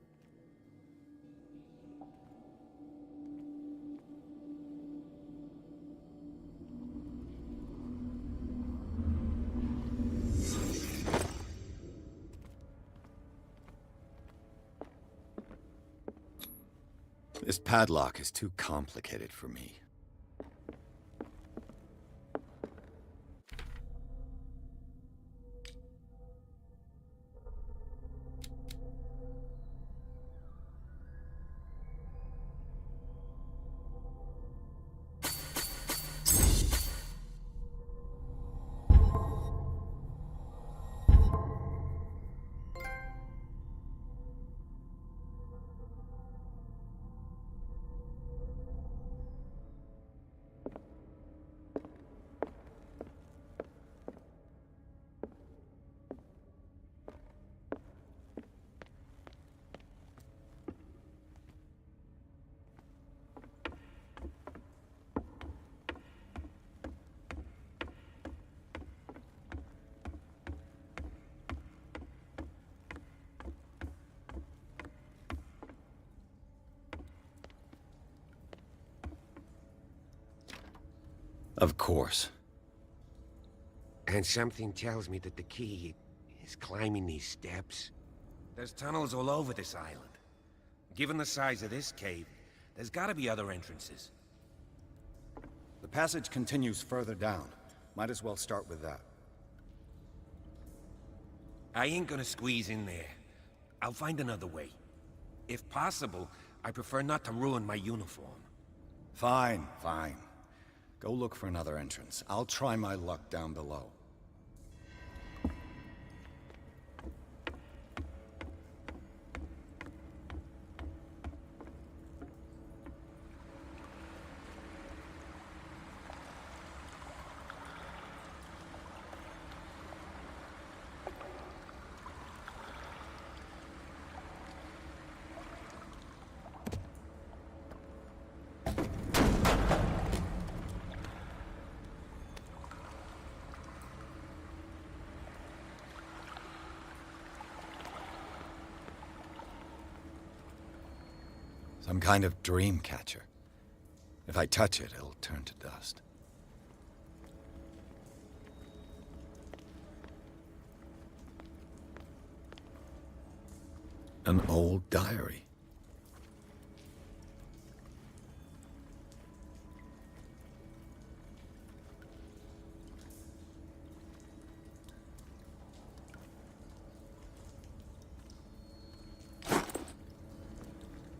Q: This padlock is too complicated for me. Of course.
G: And something tells me that the key is climbing these steps. There's tunnels all over this island. Given the size of this cave, there's gotta be other entrances.
R: The passage continues further down. Might as well start with that.
G: I ain't gonna squeeze in there. I'll find another way. If possible, I prefer not to ruin my uniform.
R: Fine, fine. Go look for another entrance. I'll try my luck down below.
Q: Some kind of dream catcher. If I touch it, it'll turn to dust. An old diary.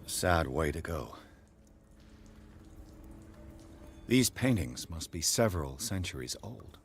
Q: Sad way to go. These paintings must be several centuries old.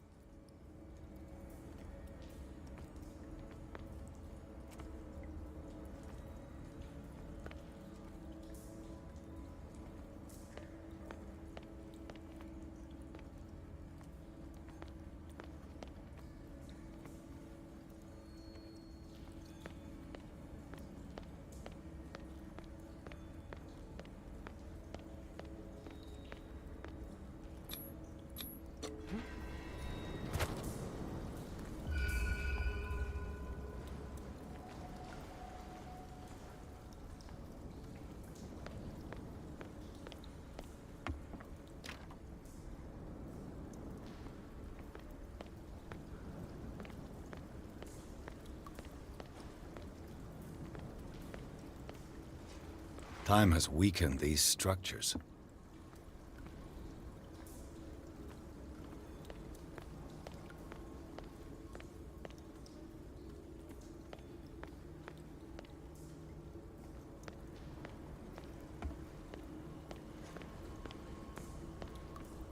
Q: Time has weakened these structures.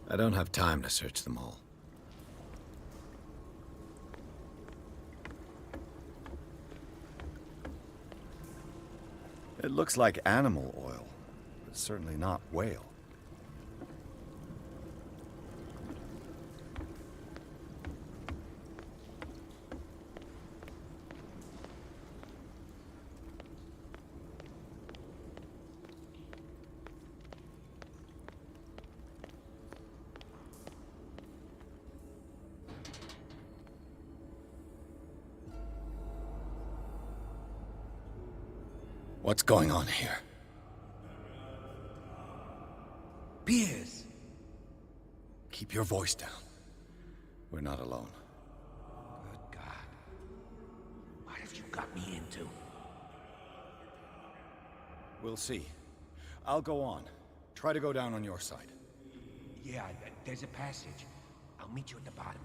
Q: I don't have time to search them all. It looks like animal oil, but certainly not whale. What's going on here?
G: Piers!
Q: Keep your voice down. We're not alone.
G: Good God. What have you got me into?
R: We'll see. I'll go on. Try to go down on your side.
G: Yeah, there's a passage. I'll meet you at the bottom.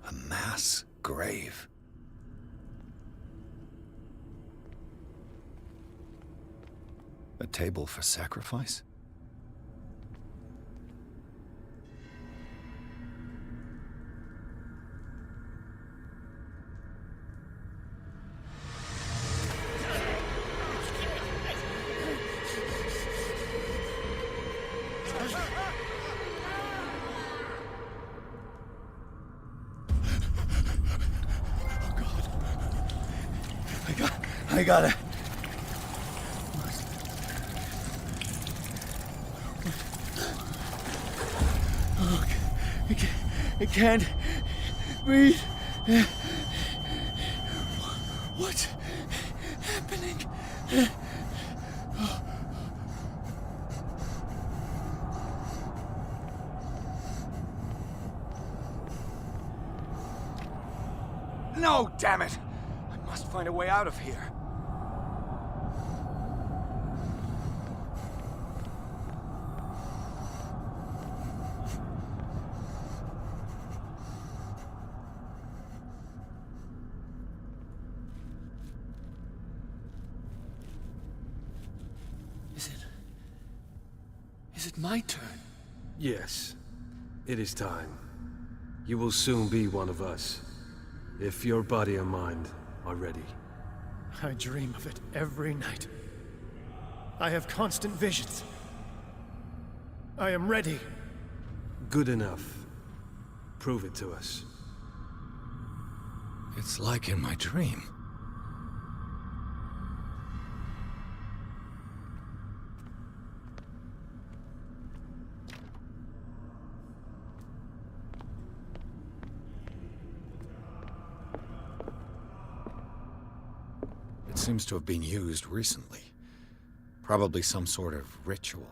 Q: A mass grave. A table for sacrifice?
R: I gotta... Oh, I can't breathe. What's happening? No, damn it! I must find a way out of here.
J: Is it my turn?
S: Yes. It is time. You will soon be one of us. If your body and mind are ready.
J: I dream of it every night. I have constant visions. I am ready.
S: Good enough. Prove it to us.
Q: It's like in my dream. It seems to have been used recently. Probably some sort of ritual.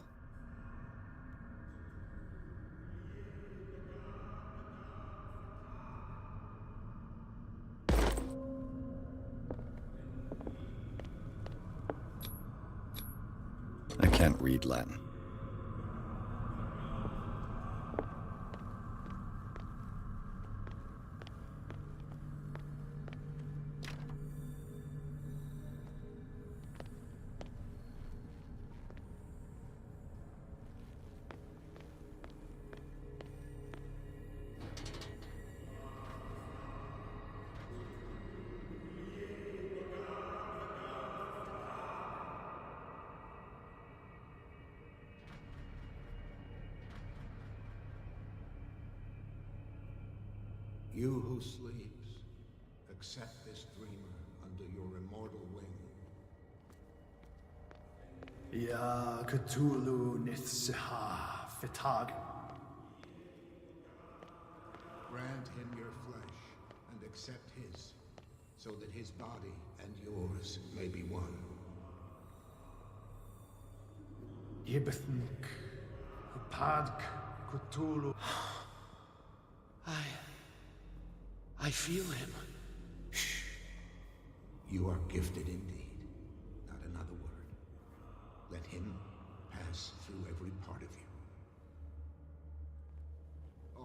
Q: I can't read Latin.
F: You who sleeps, accept this dreamer under your immortal wing.
J: Ya Cthullu Nithsiha Fitag.
F: Grant him your flesh and accept his, so that his body and yours may be one.
J: Yibithnik Padk Cthullu. I feel him.
F: Shh. You are gifted indeed. Not another word. Let him pass through every part of you.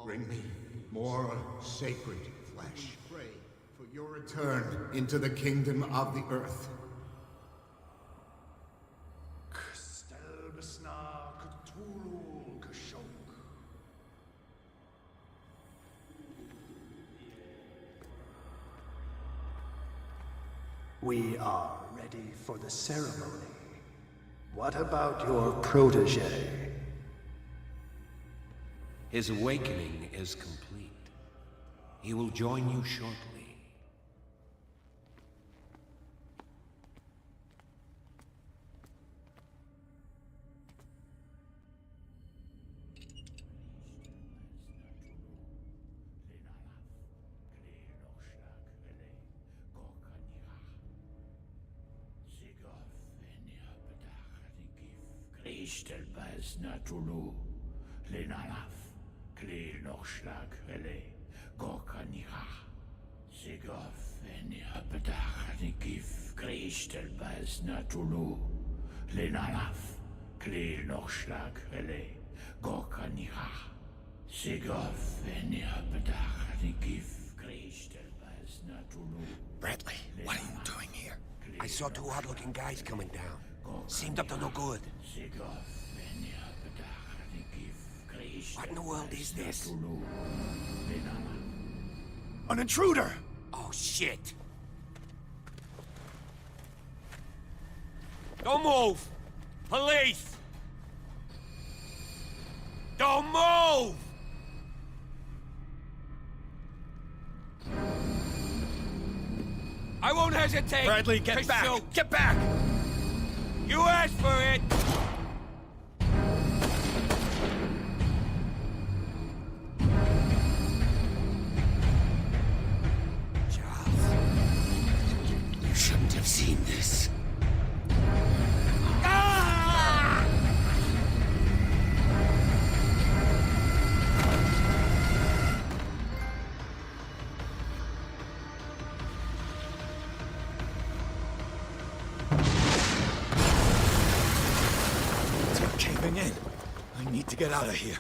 F: Bring me more sacred flesh. Pray for your return into the kingdom of the earth.
J: We are ready for the ceremony. What about your protege?
G: His awakening is complete. He will join you shortly.
T: Ishtelbaz Natulu, Lenalaf, Kleel Nochschlag, Rele, Gorkanira, Sigov, Enia Bedach, Nikif, Krishtelbaz Natulu, Lenalaf, Kleel Nochschlag, Rele, Gorkanira, Sigov, Enia Bedach, Nikif, Krishtelbaz Natulu.
G: Bradley, what are you doing here? I saw two odd-looking guys coming down. Seemed up to no good. What in the world is this?
J: An intruder!
G: Oh, shit! Don't move! Police! Don't move! I won't hesitate.
R: Bradley, get back! Get back!
G: You asked for it.
C: You shouldn't have seen this.
R: They're caving in. I need to get out of here.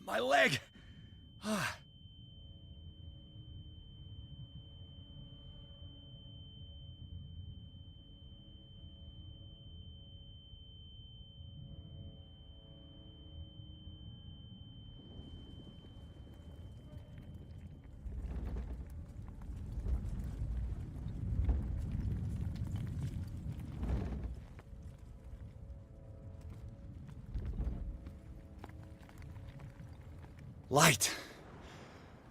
R: My leg! Light.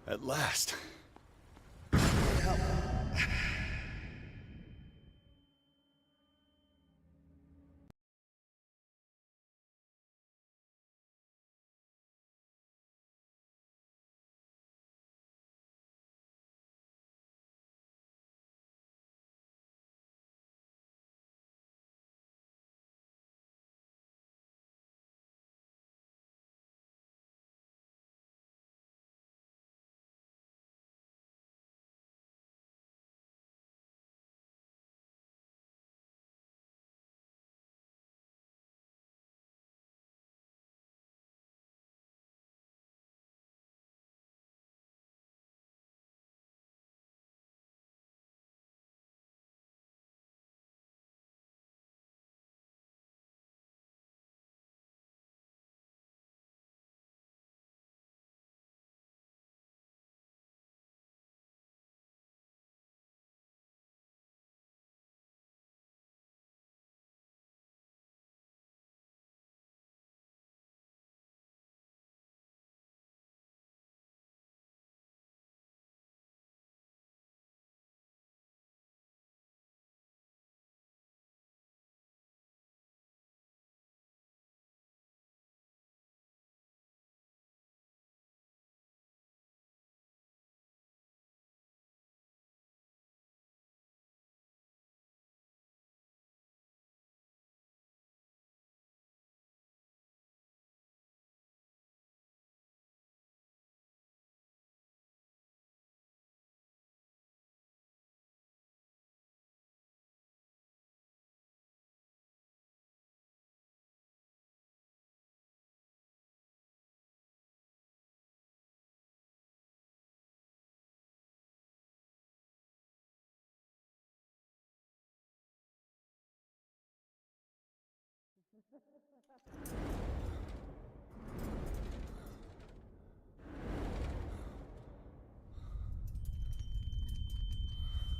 R: At last.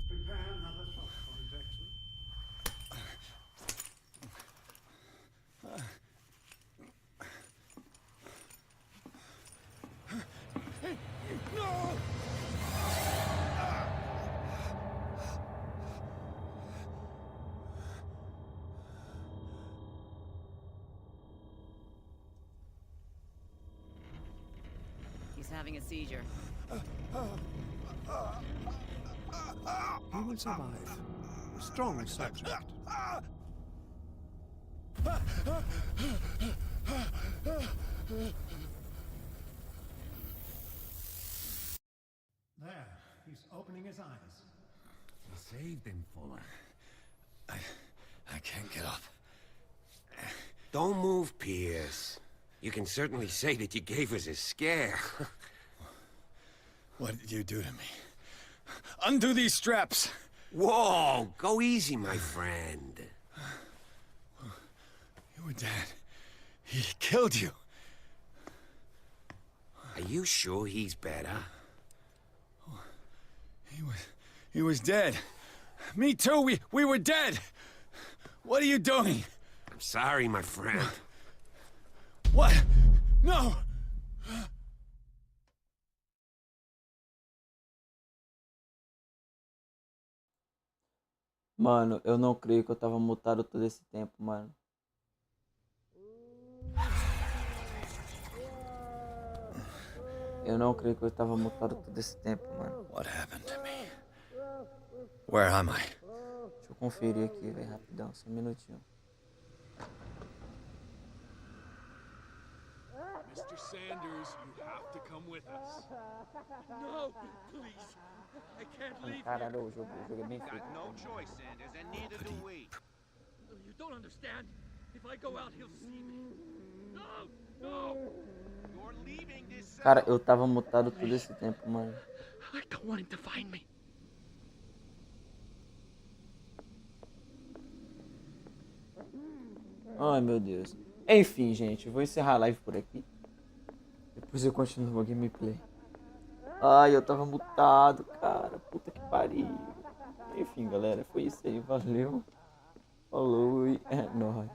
P: Prepare another shot for injection.
G: No!
U: He's having a seizure.
P: He will survive. Strong subject. There, he's opening his eyes.
G: You saved him, Fuller.
Q: I can't get up.
G: Don't move, Pierce. You can certainly say that you gave us a scare.
R: What did you do to me? Undo these straps!
G: Whoa, go easy, my friend.
Q: You were dead. He killed you.
G: Are you sure he's better?
Q: He was dead. Me too. We were dead. What are you doing?
G: I'm sorry, my friend.
Q: What? No!
A: Mano, eu não creio que eu tava mutado todo esse tempo, mano. Eu não creio que eu tava mutado todo esse tempo, mano.
Q: What happened to me? Where am I?
A: Deixa eu conferir aqui, velho, rapidão, só um minutinho.
B: Mr. Sanders, you have to come with us. No, please. I can't leave.
A: Caralho, o jogo é bem feito.
H: Got no choice, Sanders, and neither do we.
B: You don't understand. If I go out, he'll see me. No, no.
H: You're leaving this.
A: Cara, eu tava mutado todo esse tempo, mano.
B: I don't want him to find me.
A: Ai, meu Deus. Enfim, gente, eu vou encerrar a live por aqui. Depois eu continuo a gameplay. Ai, eu tava mutado, cara. Puta que pariu. Enfim, galera, foi isso aí. Valeu. Falou e é nóis.